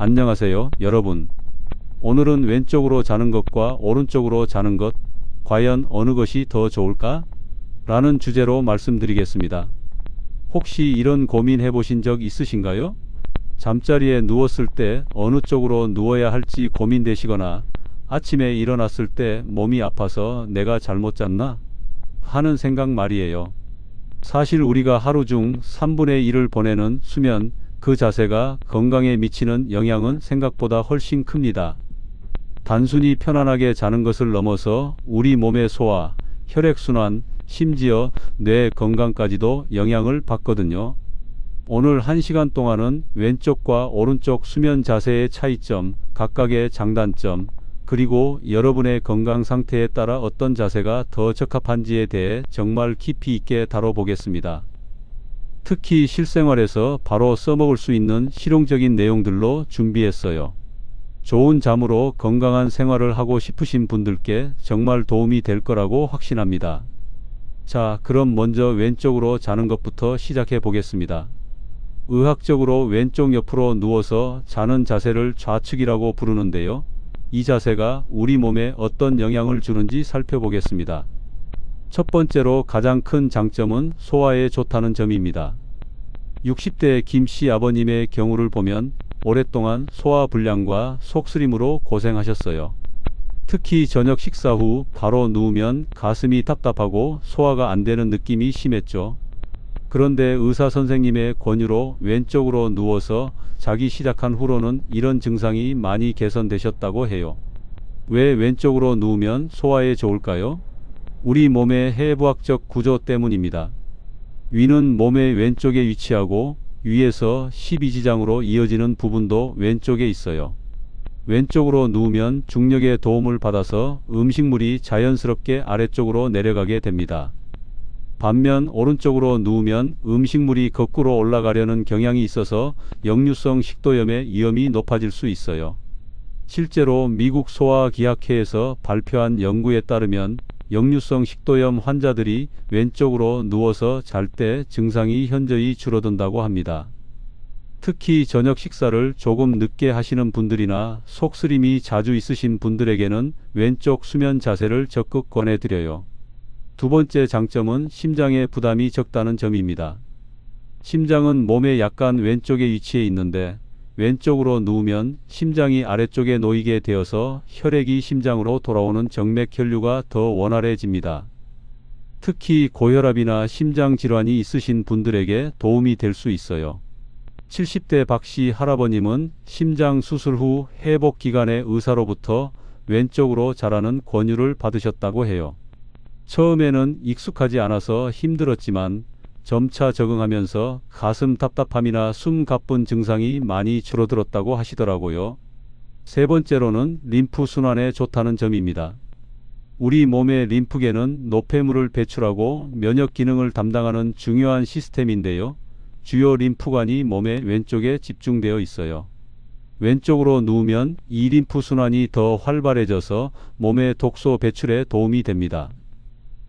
안녕하세요, 여러분. 오늘은 왼쪽으로 자는 것과 오른쪽으로 자는 것, 과연 어느 것이 더 좋을까? 라는 주제로 말씀드리겠습니다. 혹시 이런 고민 해보신 적 있으신가요? 잠자리에 누웠을 때 어느 쪽으로 누워야 할지 고민되시거나 아침에 일어났을 때 몸이 아파서 내가 잘못 잤나? 하는 생각 말이에요. 사실 우리가 하루 중 3분의 1을 보내는 수면, 그 자세가 건강에 미치는 영향은 생각보다 훨씬 큽니다. 단순히 편안하게 자는 것을 넘어서 우리 몸의 소화, 혈액순환, 심지어 뇌 건강까지도 영향을 받거든요. 오늘 1시간 동안은 왼쪽과 오른쪽 수면 자세의 차이점, 각각의 장단점, 그리고 여러분의 건강 상태에 따라 어떤 자세가 더 적합한지에 대해 정말 깊이 있게 다뤄보겠습니다. 특히 실생활에서 바로 써먹을 수 있는 실용적인 내용들로 준비했어요. 좋은 잠으로 건강한 생활을 하고 싶으신 분들께 정말 도움이 될 거라고 확신합니다. 자, 그럼 먼저 왼쪽으로 자는 것부터 시작해 보겠습니다. 의학적으로 왼쪽 옆으로 누워서 자는 자세를 좌측이라고 부르는데요. 이 자세가 우리 몸에 어떤 영향을 주는지 살펴보겠습니다. 첫 번째로 가장 큰 장점은 소화에 좋다는 점입니다. 60대 김씨 아버님의 경우를 보면 오랫동안 소화불량과 속쓰림으로 고생하셨어요. 특히 저녁 식사 후 바로 누우면 가슴이 답답하고 소화가 안 되는 느낌이 심했죠. 그런데 의사 선생님의 권유로 왼쪽으로 누워서 자기 시작한 후로는 이런 증상이 많이 개선되셨다고 해요. 왜 왼쪽으로 누우면 소화에 좋을까요? 우리 몸의 해부학적 구조 때문입니다. 위는 몸의 왼쪽에 위치하고 위에서 12지장으로 이어지는 부분도 왼쪽에 있어요. 왼쪽으로 누우면 중력의 도움을 받아서 음식물이 자연스럽게 아래쪽으로 내려가게 됩니다. 반면 오른쪽으로 누우면 음식물이 거꾸로 올라가려는 경향이 있어서 역류성 식도염의 위험이 높아질 수 있어요. 실제로 미국 소아기학회에서 발표한 연구에 따르면 역류성 식도염 환자들이 왼쪽으로 누워서 잘 때 증상이 현저히 줄어든다고 합니다. 특히 저녁 식사를 조금 늦게 하시는 분들이나 속쓰림이 자주 있으신 분들에게는 왼쪽 수면 자세를 적극 권해드려요. 두 번째 장점은 심장의 부담이 적다는 점입니다. 심장은 몸의 약간 왼쪽에 위치해 있는데 왼쪽으로 누우면 심장이 아래쪽에 놓이게 되어서 혈액이 심장으로 돌아오는 정맥 혈류가 더 원활해집니다. 특히 고혈압이나 심장 질환이 있으신 분들에게 도움이 될 수 있어요. 70대 박씨 할아버님은 심장 수술 후 회복 기간에 의사로부터 왼쪽으로 자라는 권유를 받으셨다고 해요. 처음에는 익숙하지 않아서 힘들었지만 점차 적응하면서 가슴 답답함이나 숨 가쁜 증상이 많이 줄어들었다고 하시더라고요. 세 번째로는 림프 순환에 좋다는 점입니다. 우리 몸의 림프계는 노폐물을 배출하고 면역 기능을 담당하는 중요한 시스템인데요. 주요 림프관이 몸의 왼쪽에 집중되어 있어요. 왼쪽으로 누우면 이 림프 순환이 더 활발해져서 몸의 독소 배출에 도움이 됩니다.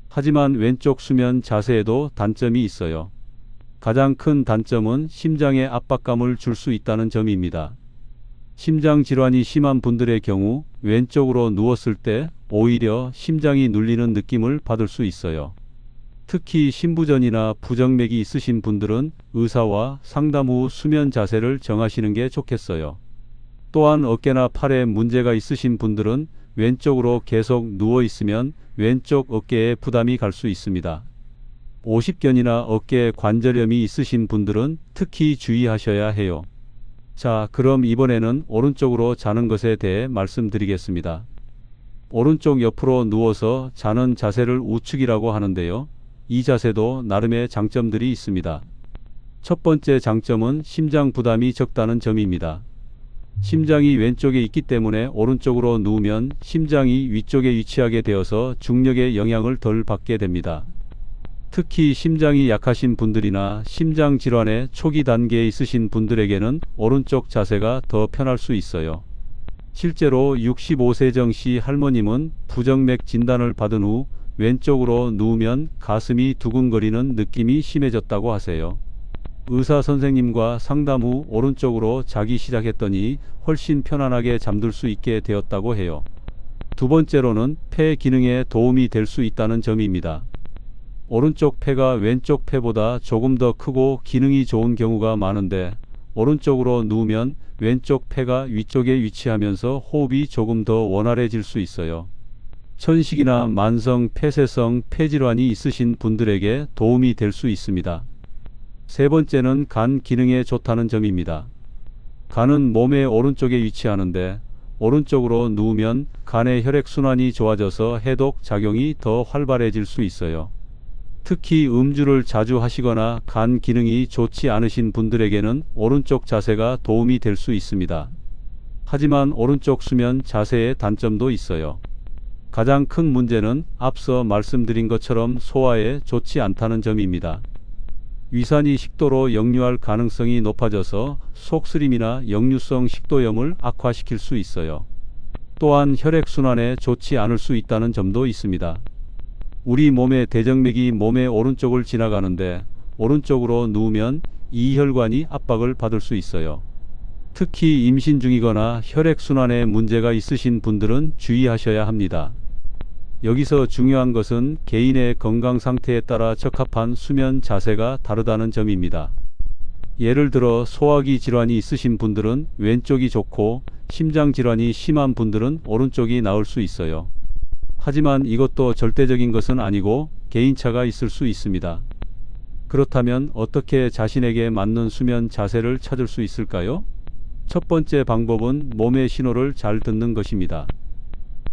하지만 왼쪽 수면 자세에도 단점이 있어요. 가장 큰 단점은 심장에 압박감을 줄 수 있다는 점입니다. 심장 질환이 심한 분들의 경우 왼쪽으로 누웠을 때 오히려 심장이 눌리는 느낌을 받을 수 있어요. 특히 신부전이나 부정맥이 있으신 분들은 의사와 상담 후 수면 자세를 정하시는 게 좋겠어요. 또한 어깨나 팔에 문제가 있으신 분들은 왼쪽으로 계속 누워 있으면 왼쪽 어깨에 부담이 갈 수 있습니다. 오십견이나 어깨 관절염이 있으신 분들은 특히 주의하셔야 해요. 자, 그럼 이번에는 오른쪽으로 자는 것에 대해 말씀드리겠습니다. 오른쪽 옆으로 누워서 자는 자세를 우측이라고 하는데요. 이 자세도 나름의 장점들이 있습니다. 첫 번째 장점은 심장 부담이 적다는 점입니다. 심장이 왼쪽에 있기 때문에 오른쪽으로 누우면 심장이 위쪽에 위치하게 되어서 중력의 영향을 덜 받게 됩니다. 특히 심장이 약하신 분들이나 심장 질환의 초기 단계에 있으신 분들에게는 오른쪽 자세가 더 편할 수 있어요. 실제로 65세 정씨 할머님은 부정맥 진단을 받은 후 왼쪽으로 누우면 가슴이 두근거리는 느낌이 심해졌다고 하세요. 의사 선생님과 상담 후 오른쪽으로 자기 시작했더니 훨씬 편안하게 잠들 수 있게 되었다고 해요. 두 번째로는 폐 기능에 도움이 될 수 있다는 점입니다. 오른쪽 폐가 왼쪽 폐보다 조금 더 크고 기능이 좋은 경우가 많은데 오른쪽으로 누우면 왼쪽 폐가 위쪽에 위치하면서 호흡이 조금 더 원활해질 수 있어요. 천식이나 만성 폐쇄성 폐질환이 있으신 분들에게 도움이 될 수 있습니다. 세 번째는 간 기능에 좋다는 점입니다. 간은 몸의 오른쪽에 위치하는데 오른쪽으로 누우면 간의 혈액순환이 좋아져서 해독 작용이 더 활발해질 수 있어요. 특히 음주를 자주 하시거나 간 기능이 좋지 않으신 분들에게는 오른쪽 자세가 도움이 될 수 있습니다. 하지만 오른쪽 수면 자세의 단점도 있어요. 가장 큰 문제는 앞서 말씀드린 것처럼 소화에 좋지 않다는 점입니다. 위산이 식도로 역류할 가능성이 높아져서 속쓰림이나 역류성 식도염을 악화시킬 수 있어요. 또한 혈액순환에 좋지 않을 수 있다는 점도 있습니다. 우리 몸의 대정맥이 몸의 오른쪽을 지나가는데 오른쪽으로 누우면 이 혈관이 압박을 받을 수 있어요. 특히 임신 중이거나 혈액순환에 문제가 있으신 분들은 주의하셔야 합니다. 여기서 중요한 것은 개인의 건강 상태에 따라 적합한 수면 자세가 다르다는 점입니다. 예를 들어 소화기 질환이 있으신 분들은 왼쪽이 좋고 심장 질환이 심한 분들은 오른쪽이 나을 수 있어요. 하지만 이것도 절대적인 것은 아니고 개인차가 있을 수 있습니다. 그렇다면 어떻게 자신에게 맞는 수면 자세를 찾을 수 있을까요? 첫 번째 방법은 몸의 신호를 잘 듣는 것입니다.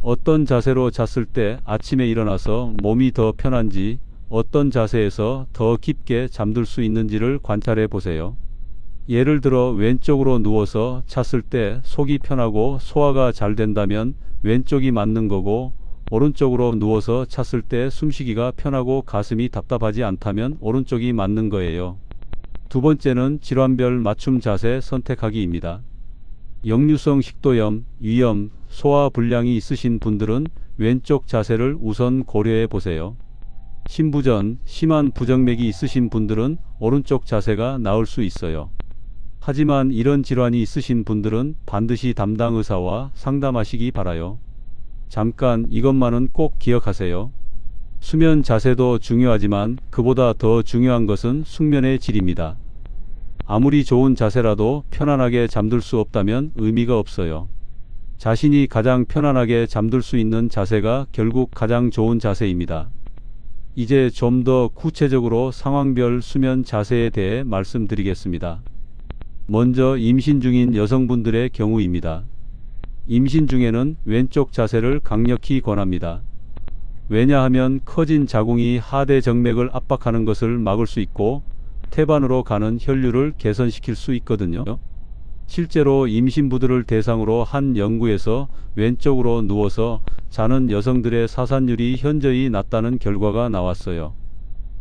어떤 자세로 잤을 때 아침에 일어나서 몸이 더 편한지, 어떤 자세에서 더 깊게 잠들 수 있는지를 관찰해 보세요. 예를 들어 왼쪽으로 누워서 잤을 때 속이 편하고 소화가 잘 된다면 왼쪽이 맞는 거고, 오른쪽으로 누워서 잤을 때 숨쉬기가 편하고 가슴이 답답하지 않다면 오른쪽이 맞는 거예요. 두 번째는 질환별 맞춤 자세 선택하기입니다. 역류성 식도염, 위염, 소화불량이 있으신 분들은 왼쪽 자세를 우선 고려해 보세요. 신부전, 심한 부정맥이 있으신 분들은 오른쪽 자세가 나을 수 있어요. 하지만 이런 질환이 있으신 분들은 반드시 담당 의사와 상담하시기 바라요. 잠깐 이것만은 꼭 기억하세요. 수면 자세도 중요하지만 그보다 더 중요한 것은 숙면의 질입니다. 아무리 좋은 자세라도 편안하게 잠들 수 없다면 의미가 없어요. 자신이 가장 편안하게 잠들 수 있는 자세가 결국 가장 좋은 자세입니다. 이제 좀 더 구체적으로 상황별 수면 자세에 대해 말씀드리겠습니다. 먼저 임신 중인 여성분들의 경우입니다. 임신 중에는 왼쪽 자세를 강력히 권합니다. 왜냐하면 커진 자궁이 하대 정맥을 압박하는 것을 막을 수 있고 태반으로 가는 혈류를 개선시킬 수 있거든요. 실제로 임신부들을 대상으로 한 연구에서 왼쪽으로 누워서 자는 여성들의 사산율이 현저히 낮다는 결과가 나왔어요.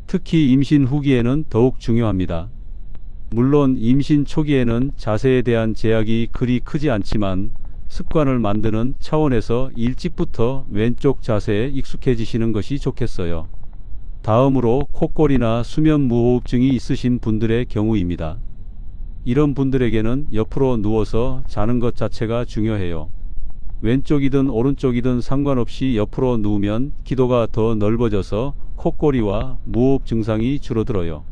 특히 임신 후기에는 더욱 중요합니다. 물론 임신 초기에는 자세에 대한 제약이 그리 크지 않지만 습관을 만드는 차원에서 일찍부터 왼쪽 자세에 익숙해지시는 것이 좋겠어요. 다음으로 콧골이나 수면 무호흡증이 있으신 분들의 경우입니다. 이런 분들에게는 옆으로 누워서 자는 것 자체가 중요해요. 왼쪽이든 오른쪽이든 상관없이 옆으로 누우면 기도가 더 넓어져서 콧골이와 무호흡 증상이 줄어들어요.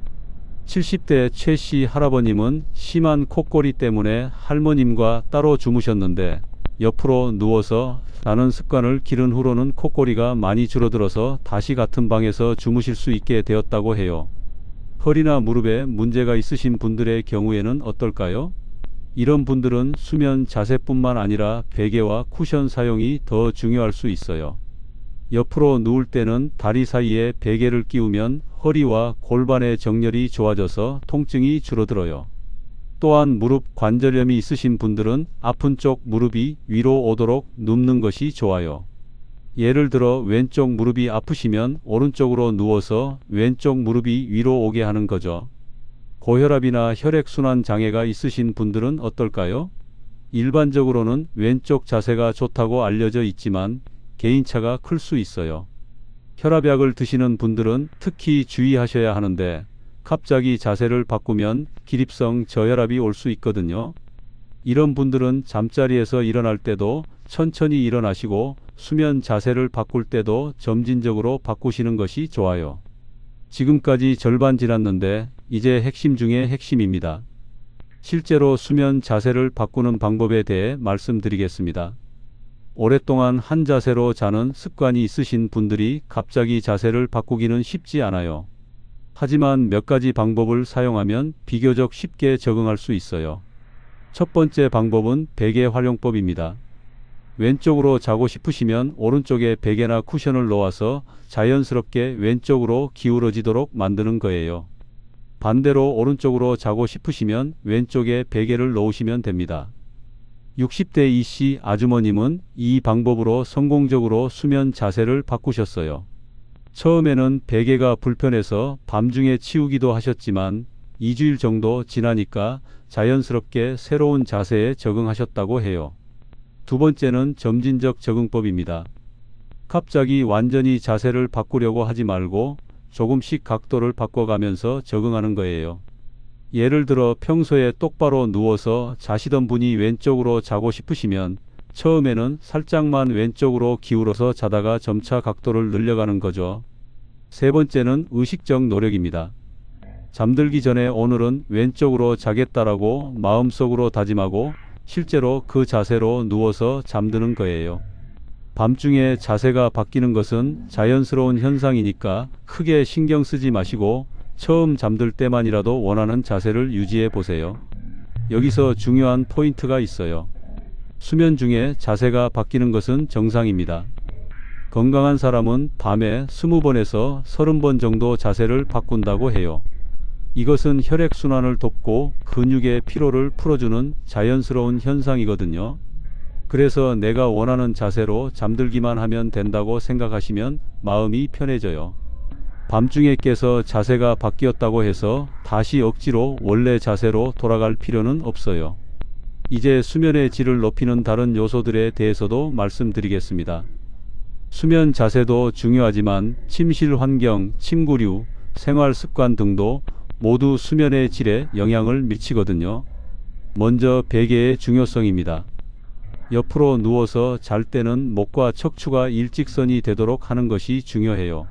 70대 최 씨 할아버님은 심한 콧골이 때문에 할머님과 따로 주무셨는데 옆으로 누워서 자는 습관을 기른 후로는 콧골이가 많이 줄어들어서 다시 같은 방에서 주무실 수 있게 되었다고 해요. 허리나 무릎에 문제가 있으신 분들의 경우에는 어떨까요? 이런 분들은 수면 자세뿐만 아니라 베개와 쿠션 사용이 더 중요할 수 있어요. 옆으로 누울 때는 다리 사이에 베개를 끼우면 허리와 골반의 정렬이 좋아져서 통증이 줄어들어요. 또한 무릎 관절염이 있으신 분들은 아픈 쪽 무릎이 위로 오도록 눕는 것이 좋아요. 예를 들어 왼쪽 무릎이 아프시면 오른쪽으로 누워서 왼쪽 무릎이 위로 오게 하는 거죠. 고혈압이나 혈액순환 장애가 있으신 분들은 어떨까요? 일반적으로는 왼쪽 자세가 좋다고 알려져 있지만 개인차가 클 수 있어요. 혈압약을 드시는 분들은 특히 주의하셔야 하는데 갑자기 자세를 바꾸면 기립성 저혈압이 올 수 있거든요. 이런 분들은 잠자리에서 일어날 때도 천천히 일어나시고 수면 자세를 바꿀 때도 점진적으로 바꾸시는 것이 좋아요. 지금까지 절반 지났는데 이제 핵심 중에 핵심입니다. 실제로 수면 자세를 바꾸는 방법에 대해 말씀드리겠습니다. 오랫동안 한 자세로 자는 습관이 있으신 분들이 갑자기 자세를 바꾸기는 쉽지 않아요. 하지만 몇 가지 방법을 사용하면 비교적 쉽게 적응할 수 있어요. 첫 번째 방법은 베개 활용법입니다. 왼쪽으로 자고 싶으시면 오른쪽에 베개나 쿠션을 놓아서 자연스럽게 왼쪽으로 기울어지도록 만드는 거예요. 반대로 오른쪽으로 자고 싶으시면 왼쪽에 베개를 놓으시면 됩니다. 60대 이씨 아주머님은 이 방법으로 성공적으로 수면 자세를 바꾸셨어요. 처음에는 베개가 불편해서 밤중에 치우기도 하셨지만 2주일 정도 지나니까 자연스럽게 새로운 자세에 적응하셨다고 해요. 두 번째는 점진적 적응법입니다. 갑자기 완전히 자세를 바꾸려고 하지 말고 조금씩 각도를 바꿔가면서 적응하는 거예요. 예를 들어 평소에 똑바로 누워서 자시던 분이 왼쪽으로 자고 싶으시면 처음에는 살짝만 왼쪽으로 기울어서 자다가 점차 각도를 늘려가는 거죠. 세 번째는 의식적 노력입니다. 잠들기 전에 오늘은 왼쪽으로 자겠다라고 마음속으로 다짐하고 실제로 그 자세로 누워서 잠드는 거예요. 밤중에 자세가 바뀌는 것은 자연스러운 현상이니까 크게 신경 쓰지 마시고 처음 잠들 때만이라도 원하는 자세를 유지해 보세요. 여기서 중요한 포인트가 있어요. 수면 중에 자세가 바뀌는 것은 정상입니다. 건강한 사람은 밤에 20번에서 30번 정도 자세를 바꾼다고 해요. 이것은 혈액순환을 돕고 근육의 피로를 풀어주는 자연스러운 현상이거든요. 그래서 내가 원하는 자세로 잠들기만 하면 된다고 생각하시면 마음이 편해져요. 밤중에 깨서 자세가 바뀌었다고 해서 다시 억지로 원래 자세로 돌아갈 필요는 없어요. 이제 수면의 질을 높이는 다른 요소들에 대해서도 말씀드리겠습니다. 수면 자세도 중요하지만 침실 환경, 침구류, 생활 습관 등도 모두 수면의 질에 영향을 미치거든요. 먼저 베개의 중요성입니다. 옆으로 누워서 잘 때는 목과 척추가 일직선이 되도록 하는 것이 중요해요.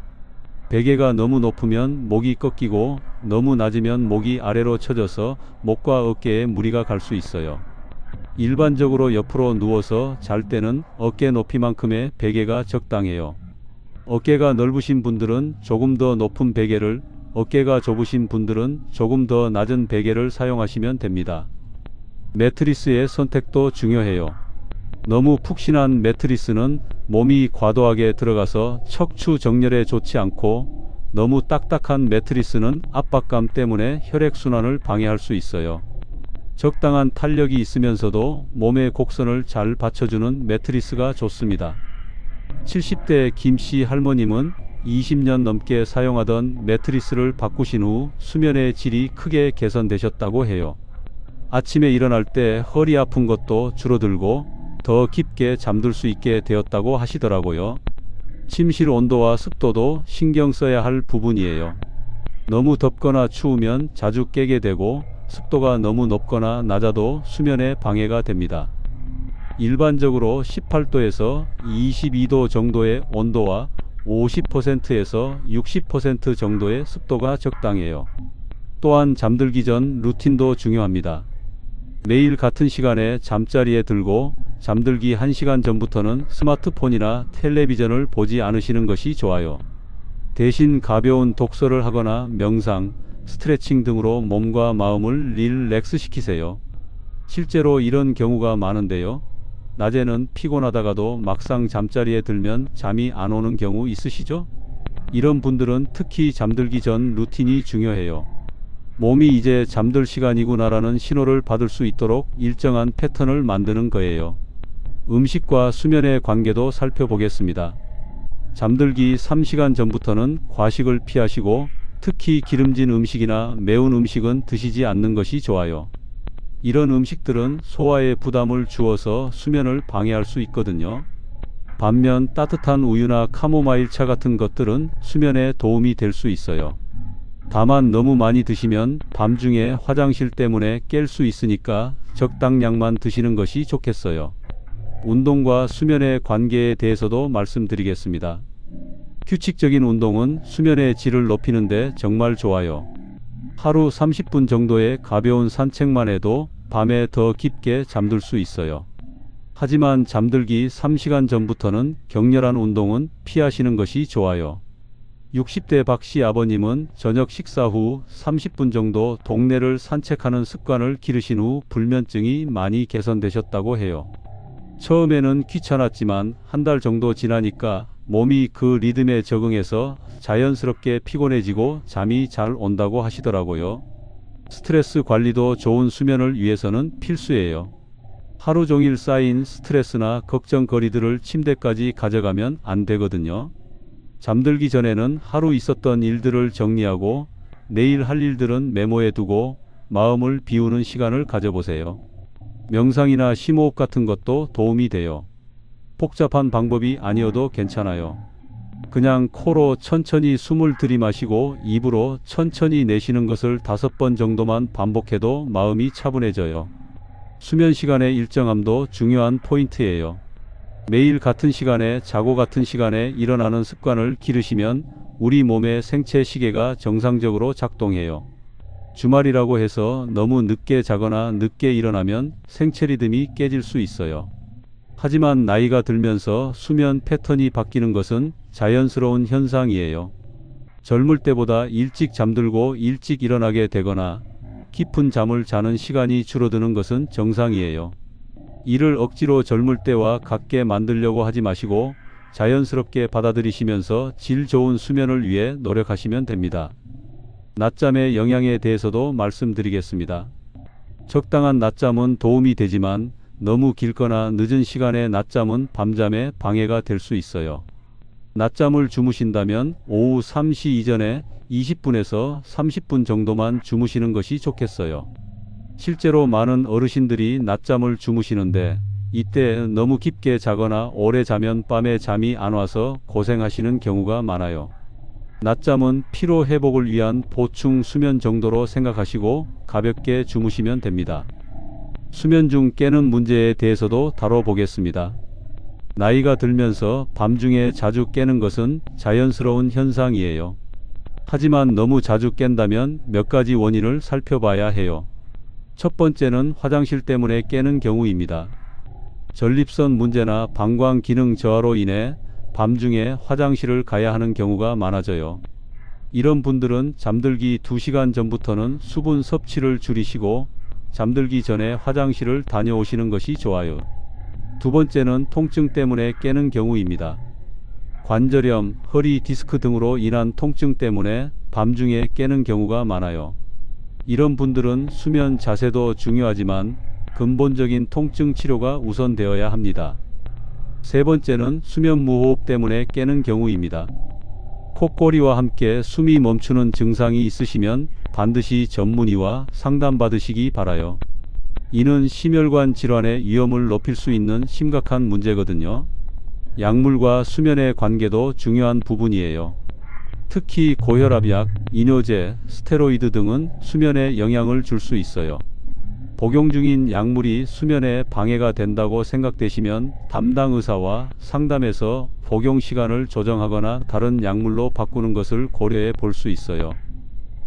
베개가 너무 높으면 목이 꺾이고 너무 낮으면 목이 아래로 처져서 목과 어깨에 무리가 갈 수 있어요. 일반적으로 옆으로 누워서 잘 때는 어깨 높이만큼의 베개가 적당해요. 어깨가 넓으신 분들은 조금 더 높은 베개를, 어깨가 좁으신 분들은 조금 더 낮은 베개를 사용하시면 됩니다. 매트리스의 선택도 중요해요. 너무 푹신한 매트리스는 몸이 과도하게 들어가서 척추 정렬에 좋지 않고 너무 딱딱한 매트리스는 압박감 때문에 혈액순환을 방해할 수 있어요. 적당한 탄력이 있으면서도 몸의 곡선을 잘 받쳐주는 매트리스가 좋습니다. 70대 김씨 할머님은 20년 넘게 사용하던 매트리스를 바꾸신 후 수면의 질이 크게 개선되셨다고 해요. 아침에 일어날 때 허리 아픈 것도 줄어들고 더 깊게 잠들 수 있게 되었다고 하시더라고요. 침실 온도와 습도도 신경 써야 할 부분이에요. 너무 덥거나 추우면 자주 깨게 되고 습도가 너무 높거나 낮아도 수면에 방해가 됩니다. 일반적으로 18도에서 22도 정도의 온도와 50%에서 60% 정도의 습도가 적당해요. 또한 잠들기 전 루틴도 중요합니다. 매일 같은 시간에 잠자리에 들고 잠들기 1시간 전부터는 스마트폰이나 텔레비전을 보지 않으시는 것이 좋아요. 대신 가벼운 독서를 하거나 명상, 스트레칭 등으로 몸과 마음을 릴렉스 시키세요. 실제로 이런 경우가 많은데요. 낮에는 피곤하다가도 막상 잠자리에 들면 잠이 안 오는 경우 있으시죠? 이런 분들은 특히 잠들기 전 루틴이 중요해요. 몸이 이제 잠들 시간이구나라는 신호를 받을 수 있도록 일정한 패턴을 만드는 거예요. 음식과 수면의 관계도 살펴보겠습니다. 잠들기 3시간 전부터는 과식을 피하시고 특히 기름진 음식이나 매운 음식은 드시지 않는 것이 좋아요. 이런 음식들은 소화에 부담을 주어서 수면을 방해할 수 있거든요. 반면 따뜻한 우유나 카모마일 차 같은 것들은 수면에 도움이 될 수 있어요. 다만 너무 많이 드시면 밤중에 화장실 때문에 깰 수 있으니까 적당량만 드시는 것이 좋겠어요. 운동과 수면의 관계에 대해서도 말씀드리겠습니다. 규칙적인 운동은 수면의 질을 높이는 데 정말 좋아요. 하루 30분 정도의 가벼운 산책만 해도 밤에 더 깊게 잠들 수 있어요. 하지만 잠들기 3시간 전부터는 격렬한 운동은 피하시는 것이 좋아요. 60대 박씨 아버님은 저녁 식사 후 30분 정도 동네를 산책하는 습관을 기르신 후 불면증이 많이 개선되셨다고 해요. 처음에는 귀찮았지만 한 달 정도 지나니까 몸이 그 리듬에 적응해서 자연스럽게 피곤해지고 잠이 잘 온다고 하시더라고요. 스트레스 관리도 좋은 수면을 위해서는 필수예요. 하루 종일 쌓인 스트레스나 걱정거리들을 침대까지 가져가면 안 되거든요. 잠들기 전에는 하루 있었던 일들을 정리하고 내일 할 일들은 메모해 두고 마음을 비우는 시간을 가져보세요. 명상이나 심호흡 같은 것도 도움이 돼요. 복잡한 방법이 아니어도 괜찮아요. 그냥 코로 천천히 숨을 들이마시고 입으로 천천히 내쉬는 것을 5번 정도만 반복해도 마음이 차분해져요. 수면 시간의 일정함도 중요한 포인트예요. 매일 같은 시간에 자고 같은 시간에 일어나는 습관을 기르시면 우리 몸의 생체 시계가 정상적으로 작동해요. 주말이라고 해서 너무 늦게 자거나 늦게 일어나면 생체 리듬이 깨질 수 있어요. 하지만 나이가 들면서 수면 패턴이 바뀌는 것은 자연스러운 현상이에요. 젊을 때보다 일찍 잠들고 일찍 일어나게 되거나 깊은 잠을 자는 시간이 줄어드는 것은 정상이에요. 이를 억지로 젊을 때와 같게 만들려고 하지 마시고 자연스럽게 받아들이시면서 질 좋은 수면을 위해 노력하시면 됩니다. 낮잠의 영향에 대해서도 말씀드리겠습니다. 적당한 낮잠은 도움이 되지만 너무 길거나 늦은 시간의 낮잠은 밤잠에 방해가 될 수 있어요. 낮잠을 주무신다면 오후 3시 이전에 20분에서 30분 정도만 주무시는 것이 좋겠어요. 실제로 많은 어르신들이 낮잠을 주무시는데 이때 너무 깊게 자거나 오래 자면 밤에 잠이 안 와서 고생하시는 경우가 많아요. 낮잠은 피로 회복을 위한 보충 수면 정도로 생각하시고 가볍게 주무시면 됩니다. 수면 중 깨는 문제에 대해서도 다뤄보겠습니다. 나이가 들면서 밤중에 자주 깨는 것은 자연스러운 현상이에요. 하지만 너무 자주 깬다면 몇 가지 원인을 살펴봐야 해요. 첫 번째는 화장실 때문에 깨는 경우입니다. 전립선 문제나 방광 기능 저하로 인해 밤중에 화장실을 가야 하는 경우가 많아져요. 이런 분들은 잠들기 2시간 전부터는 수분 섭취를 줄이시고 잠들기 전에 화장실을 다녀오시는 것이 좋아요. 두 번째는 통증 때문에 깨는 경우입니다. 관절염, 허리 디스크 등으로 인한 통증 때문에 밤중에 깨는 경우가 많아요. 이런 분들은 수면 자세도 중요하지만 근본적인 통증 치료가 우선되어야 합니다. 세 번째는 수면 무호흡 때문에 깨는 경우입니다. 콧꼬리와 함께 숨이 멈추는 증상이 있으시면 반드시 전문의와 상담받으시기 바라요. 이는 심혈관 질환의 위험을 높일 수 있는 심각한 문제거든요. 약물과 수면의 관계도 중요한 부분이에요. 특히 고혈압약, 이뇨제, 스테로이드 등은 수면에 영향을 줄 수 있어요. 복용 중인 약물이 수면에 방해가 된다고 생각되시면 담당 의사와 상담해서 복용 시간을 조정하거나 다른 약물로 바꾸는 것을 고려해 볼 수 있어요.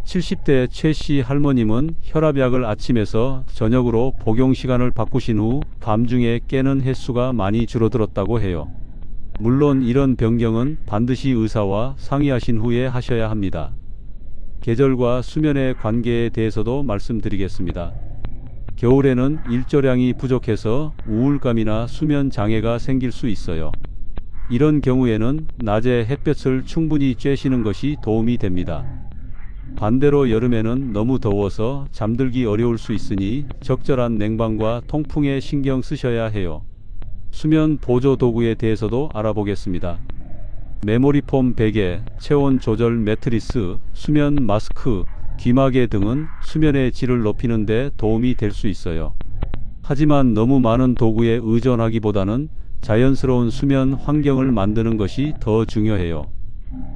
70대 최 씨 할머님은 혈압약을 아침에서 저녁으로 복용 시간을 바꾸신 후 밤중에 깨는 횟수가 많이 줄어들었다고 해요. 물론 이런 변경은 반드시 의사와 상의하신 후에 하셔야 합니다. 계절과 수면의 관계에 대해서도 말씀드리겠습니다. 겨울에는 일조량이 부족해서 우울감이나 수면 장애가 생길 수 있어요. 이런 경우에는 낮에 햇볕을 충분히 쬐시는 것이 도움이 됩니다. 반대로 여름에는 너무 더워서 잠들기 어려울 수 있으니 적절한 냉방과 통풍에 신경 쓰셔야 해요. 수면 보조 도구에 대해서도 알아보겠습니다. 메모리폼 베개, 체온 조절 매트리스, 수면 마스크, 귀마개 등은 수면의 질을 높이는 데 도움이 될 수 있어요. 하지만 너무 많은 도구에 의존하기보다는 자연스러운 수면 환경을 만드는 것이 더 중요해요.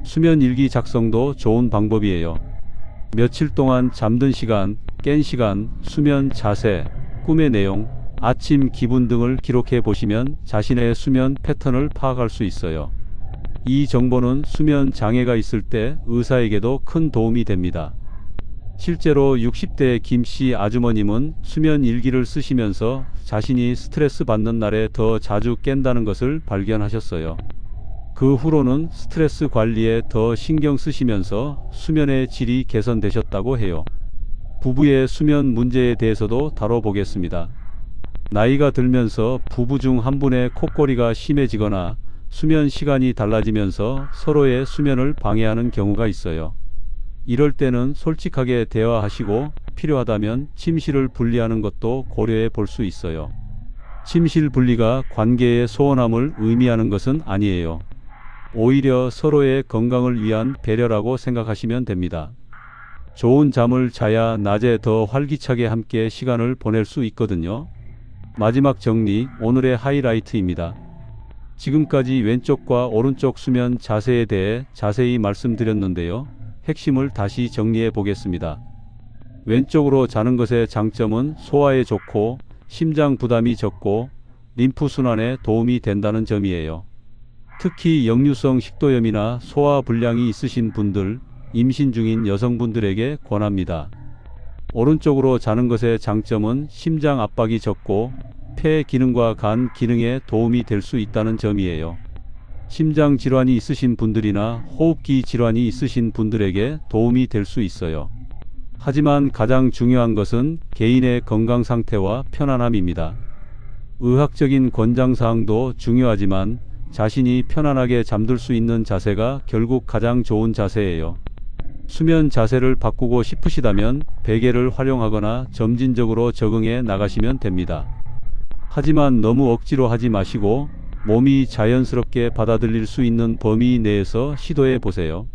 수면 일기 작성도 좋은 방법이에요. 며칠 동안 잠든 시간, 깬 시간, 수면 자세, 꿈의 내용, 아침 기분 등을 기록해 보시면 자신의 수면 패턴을 파악할 수 있어요. 이 정보는 수면 장애가 있을 때 의사에게도 큰 도움이 됩니다. 실제로 60대 김씨 아주머님은 수면 일기를 쓰시면서 자신이 스트레스 받는 날에 더 자주 깬다는 것을 발견하셨어요. 그 후로는 스트레스 관리에 더 신경 쓰시면서 수면의 질이 개선되셨다고 해요. 부부의 수면 문제에 대해서도 다뤄보겠습니다. 나이가 들면서 부부 중 한 분의 콧골이가 심해지거나 수면 시간이 달라지면서 서로의 수면을 방해하는 경우가 있어요. 이럴 때는 솔직하게 대화하시고 필요하다면 침실을 분리하는 것도 고려해 볼 수 있어요. 침실 분리가 관계의 소원함을 의미하는 것은 아니에요. 오히려 서로의 건강을 위한 배려라고 생각하시면 됩니다. 좋은 잠을 자야 낮에 더 활기차게 함께 시간을 보낼 수 있거든요. 마지막 정리, 오늘의 하이라이트입니다. 지금까지 왼쪽과 오른쪽 수면 자세에 대해 자세히 말씀드렸는데요. 핵심을 다시 정리해 보겠습니다. 왼쪽으로 자는 것의 장점은 소화에 좋고 심장 부담이 적고 림프 순환에 도움이 된다는 점이에요. 특히 역류성 식도염이나 소화 불량이 있으신 분들, 임신 중인 여성분들에게 권합니다. 오른쪽으로 자는 것의 장점은 심장 압박이 적고 폐 기능과 간 기능에 도움이 될 수 있다는 점이에요. 심장 질환이 있으신 분들이나 호흡기 질환이 있으신 분들에게 도움이 될 수 있어요. 하지만 가장 중요한 것은 개인의 건강 상태와 편안함입니다. 의학적인 권장사항도 중요하지만 자신이 편안하게 잠들 수 있는 자세가 결국 가장 좋은 자세예요. 수면 자세를 바꾸고 싶으시다면 베개를 활용하거나 점진적으로 적응해 나가시면 됩니다. 하지만 너무 억지로 하지 마시고 몸이 자연스럽게 받아들일 수 있는 범위 내에서 시도해 보세요.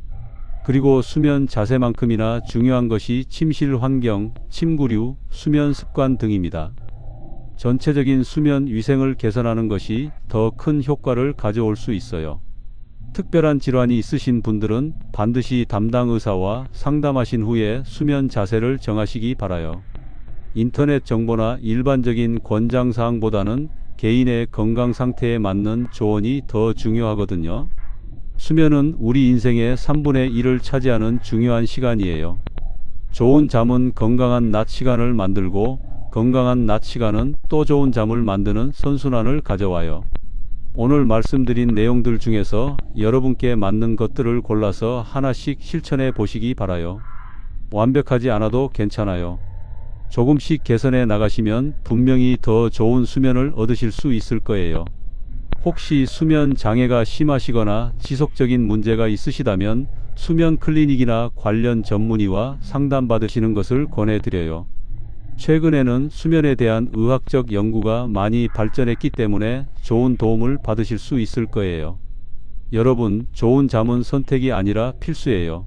그리고 수면 자세만큼이나 중요한 것이 침실 환경, 침구류, 수면 습관 등입니다. 전체적인 수면 위생을 개선하는 것이 더 큰 효과를 가져올 수 있어요. 특별한 질환이 있으신 분들은 반드시 담당 의사와 상담하신 후에 수면 자세를 정하시기 바라요. 인터넷 정보나 일반적인 권장사항보다는 개인의 건강 상태에 맞는 조언이 더 중요하거든요. 수면은 우리 인생의 3분의 1을 차지하는 중요한 시간이에요. 좋은 잠은 건강한 낮 시간을 만들고 건강한 낮 시간은 또 좋은 잠을 만드는 선순환을 가져와요. 오늘 말씀드린 내용들 중에서 여러분께 맞는 것들을 골라서 하나씩 실천해 보시기 바라요. 완벽하지 않아도 괜찮아요. 조금씩 개선해 나가시면 분명히 더 좋은 수면을 얻으실 수 있을 거예요. 혹시 수면 장애가 심하시거나 지속적인 문제가 있으시다면 수면 클리닉이나 관련 전문의와 상담받으시는 것을 권해드려요. 최근에는 수면에 대한 의학적 연구가 많이 발전했기 때문에 좋은 도움을 받으실 수 있을 거예요. 여러분, 좋은 잠은 선택이 아니라 필수예요.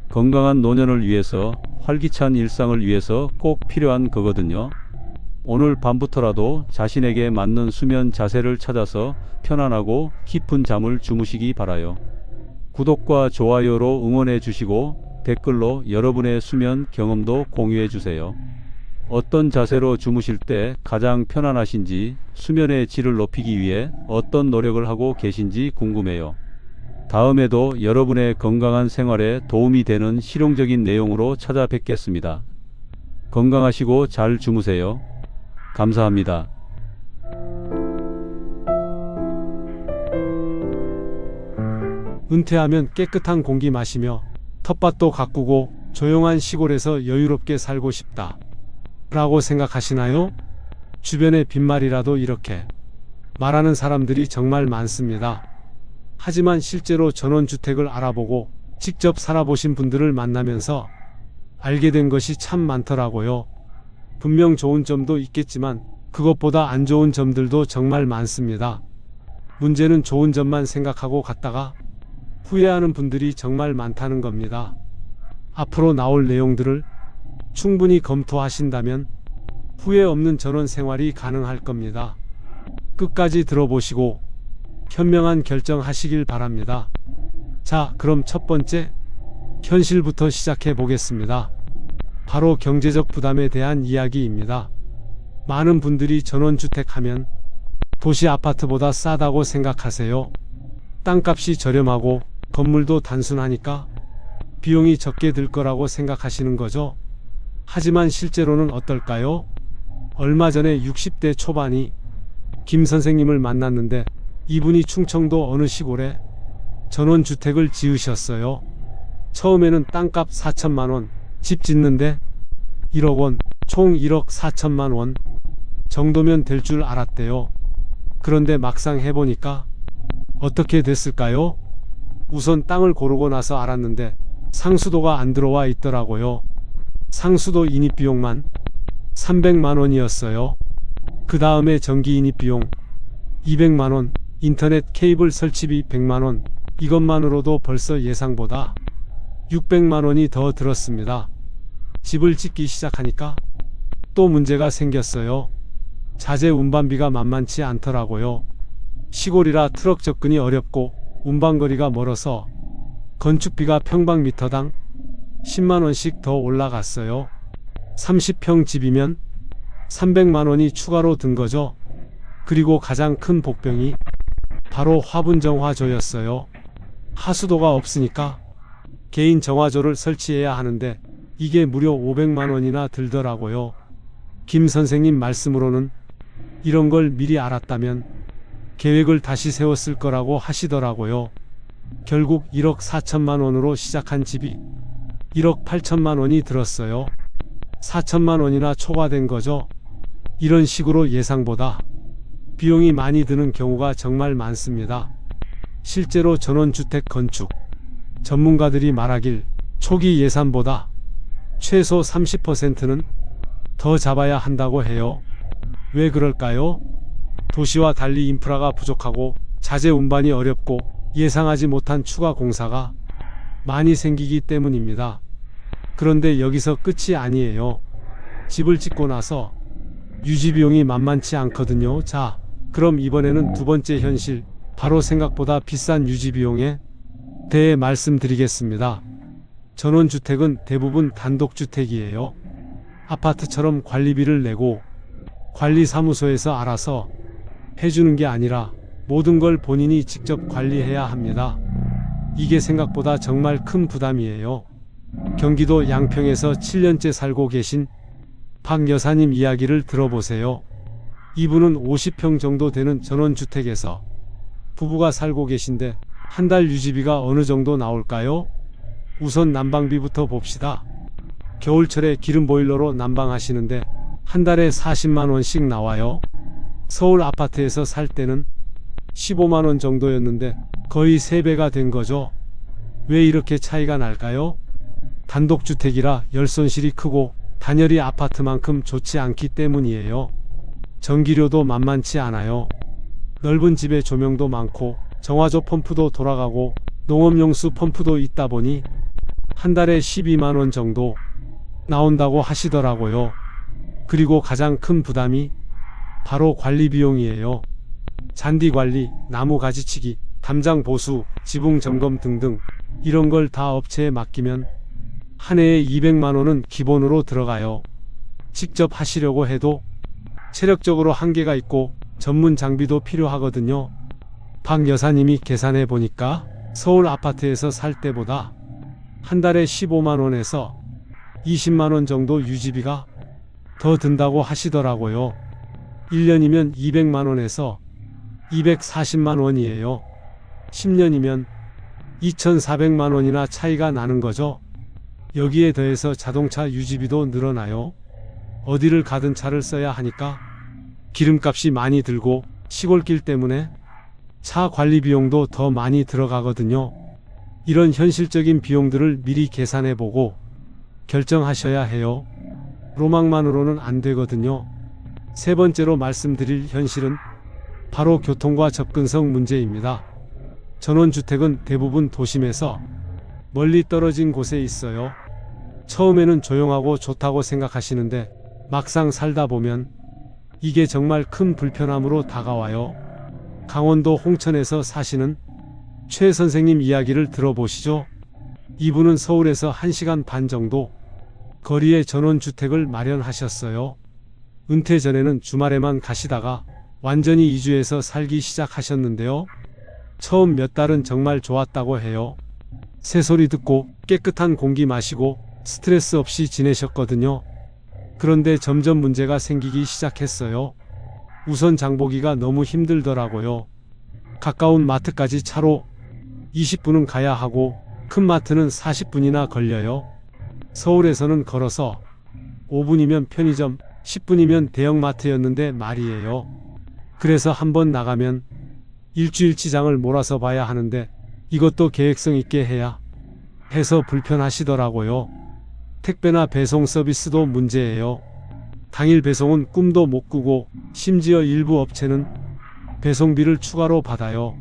건강한 노년을 위해서, 활기찬 일상을 위해서 꼭 필요한 거거든요. 오늘 밤부터라도 자신에게 맞는 수면 자세를 찾아서 편안하고 깊은 잠을 주무시기 바라요. 구독과 좋아요로 응원해 주시고 댓글로 여러분의 수면 경험도 공유해 주세요. 어떤 자세로 주무실 때 가장 편안하신지, 수면의 질을 높이기 위해 어떤 노력을 하고 계신지 궁금해요. 다음에도 여러분의 건강한 생활에 도움이 되는 실용적인 내용으로 찾아뵙겠습니다. 건강하시고 잘 주무세요. 감사합니다. 은퇴하면 깨끗한 공기 마시며 텃밭도 가꾸고 조용한 시골에서 여유롭게 살고 싶다 라고 생각하시나요? 주변에 빈말이라도 이렇게 말하는 사람들이 정말 많습니다. 하지만 실제로 전원주택을 알아보고 직접 살아보신 분들을 만나면서 알게 된 것이 참 많더라고요. 분명 좋은 점도 있겠지만 그것보다 안 좋은 점들도 정말 많습니다. 문제는 좋은 점만 생각하고 갔다가 후회하는 분들이 정말 많다는 겁니다. 앞으로 나올 내용들을 충분히 검토하신다면 후회 없는 전원 생활이 가능할 겁니다. 끝까지 들어보시고 현명한 결정하시길 바랍니다. 자, 그럼 첫 번째, 현실부터 시작해 보겠습니다. 바로 경제적 부담에 대한 이야기입니다. 많은 분들이 전원주택 하면 도시 아파트보다 싸다고 생각하세요. 땅값이 저렴하고 건물도 단순하니까 비용이 적게 들 거라고 생각하시는 거죠. 하지만 실제로는 어떨까요? 얼마 전에 60대 초반이 김 선생님을 만났는데 이분이 충청도 어느 시골에 전원주택을 지으셨어요. 처음에는 땅값 4천만 원, 집 짓는데 1억 원, 총 1억 4천만 원 정도면 될 줄 알았대요. 그런데 막상 해보니까 어떻게 됐을까요? 우선 땅을 고르고 나서 알았는데 상수도가 안 들어와 있더라고요. 상수도 인입비용만 300만 원이었어요. 그 다음에 전기 인입비용 200만 원, 인터넷 케이블 설치비 100만 원, 이것만으로도 벌써 예상보다 600만 원이 더 들었습니다. 집을 짓기 시작하니까 또 문제가 생겼어요. 자재 운반비가 만만치 않더라고요. 시골이라 트럭 접근이 어렵고 운반거리가 멀어서 건축비가 평방미터당 10만 원씩 더 올라갔어요. 30평 집이면 300만 원이 추가로 든 거죠. 그리고 가장 큰 복병이 바로 화분 정화조였어요. 하수도가 없으니까 개인 정화조를 설치해야 하는데 이게 무려 500만 원이나 들더라고요. 김 선생님 말씀으로는 이런 걸 미리 알았다면 계획을 다시 세웠을 거라고 하시더라고요. 결국 1억 4천만 원으로 시작한 집이 1억 8천만 원이 들었어요. 4천만 원이나 초과된 거죠. 이런 식으로 예상보다 비용이 많이 드는 경우가 정말 많습니다. 실제로 전원주택 건축 전문가들이 말하길 초기 예산보다 최소 30%는 더 잡아야 한다고 해요. 왜 그럴까요? 도시와 달리 인프라가 부족하고 자재 운반이 어렵고 예상하지 못한 추가 공사가 많이 생기기 때문입니다. 그런데 여기서 끝이 아니에요. 집을 짓고 나서 유지비용이 만만치 않거든요. 자, 그럼 이번에는 두 번째 현실, 바로 생각보다 비싼 유지비용에 대해 말씀드리겠습니다. 전원주택은 대부분 단독주택이에요. 아파트처럼 관리비를 내고 관리사무소에서 알아서 해주는 게 아니라 모든 걸 본인이 직접 관리해야 합니다. 이게 생각보다 정말 큰 부담이에요. 경기도 양평에서 7년째 살고 계신 박 여사님 이야기를 들어보세요. 이분은 50평 정도 되는 전원주택에서 부부가 살고 계신데 한 달 유지비가 어느 정도 나올까요? 우선 난방비부터 봅시다. 겨울철에 기름 보일러로 난방하시는데 한 달에 40만 원씩 나와요. 서울 아파트에서 살 때는 15만 원 정도였는데 거의 3배가 된 거죠. 왜 이렇게 차이가 날까요? 단독주택이라 열손실이 크고 단열이 아파트만큼 좋지 않기 때문이에요. 전기료도 만만치 않아요. 넓은 집에 조명도 많고 정화조 펌프도 돌아가고 농업용수 펌프도 있다 보니 한 달에 12만 원 정도 나온다고 하시더라고요. 그리고 가장 큰 부담이 바로 관리 비용이에요. 잔디 관리, 나무 가지치기, 담장 보수, 지붕 점검 등등 이런 걸 다 업체에 맡기면 한 해에 200만 원은 기본으로 들어가요. 직접 하시려고 해도 체력적으로 한계가 있고 전문 장비도 필요하거든요. 박 여사님이 계산해 보니까 서울 아파트에서 살 때보다 한 달에 15만 원에서 20만 원 정도 유지비가 더 든다고 하시더라고요. 1년이면 200만 원에서 240만 원이에요. 10년이면 2,400만 원이나 차이가 나는 거죠. 여기에 더해서 자동차 유지비도 늘어나요. 어디를 가든 차를 써야 하니까 기름값이 많이 들고 시골길 때문에 차 관리 비용도 더 많이 들어가거든요. 이런 현실적인 비용들을 미리 계산해보고 결정하셔야 해요. 로망만으로는 안 되거든요. 세 번째로 말씀드릴 현실은 바로 교통과 접근성 문제입니다. 전원주택은 대부분 도심에서 멀리 떨어진 곳에 있어요. 처음에는 조용하고 좋다고 생각하시는데 막상 살다 보면 이게 정말 큰 불편함으로 다가와요. 강원도 홍천에서 사시는 최 선생님 이야기를 들어보시죠. 이분은 서울에서 1시간 반 정도 거리에 전원주택을 마련하셨어요. 은퇴 전에는 주말에만 가시다가 완전히 이주해서 살기 시작하셨는데요. 처음 몇 달은 정말 좋았다고 해요. 새소리 듣고 깨끗한 공기 마시고 스트레스 없이 지내셨거든요. 그런데 점점 문제가 생기기 시작했어요. 우선 장보기가 너무 힘들더라고요. 가까운 마트까지 차로 20분은 가야 하고 큰 마트는 40분이나 걸려요. 서울에서는 걸어서 5분이면 편의점, 10분이면 대형마트였는데 말이에요. 그래서 한번 나가면 일주일치 장을 몰아서 봐야 하는데 이것도 계획성 있게 해야 해서 불편하시더라고요. 택배나 배송 서비스도 문제예요. 당일 배송은 꿈도 못 꾸고 심지어 일부 업체는 배송비를 추가로 받아요.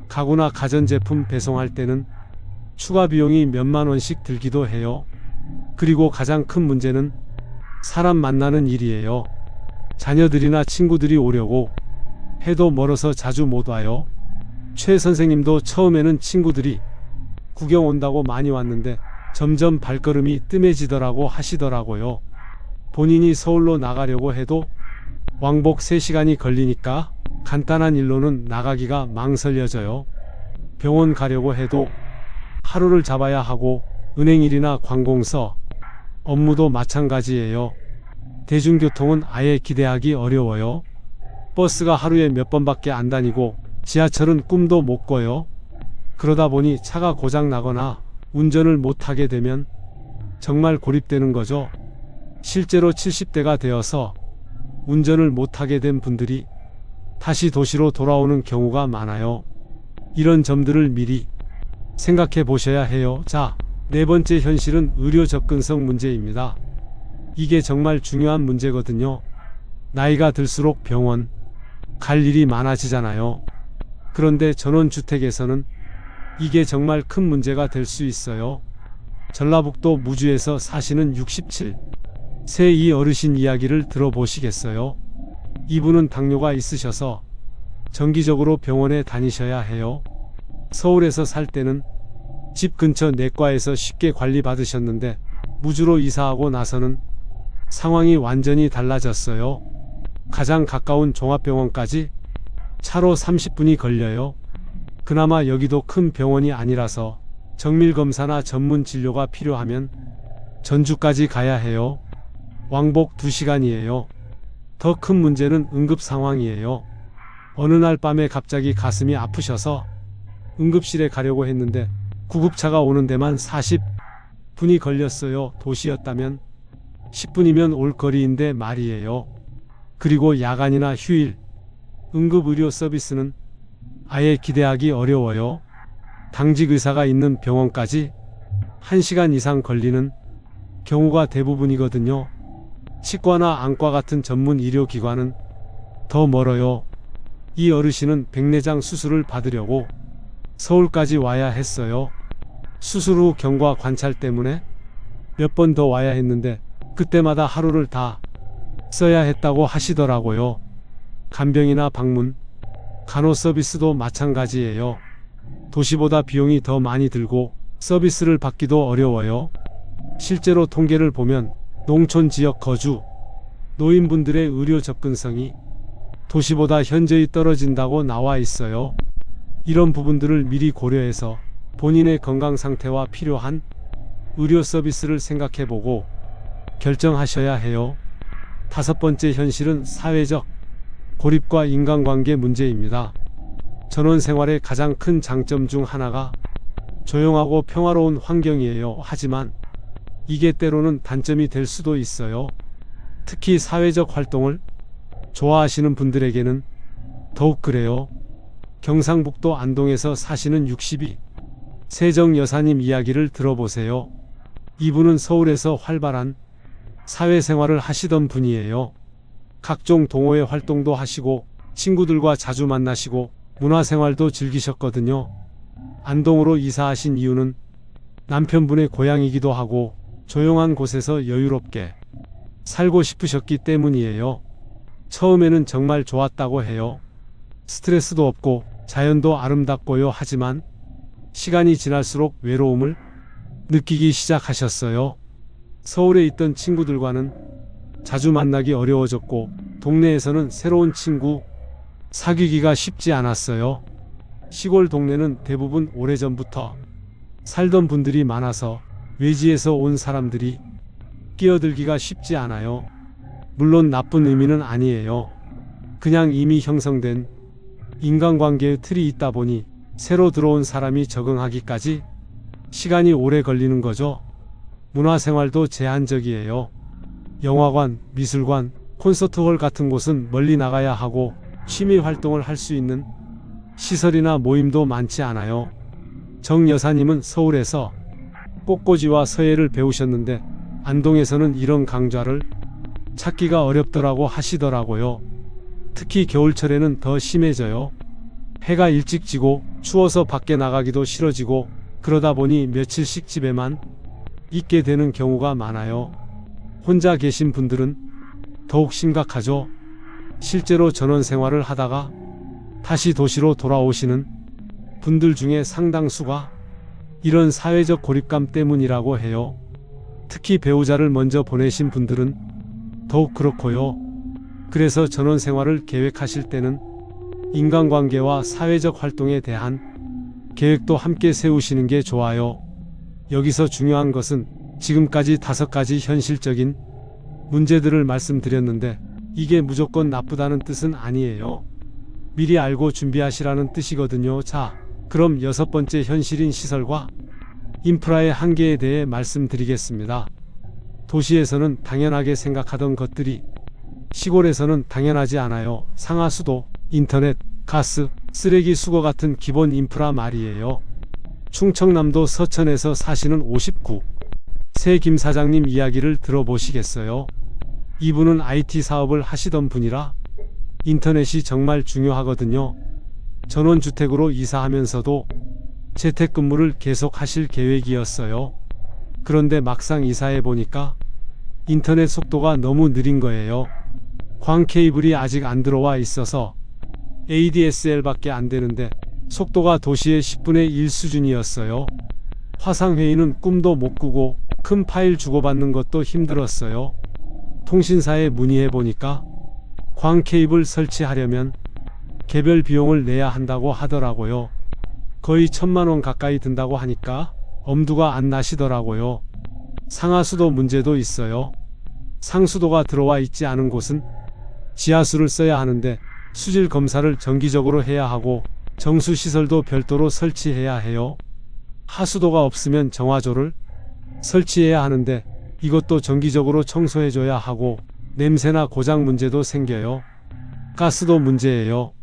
가구나 가전제품 배송할 때는 추가 비용이 몇만 원씩 들기도 해요. 그리고 가장 큰 문제는 사람 만나는 일이에요. 자녀들이나 친구들이 오려고 해도 멀어서 자주 못 와요. 최 선생님도 처음에는 친구들이 구경 온다고 많이 왔는데 점점 발걸음이 뜸해지더라고 하시더라고요. 본인이 서울로 나가려고 해도 왕복 3시간이 걸리니까 간단한 일로는 나가기가 망설여져요. 병원 가려고 해도 하루를 잡아야 하고 은행일이나 관공서 업무도 마찬가지예요. 대중교통은 아예 기대하기 어려워요. 버스가 하루에 몇 번밖에 안 다니고 지하철은 꿈도 못 꿔요. 그러다 보니 차가 고장 나거나 운전을 못하게 되면 정말 고립되는 거죠. 실제로 70대가 되어서 운전을 못하게 된 분들이 다시 도시로 돌아오는 경우가 많아요. 이런 점들을 미리 생각해 보셔야 해요. 자, 네 번째 현실은 의료 접근성 문제입니다. 이게 정말 중요한 문제거든요. 나이가 들수록 병원 갈 일이 많아지잖아요. 그런데 전원주택에서는 이게 정말 큰 문제가 될 수 있어요. 전라북도 무주에서 사시는 67세 이 어르신 이야기를 들어보시겠어요? 이분은 당뇨가 있으셔서 정기적으로 병원에 다니셔야 해요. 서울에서 살 때는 집 근처 내과에서 쉽게 관리받으셨는데 무주로 이사하고 나서는 상황이 완전히 달라졌어요. 가장 가까운 종합병원까지 차로 30분이 걸려요. 그나마 여기도 큰 병원이 아니라서 정밀검사나 전문 진료가 필요하면 전주까지 가야 해요. 왕복 2시간이에요. 더 큰 문제는 응급 상황이에요. 어느 날 밤에 갑자기 가슴이 아프셔서 응급실에 가려고 했는데 구급차가 오는 데만 40분이 걸렸어요. 도시였다면 10분이면 올 거리인데 말이에요. 그리고 야간이나 휴일, 응급의료 서비스는 아예 기대하기 어려워요. 당직 의사가 있는 병원까지 1시간 이상 걸리는 경우가 대부분이거든요. 치과나 안과 같은 전문 의료기관은 더 멀어요. 이 어르신은 백내장 수술을 받으려고 서울까지 와야 했어요. 수술 후 경과 관찰 때문에 몇 번 더 와야 했는데 그때마다 하루를 다 써야 했다고 하시더라고요. 간병이나 방문, 간호 서비스도 마찬가지예요. 도시보다 비용이 더 많이 들고 서비스를 받기도 어려워요. 실제로 통계를 보면 농촌 지역 거주 노인분들의 의료 접근성이 도시보다 현저히 떨어진다고 나와 있어요. 이런 부분들을 미리 고려해서 본인의 건강 상태와 필요한 의료 서비스를 생각해보고 결정하셔야 해요. 다섯 번째 현실은 사회적 고립과 인간관계 문제입니다. 전원 생활의 가장 큰 장점 중 하나가 조용하고 평화로운 환경이에요. 하지만 이게 때로는 단점이 될 수도 있어요. 특히 사회적 활동을 좋아하시는 분들에게는 더욱 그래요. 경상북도 안동에서 사시는 62세 정 여사님 이야기를 들어보세요. 이분은 서울에서 활발한 사회생활을 하시던 분이에요. 각종 동호회 활동도 하시고 친구들과 자주 만나시고 문화생활도 즐기셨거든요. 안동으로 이사하신 이유는 남편분의 고향이기도 하고 조용한 곳에서 여유롭게 살고 싶으셨기 때문이에요. 처음에는 정말 좋았다고 해요. 스트레스도 없고 자연도 아름답고요. 하지만 시간이 지날수록 외로움을 느끼기 시작하셨어요. 서울에 있던 친구들과는 자주 만나기 어려워졌고 동네에서는 새로운 친구 사귀기가 쉽지 않았어요. 시골 동네는 대부분 오래전부터 살던 분들이 많아서 외지에서 온 사람들이 끼어들기가 쉽지 않아요. 물론 나쁜 의미는 아니에요. 그냥 이미 형성된 인간관계의 틀이 있다 보니 새로 들어온 사람이 적응하기까지 시간이 오래 걸리는 거죠. 문화생활도 제한적이에요. 영화관, 미술관, 콘서트홀 같은 곳은 멀리 나가야 하고 취미 활동을 할 수 있는 시설이나 모임도 많지 않아요. 정 여사님은 서울에서 꽃꽂이와 서예를 배우셨는데 안동에서는 이런 강좌를 찾기가 어렵더라고 하시더라고요. 특히 겨울철에는 더 심해져요. 해가 일찍 지고 추워서 밖에 나가기도 싫어지고 그러다 보니 며칠씩 집에만 있게 되는 경우가 많아요. 혼자 계신 분들은 더욱 심각하죠. 실제로 전원 생활을 하다가 다시 도시로 돌아오시는 분들 중에 상당수가 이런 사회적 고립감 때문이라고 해요. 특히 배우자를 먼저 보내신 분들은 더욱 그렇고요. 그래서 전원 생활을 계획하실 때는 인간관계와 사회적 활동에 대한 계획도 함께 세우시는 게 좋아요. 여기서 중요한 것은 지금까지 5가지 현실적인 문제들을 말씀드렸는데 이게 무조건 나쁘다는 뜻은 아니에요. 미리 알고 준비하시라는 뜻이거든요. 자, 그럼 6번째 현실인 시설과 인프라의 한계에 대해 말씀드리겠습니다. 도시에서는 당연하게 생각하던 것들이 시골에서는 당연하지 않아요. 상하수도, 인터넷, 가스, 쓰레기 수거 같은 기본 인프라 말이에요. 충청남도 서천에서 사시는 59세 김 사장님 이야기를 들어보시겠어요? 이분은 IT 사업을 하시던 분이라 인터넷이 정말 중요하거든요. 전원주택으로 이사하면서도 재택근무를 계속 하실 계획이었어요. 그런데 막상 이사해 보니까 인터넷 속도가 너무 느린 거예요. 광 케이블이 아직 안 들어와 있어서 ADSL밖에 안 되는데 속도가 도시의 10분의 1 수준이었어요. 화상회의는 꿈도 못 꾸고 큰 파일 주고받는 것도 힘들었어요. 통신사에 문의해 보니까 광 케이블 설치하려면 개별 비용을 내야 한다고 하더라고요. 거의 1,000만 원 가까이 든다고 하니까 엄두가 안 나시더라고요. 상하수도 문제도 있어요. 상수도가 들어와 있지 않은 곳은 지하수를 써야 하는데 수질 검사를 정기적으로 해야 하고 정수시설도 별도로 설치해야 해요. 하수도가 없으면 정화조를 설치해야 하는데 이것도 정기적으로 청소해줘야 하고 냄새나 고장 문제도 생겨요. 가스도 문제예요.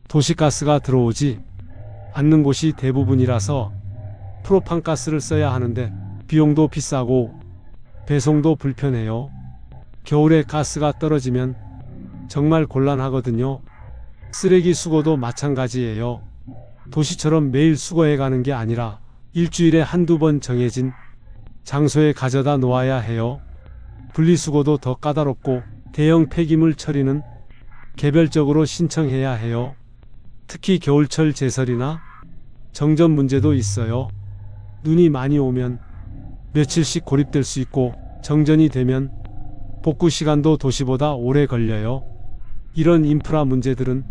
도시가스가 들어오지 않는 곳이 대부분이라서 프로판가스를 써야 하는데 비용도 비싸고 배송도 불편해요. 겨울에 가스가 떨어지면 정말 곤란하거든요. 쓰레기 수거도 마찬가지예요. 도시처럼 매일 수거해 가는 게 아니라 일주일에 한두 번 정해진 장소에 가져다 놓아야 해요. 분리수거도 더 까다롭고 대형 폐기물 처리는 개별적으로 신청해야 해요. 특히 겨울철 제설이나 정전 문제도 있어요. 눈이 많이 오면 며칠씩 고립될 수 있고 정전이 되면 복구 시간도 도시보다 오래 걸려요. 이런 인프라 문제들은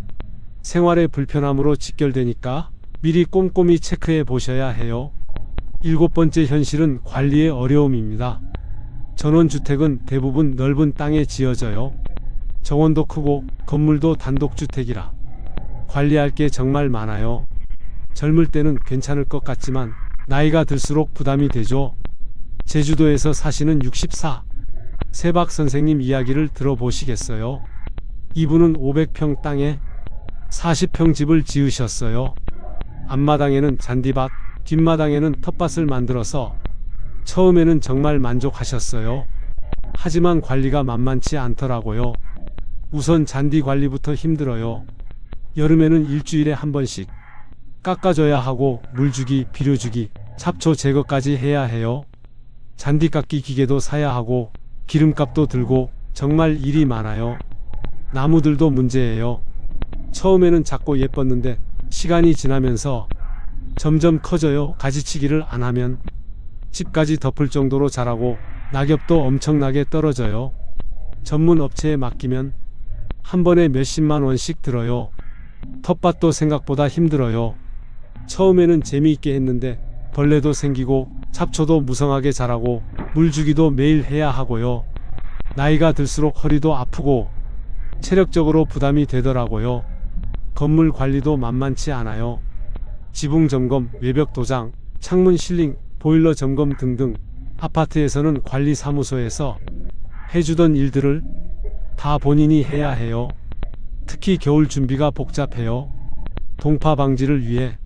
생활의 불편함으로 직결되니까 미리 꼼꼼히 체크해 보셔야 해요. 7번째 현실은 관리의 어려움입니다. 전원주택은 대부분 넓은 땅에 지어져요. 정원도 크고 건물도 단독주택이라 관리할 게 정말 많아요. 젊을 때는 괜찮을 것 같지만 나이가 들수록 부담이 되죠. 제주도에서 사시는 64세 박 선생님 이야기를 들어보시겠어요? 이분은 500평 땅에 40평 집을 지으셨어요. 앞마당에는 잔디밭, 뒷마당에는 텃밭을 만들어서 처음에는 정말 만족하셨어요. 하지만 관리가 만만치 않더라고요. 우선 잔디 관리부터 힘들어요. 여름에는 일주일에 한 번씩 깎아줘야 하고 물 주기, 비료 주기, 잡초 제거까지 해야 해요. 잔디 깎기 기계도 사야 하고 기름값도 들고 정말 일이 많아요. 나무들도 문제예요. 처음에는 작고 예뻤는데 시간이 지나면서 점점 커져요. 가지치기를 안 하면 집까지 덮을 정도로 자라고 낙엽도 엄청나게 떨어져요. 전문 업체에 맡기면 한 번에 몇십만 원씩 들어요. 텃밭도 생각보다 힘들어요. 처음에는 재미있게 했는데 벌레도 생기고 잡초도 무성하게 자라고 물 주기도 매일 해야 하고요. 나이가 들수록 허리도 아프고 체력적으로 부담이 되더라고요. 건물 관리도 만만치 않아요. 지붕 점검, 외벽 도장, 창문 실링, 보일러 점검 등등 아파트에서는 관리사무소에서 해주던 일들을 다 본인이 해야 해요. 특히 겨울 준비가 복잡해요. 동파 방지를 위해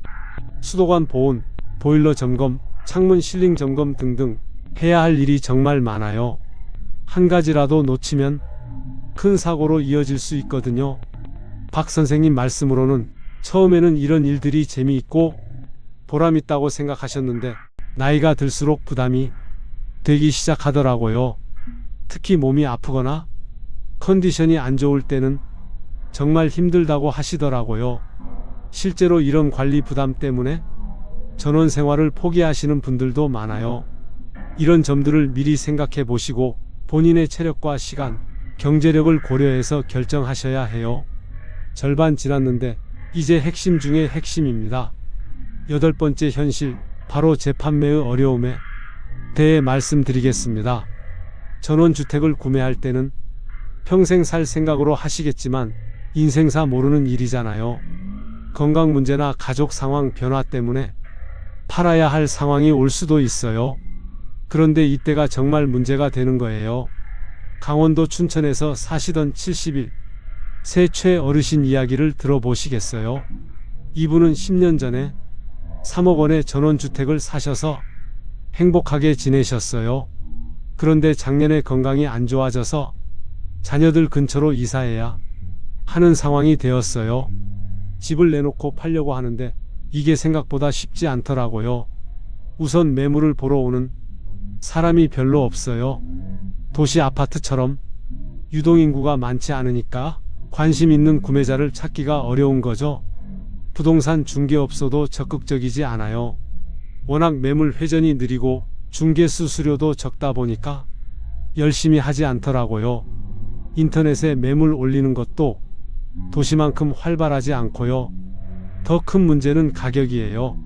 수도관 보온, 보일러 점검, 창문 실링 점검 등등 해야 할 일이 정말 많아요. 한 가지라도 놓치면 큰 사고로 이어질 수 있거든요. 박 선생님 말씀으로는 처음에는 이런 일들이 재미있고 보람있다고 생각하셨는데 나이가 들수록 부담이 되기 시작하더라고요. 특히 몸이 아프거나 컨디션이 안 좋을 때는 정말 힘들다고 하시더라고요. 실제로 이런 관리 부담 때문에 전원 생활을 포기하시는 분들도 많아요. 이런 점들을 미리 생각해 보시고 본인의 체력과 시간, 경제력을 고려해서 결정하셔야 해요. 절반 지났는데 이제 핵심 중에 핵심입니다. 8번째 현실, 바로 재판매의 어려움에 대해 말씀드리겠습니다. 전원주택을 구매할 때는 평생 살 생각으로 하시겠지만 인생사 모르는 일이잖아요. 건강 문제나 가족 상황 변화 때문에 팔아야 할 상황이 올 수도 있어요. 그런데 이때가 정말 문제가 되는 거예요. 강원도 춘천에서 사시던 71세 최어르신 이야기를 들어보시겠어요? 이분은 10년 전에 3억 원의 전원주택을 사셔서 행복하게 지내셨어요. 그런데 작년에 건강이 안 좋아져서 자녀들 근처로 이사해야 하는 상황이 되었어요. 집을 내놓고 팔려고 하는데 이게 생각보다 쉽지 않더라고요. 우선 매물을 보러 오는 사람이 별로 없어요. 도시 아파트처럼 유동인구가 많지 않으니까 관심 있는 구매자를 찾기가 어려운 거죠. 부동산 중개업소도 적극적이지 않아요. 워낙 매물 회전이 느리고 중개 수수료도 적다 보니까 열심히 하지 않더라고요. 인터넷에 매물 올리는 것도 도시만큼 활발하지 않고요. 더 큰 문제는 가격이에요.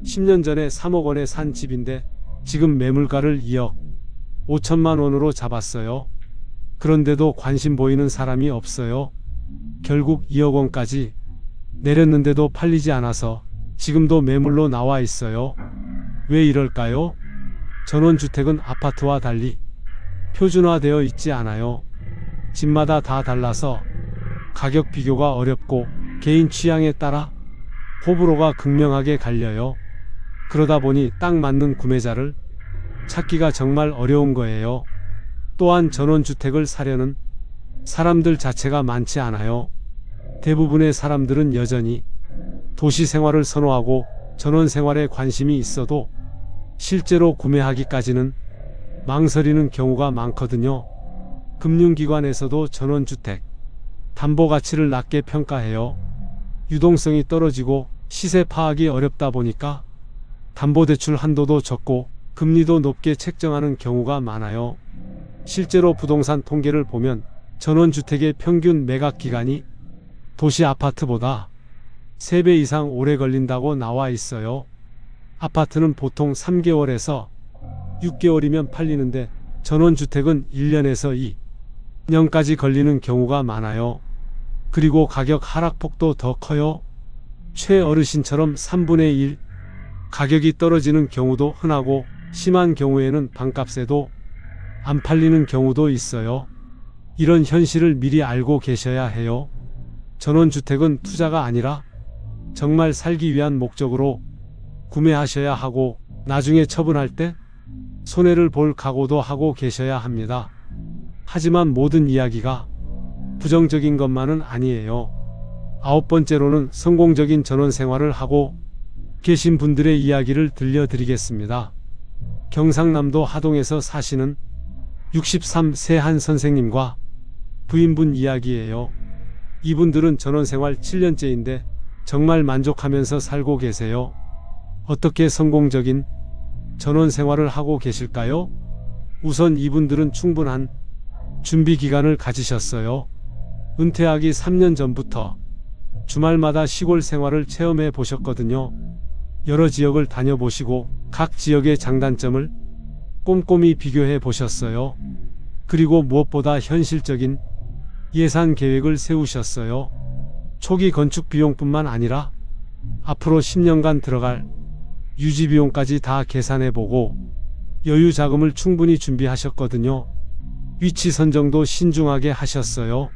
10년 전에 3억 원에 산 집인데 지금 매물가를 2억 5천만 원으로 잡았어요. 그런데도 관심 보이는 사람이 없어요. 결국 2억 원까지 내렸는데도 팔리지 않아서 지금도 매물로 나와 있어요. 왜 이럴까요? 전원주택은 아파트와 달리 표준화되어 있지 않아요. 집마다 다 달라서 가격 비교가 어렵고 개인 취향에 따라 호불호가 극명하게 갈려요. 그러다 보니 딱 맞는 구매자를 찾기가 정말 어려운 거예요. 또한 전원주택을 사려는 사람들 자체가 많지 않아요. 대부분의 사람들은 여전히 도시 생활을 선호하고 전원 생활에 관심이 있어도 실제로 구매하기까지는 망설이는 경우가 많거든요. 금융기관에서도 전원주택 담보 가치를 낮게 평가해요. 유동성이 떨어지고 시세 파악이 어렵다 보니까 담보대출 한도도 적고 금리도 높게 책정하는 경우가 많아요. 실제로 부동산 통계를 보면 전원주택의 평균 매각 기간이 도시 아파트보다 3배 이상 오래 걸린다고 나와 있어요. 아파트는 보통 3개월에서 6개월이면 팔리는데 전원주택은 1년에서 2년까지 걸리는 경우가 많아요. 그리고 가격 하락폭도 더 커요. 최어르신처럼 3분의 1 가격이 떨어지는 경우도 흔하고 심한 경우에는 반값에도 안 팔리는 경우도 있어요. 이런 현실을 미리 알고 계셔야 해요. 전원주택은 투자가 아니라 정말 살기 위한 목적으로 구매하셔야 하고 나중에 처분할 때 손해를 볼 각오도 하고 계셔야 합니다. 하지만 모든 이야기가 부정적인 것만은 아니에요. 9번째로는 성공적인 전원 생활을 하고 계신 분들의 이야기를 들려드리겠습니다. 경상남도 하동에서 사시는 63세 한 선생님과 부인분 이야기예요. 이분들은 전원생활 7년째인데 정말 만족하면서 살고 계세요. 어떻게 성공적인 전원 생활을 하고 계실까요? 우선 이분들은 충분한 준비 기간을 가지셨어요. 은퇴하기 3년 전부터 주말마다 시골 생활을 체험해 보셨거든요. 여러 지역을 다녀보시고 각 지역의 장단점을 꼼꼼히 비교해 보셨어요. 그리고 무엇보다 현실적인 예산 계획을 세우셨어요. 초기 건축 비용뿐만 아니라 앞으로 10년간 들어갈 유지 비용까지 다 계산해 보고 여유 자금을 충분히 준비하셨거든요. 위치 선정도 신중하게 하셨어요.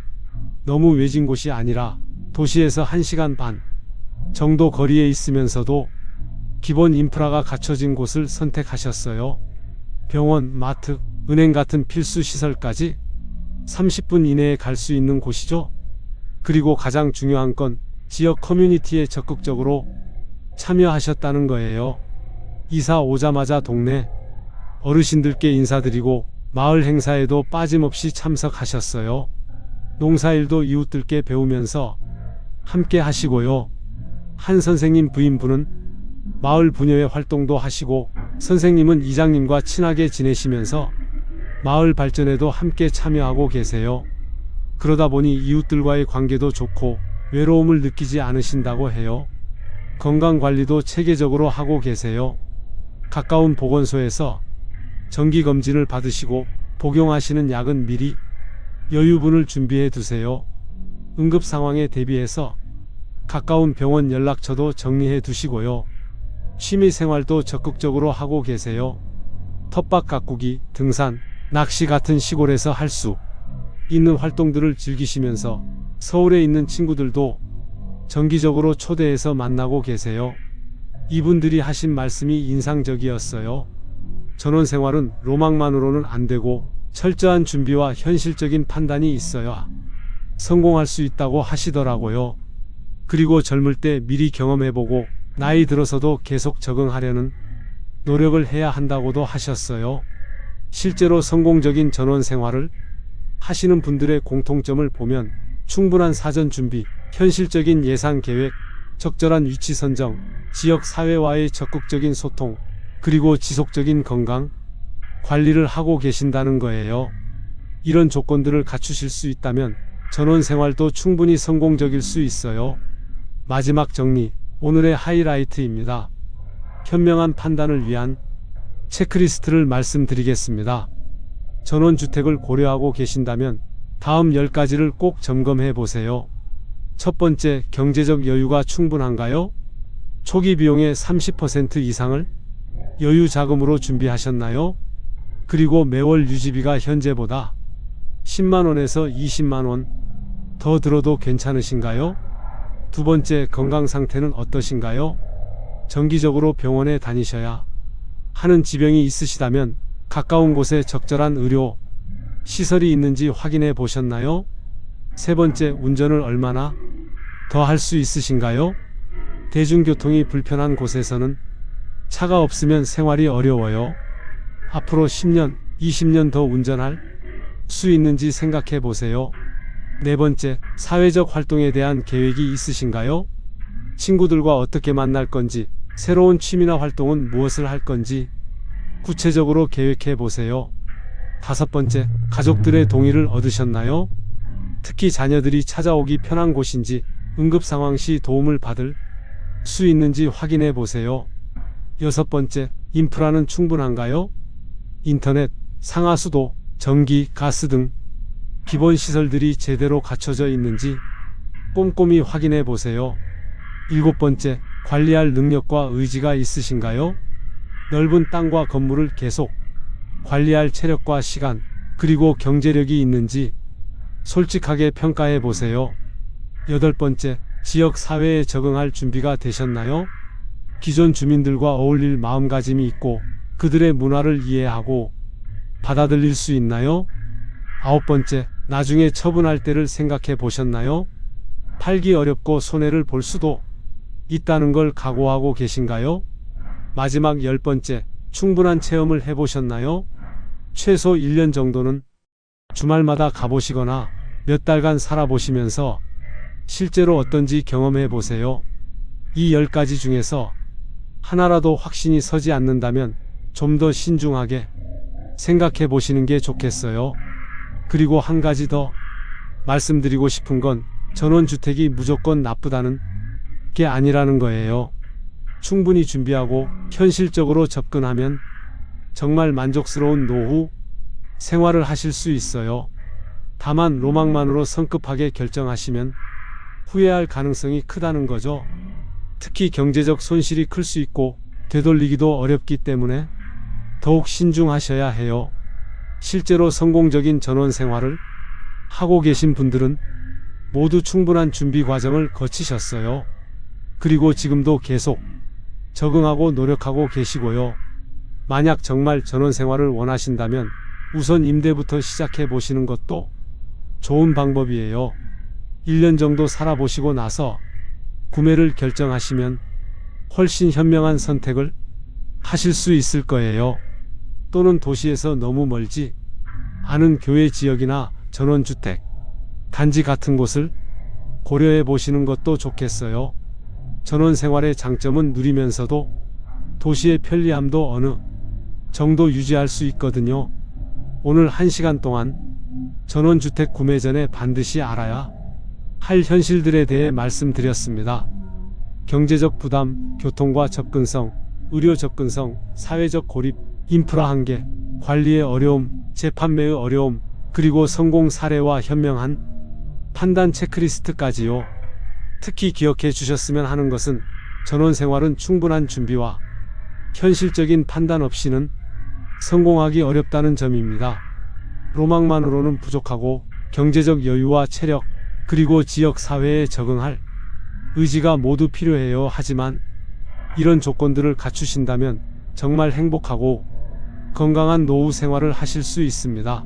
너무 외진 곳이 아니라 도시에서 1시간 반 정도 거리에 있으면서도 기본 인프라가 갖춰진 곳을 선택하셨어요. 병원, 마트, 은행 같은 필수 시설까지 30분 이내에 갈 수 있는 곳이죠. 그리고 가장 중요한 건 지역 커뮤니티에 적극적으로 참여하셨다는 거예요. 이사 오자마자 동네 어르신들께 인사드리고 마을 행사에도 빠짐없이 참석하셨어요. 농사일도 이웃들께 배우면서 함께 하시고요. 한 선생님 부인분은 마을 부녀회 활동도 하시고 선생님은 이장님과 친하게 지내시면서 마을 발전에도 함께 참여하고 계세요. 그러다 보니 이웃들과의 관계도 좋고 외로움을 느끼지 않으신다고 해요. 건강관리도 체계적으로 하고 계세요. 가까운 보건소에서 정기검진을 받으시고 복용하시는 약은 미리 여유분을 준비해 두세요. 응급 상황에 대비해서 가까운 병원 연락처도 정리해 두시고요. 취미생활도 적극적으로 하고 계세요. 텃밭 가꾸기, 등산, 낚시 같은 시골에서 할 수 있는 활동들을 즐기시면서 서울에 있는 친구들도 정기적으로 초대해서 만나고 계세요. 이분들이 하신 말씀이 인상적이었어요. 전원생활은 로망만으로는 안 되고 철저한 준비와 현실적인 판단이 있어야 성공할 수 있다고 하시더라고요. 그리고 젊을 때 미리 경험해보고 나이 들어서도 계속 적응하려는 노력을 해야 한다고도 하셨어요. 실제로 성공적인 전원생활을 하시는 분들의 공통점을 보면 충분한 사전 준비, 현실적인 예산 계획, 적절한 위치 선정, 지역 사회와의 적극적인 소통, 그리고 지속적인 건강 관리를 하고 계신다는 거예요. 이런 조건들을 갖추실 수 있다면 전원 생활도 충분히 성공적일 수 있어요. 마지막 정리, 오늘의 하이라이트입니다. 현명한 판단을 위한 체크리스트를 말씀드리겠습니다. 전원주택을 고려하고 계신다면 다음 10가지를 꼭 점검해 보세요. 첫 번째, 경제적 여유가 충분한가요? 초기 비용의 30% 이상을 여유 자금으로 준비하셨나요? 그리고 매월 유지비가 현재보다 10만원에서 20만원 더 들어도 괜찮으신가요? 두 번째, 건강 상태는 어떠신가요? 정기적으로 병원에 다니셔야 하는 지병이 있으시다면 가까운 곳에 적절한 의료 시설이 있는지 확인해 보셨나요? 세 번째, 운전을 얼마나 더 할 수 있으신가요? 대중교통이 불편한 곳에서는 차가 없으면 생활이 어려워요. 앞으로 10년, 20년 더 운전할 수 있는지 생각해 보세요. 네 번째, 사회적 활동에 대한 계획이 있으신가요? 친구들과 어떻게 만날 건지, 새로운 취미나 활동은 무엇을 할 건지 구체적으로 계획해 보세요. 다섯 번째, 가족들의 동의를 얻으셨나요? 특히 자녀들이 찾아오기 편한 곳인지, 응급 상황 시 도움을 받을 수 있는지 확인해 보세요. 여섯 번째, 인프라는 충분한가요? 인터넷, 상하수도, 전기, 가스 등 기본 시설들이 제대로 갖춰져 있는지 꼼꼼히 확인해 보세요. 일곱 번째, 관리할 능력과 의지가 있으신가요? 넓은 땅과 건물을 계속 관리할 체력과 시간, 그리고 경제력이 있는지 솔직하게 평가해 보세요. 여덟 번째, 지역 사회에 적응할 준비가 되셨나요? 기존 주민들과 어울릴 마음가짐이 있고 그들의 문화를 이해하고 받아들일 수 있나요? 아홉 번째, 나중에 처분할 때를 생각해 보셨나요? 팔기 어렵고 손해를 볼 수도 있다는 걸 각오하고 계신가요? 마지막 열 번째, 충분한 체험을 해보셨나요? 최소 1년 정도는 주말마다 가보시거나 몇 달간 살아보시면서 실제로 어떤지 경험해 보세요. 이 10가지 중에서 하나라도 확신이 서지 않는다면 좀 더 신중하게 생각해 보시는 게 좋겠어요. 그리고 한 가지 더 말씀드리고 싶은 건 전원주택이 무조건 나쁘다는 게 아니라는 거예요. 충분히 준비하고 현실적으로 접근하면 정말 만족스러운 노후 생활을 하실 수 있어요. 다만 로망만으로 성급하게 결정하시면 후회할 가능성이 크다는 거죠. 특히 경제적 손실이 클 수 있고 되돌리기도 어렵기 때문에 더욱 신중하셔야 해요. 실제로 성공적인 전원 생활을 하고 계신 분들은 모두 충분한 준비 과정을 거치셨어요. 그리고 지금도 계속 적응하고 노력하고 계시고요. 만약 정말 전원 생활을 원하신다면 우선 임대부터 시작해 보시는 것도 좋은 방법이에요. 1년 정도 살아보시고 나서 구매를 결정하시면 훨씬 현명한 선택을 하실 수 있을 거예요. 또는 도시에서 너무 멀지 않은 교외 지역이나 전원주택 단지 같은 곳을 고려해 보시는 것도 좋겠어요. 전원 생활의 장점은 누리면서도 도시의 편리함도 어느 정도 유지할 수 있거든요. 오늘 1시간 동안 전원주택 구매 전에 반드시 알아야 할 현실들에 대해 말씀드렸습니다. 경제적 부담, 교통과 접근성, 의료 접근성, 사회적 고립, 인프라 한계, 관리의 어려움, 재판매의 어려움, 그리고 성공 사례와 현명한 판단 체크리스트까지요. 특히 기억해 주셨으면 하는 것은 전원 생활은 충분한 준비와 현실적인 판단 없이는 성공하기 어렵다는 점입니다. 로망만으로는 부족하고 경제적 여유와 체력, 그리고 지역 사회에 적응할 의지가 모두 필요해요. 하지만 이런 조건들을 갖추신다면 정말 행복하고 건강한 노후 생활을 하실 수 있습니다.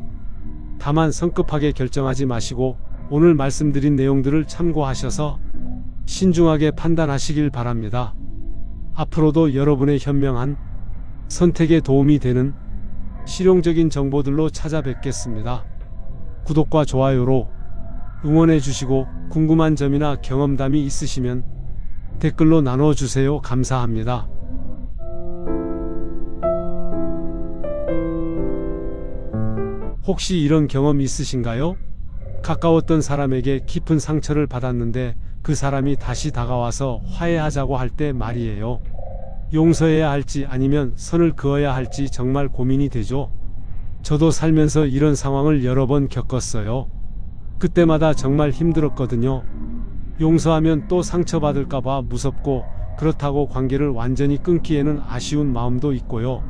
다만 성급하게 결정하지 마시고 오늘 말씀드린 내용들을 참고하셔서 신중하게 판단하시길 바랍니다. 앞으로도 여러분의 현명한 선택에 도움이 되는 실용적인 정보들로 찾아뵙겠습니다. 구독과 좋아요로 응원해 주시고 궁금한 점이나 경험담이 있으시면 댓글로 나눠주세요. 감사합니다. 혹시 이런 경험 있으신가요? 가까웠던 사람에게 깊은 상처를 받았는데 그 사람이 다시 다가와서 화해하자고 할 때 말이에요. 용서해야 할지 아니면 선을 그어야 할지 정말 고민이 되죠. 저도 살면서 이런 상황을 여러 번 겪었어요. 그때마다 정말 힘들었거든요. 용서하면 또 상처받을까봐 무섭고 그렇다고 관계를 완전히 끊기에는 아쉬운 마음도 있고요.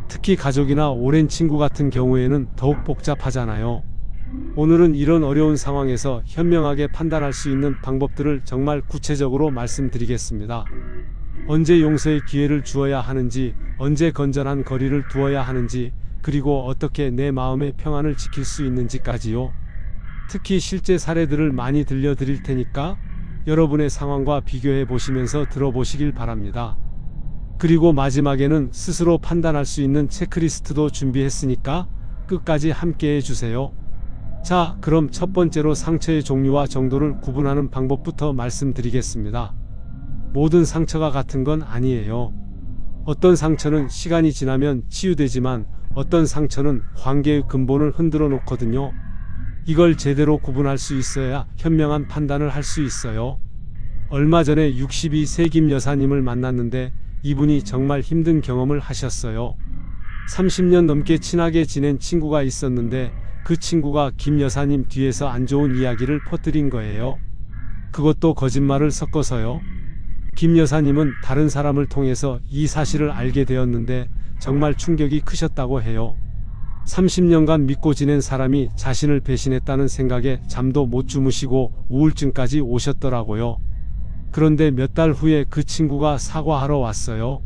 특히 가족이나 오랜 친구 같은 경우에는 더욱 복잡하잖아요. 오늘은 이런 어려운 상황에서 현명하게 판단할 수 있는 방법들을 정말 구체적으로 말씀드리겠습니다. 언제 용서의 기회를 주어야 하는지, 언제 건전한 거리를 두어야 하는지, 그리고 어떻게 내 마음의 평안을 지킬 수 있는지까지요. 특히 실제 사례들을 많이 들려드릴 테니까 여러분의 상황과 비교해 보시면서 들어보시길 바랍니다. 그리고 마지막에는 스스로 판단할 수 있는 체크리스트도 준비했으니까 끝까지 함께 해주세요. 자, 그럼 첫 번째로 상처의 종류와 정도를 구분하는 방법부터 말씀드리겠습니다. 모든 상처가 같은 건 아니에요. 어떤 상처는 시간이 지나면 치유되지만 어떤 상처는 관계의 근본을 흔들어 놓거든요. 이걸 제대로 구분할 수 있어야 현명한 판단을 할 수 있어요. 얼마 전에 62세 김 여사님을 만났는데 이분이 정말 힘든 경험을 하셨어요. 30년 넘게 친하게 지낸 친구가 있었는데 그 친구가 김 여사님 뒤에서 안 좋은 이야기를 퍼뜨린 거예요. 그것도 거짓말을 섞어서요. 김 여사님은 다른 사람을 통해서 이 사실을 알게 되었는데 정말 충격이 크셨다고 해요. 30년간 믿고 지낸 사람이 자신을 배신했다는 생각에 잠도 못 주무시고 우울증까지 오셨더라고요. 그런데 몇 달 후에 그 친구가 사과하러 왔어요.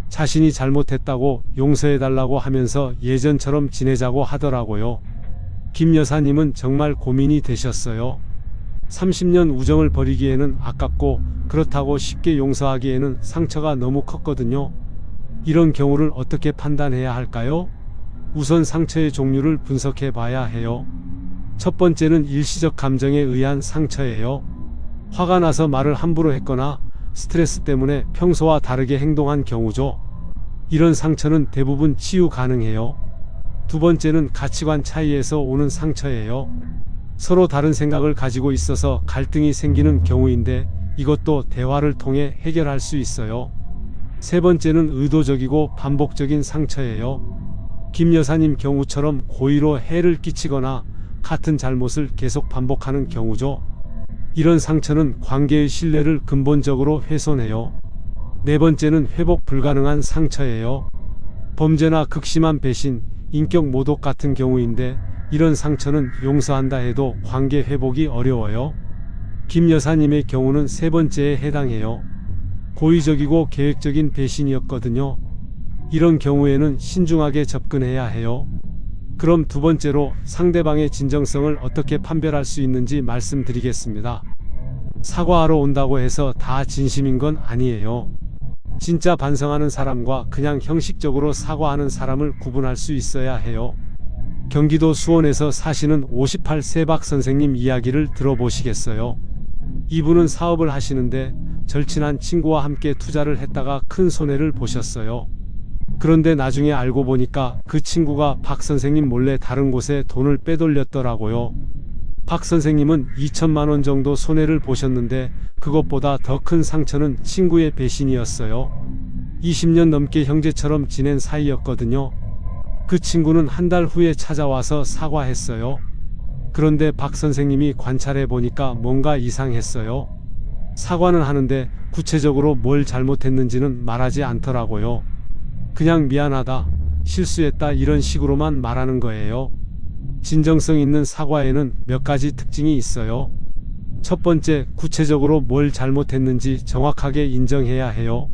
자신이 잘못했다고 용서해달라고 하면서 예전처럼 지내자고 하더라고요. 김 여사님은 정말 고민이 되셨어요. 30년 우정을 버리기에는 아깝고 그렇다고 쉽게 용서하기에는 상처가 너무 컸거든요. 이런 경우를 어떻게 판단해야 할까요? 우선 상처의 종류를 분석해 봐야 해요. 첫 번째는 일시적 감정에 의한 상처예요. 화가 나서 말을 함부로 했거나 스트레스 때문에 평소와 다르게 행동한 경우죠. 이런 상처는 대부분 치유 가능해요. 두 번째는 가치관 차이에서 오는 상처예요. 서로 다른 생각을 가지고 있어서 갈등이 생기는 경우인데 이것도 대화를 통해 해결할 수 있어요. 세 번째는 의도적이고 반복적인 상처예요. 김 여사님 경우처럼 고의로 해를 끼치거나 같은 잘못을 계속 반복하는 경우죠. 이런 상처는 관계의 신뢰를 근본적으로 훼손해요. 네 번째는 회복 불가능한 상처예요. 범죄나 극심한 배신, 인격 모독 같은 경우인데 이런 상처는 용서한다 해도 관계 회복이 어려워요. 김 여사님의 경우는 세 번째에 해당해요. 고의적이고 계획적인 배신이었거든요. 이런 경우에는 신중하게 접근해야 해요. 그럼 두 번째로 상대방의 진정성을 어떻게 판별할 수 있는지 말씀드리겠습니다. 사과하러 온다고 해서 다 진심인 건 아니에요. 진짜 반성하는 사람과 그냥 형식적으로 사과하는 사람을 구분할 수 있어야 해요. 경기도 수원에서 사시는 58세 박 선생님 이야기를 들어보시겠어요? 이분은 사업을 하시는데 절친한 친구와 함께 투자를 했다가 큰 손해를 보셨어요. 그런데 나중에 알고 보니까 그 친구가 박 선생님 몰래 다른 곳에 돈을 빼돌렸더라고요. 박 선생님은 2천만 원 정도 손해를 보셨는데 그것보다 더 큰 상처는 친구의 배신이었어요. 20년 넘게 형제처럼 지낸 사이였거든요. 그 친구는 한 달 후에 찾아와서 사과했어요. 그런데 박 선생님이 관찰해 보니까 뭔가 이상했어요. 사과는 하는데 구체적으로 뭘 잘못했는지는 말하지 않더라고요. 그냥 미안하다, 실수했다 이런 식으로만 말하는 거예요. 진정성 있는 사과에는 몇 가지 특징이 있어요. 첫 번째, 구체적으로 뭘 잘못했는지 정확하게 인정해야 해요.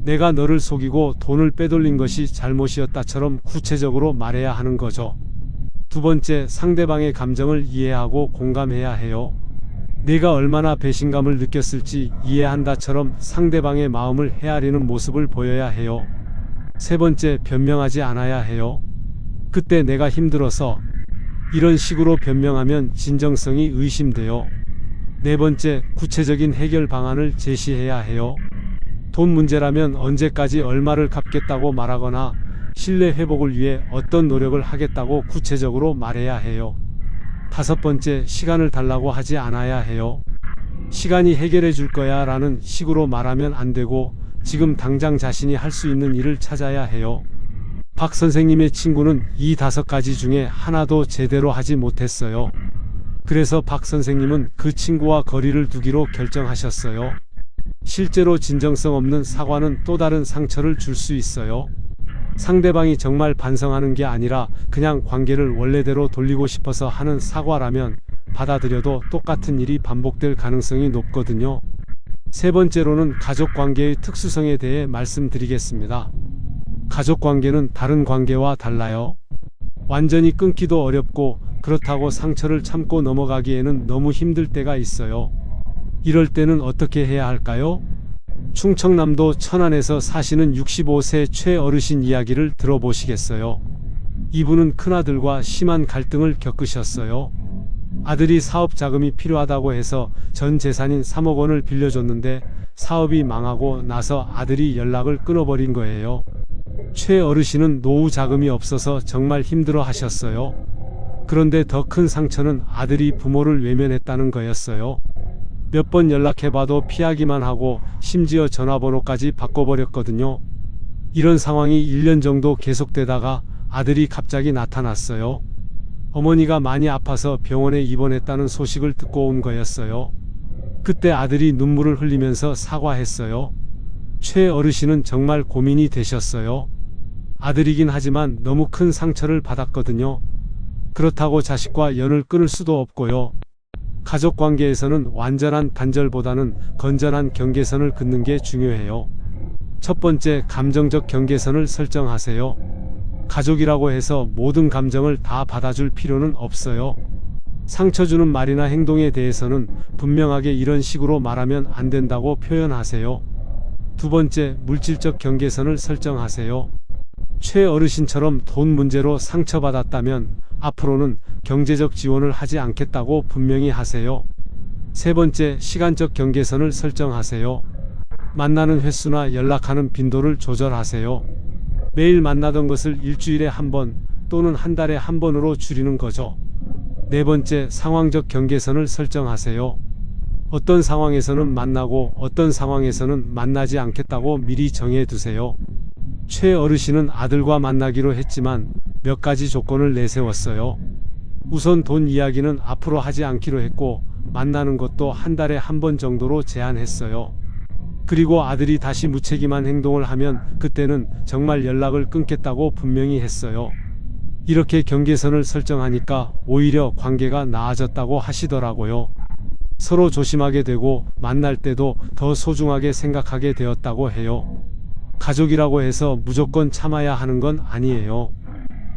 내가 너를 속이고 돈을 빼돌린 것이 잘못이었다처럼 구체적으로 말해야 하는 거죠. 두 번째, 상대방의 감정을 이해하고 공감해야 해요. 내가 얼마나 배신감을 느꼈을지 이해한다처럼 상대방의 마음을 헤아리는 모습을 보여야 해요. 세 번째, 변명하지 않아야 해요. 그때 내가 힘들어서 이런 식으로 변명하면 진정성이 의심돼요. 네 번째, 구체적인 해결 방안을 제시해야 해요. 돈 문제라면 언제까지 얼마를 갚겠다고 말하거나 신뢰 회복을 위해 어떤 노력을 하겠다고 구체적으로 말해야 해요. 다섯 번째, 시간을 달라고 하지 않아야 해요. 시간이 해결해 줄 거야 라는 식으로 말하면 안 되고 지금 당장 자신이 할 수 있는 일을 찾아야 해요. 박 선생님의 친구는 이 5가지 중에 하나도 제대로 하지 못했어요. 그래서 박 선생님은 그 친구와 거리를 두기로 결정하셨어요. 실제로 진정성 없는 사과는 또 다른 상처를 줄 수 있어요. 상대방이 정말 반성하는 게 아니라 그냥 관계를 원래대로 돌리고 싶어서 하는 사과라면 받아들여도 똑같은 일이 반복될 가능성이 높거든요. 세 번째로는 가족관계의 특수성에 대해 말씀드리겠습니다. 가족관계는 다른 관계와 달라요. 완전히 끊기도 어렵고 그렇다고 상처를 참고 넘어가기에는 너무 힘들 때가 있어요. 이럴 때는 어떻게 해야 할까요? 충청남도 천안에서 사시는 65세 최어르신 이야기를 들어보시겠어요? 이분은 큰아들과 심한 갈등을 겪으셨어요. 아들이 사업 자금이 필요하다고 해서 전 재산인 3억 원을 빌려줬는데 사업이 망하고 나서 아들이 연락을 끊어버린 거예요. 최어르신은 노후 자금이 없어서 정말 힘들어 하셨어요. 그런데 더 큰 상처는 아들이 부모를 외면했다는 거였어요. 몇 번 연락해봐도 피하기만 하고 심지어 전화번호까지 바꿔버렸거든요. 이런 상황이 1년 정도 계속되다가 아들이 갑자기 나타났어요. 어머니가 많이 아파서 병원에 입원했다는 소식을 듣고 온 거였어요. 그때 아들이 눈물을 흘리면서 사과했어요. 최 어르신은 정말 고민이 되셨어요. 아들이긴 하지만 너무 큰 상처를 받았거든요. 그렇다고 자식과 연을 끊을 수도 없고요. 가족관계에서는 완전한 단절보다는 건전한 경계선을 긋는 게 중요해요. 첫 번째, 감정적 경계선을 설정하세요. 가족이라고 해서 모든 감정을 다 받아줄 필요는 없어요. 상처 주는 말이나 행동에 대해서는 분명하게 이런 식으로 말하면 안 된다고 표현하세요. 두 번째, 물질적 경계선을 설정하세요. 최 어르신처럼 돈 문제로 상처받았다면 앞으로는 경제적 지원을 하지 않겠다고 분명히 하세요. 세 번째, 시간적 경계선을 설정하세요. 만나는 횟수나 연락하는 빈도를 조절하세요. 매일 만나던 것을 일주일에 한 번 또는 한 달에 한 번으로 줄이는 거죠. 네 번째, 상황적 경계선을 설정하세요. 어떤 상황에서는 만나고 어떤 상황에서는 만나지 않겠다고 미리 정해 두세요. 최 어르신은 아들과 만나기로 했지만 몇 가지 조건을 내세웠어요. 우선 돈 이야기는 앞으로 하지 않기로 했고 만나는 것도 한 달에 한 번 정도로 제한했어요. 그리고 아들이 다시 무책임한 행동을 하면 그때는 정말 연락을 끊겠다고 분명히 했어요. 이렇게 경계선을 설정하니까 오히려 관계가 나아졌다고 하시더라고요. 서로 조심하게 되고 만날 때도 더 소중하게 생각하게 되었다고 해요. 가족이라고 해서 무조건 참아야 하는 건 아니에요.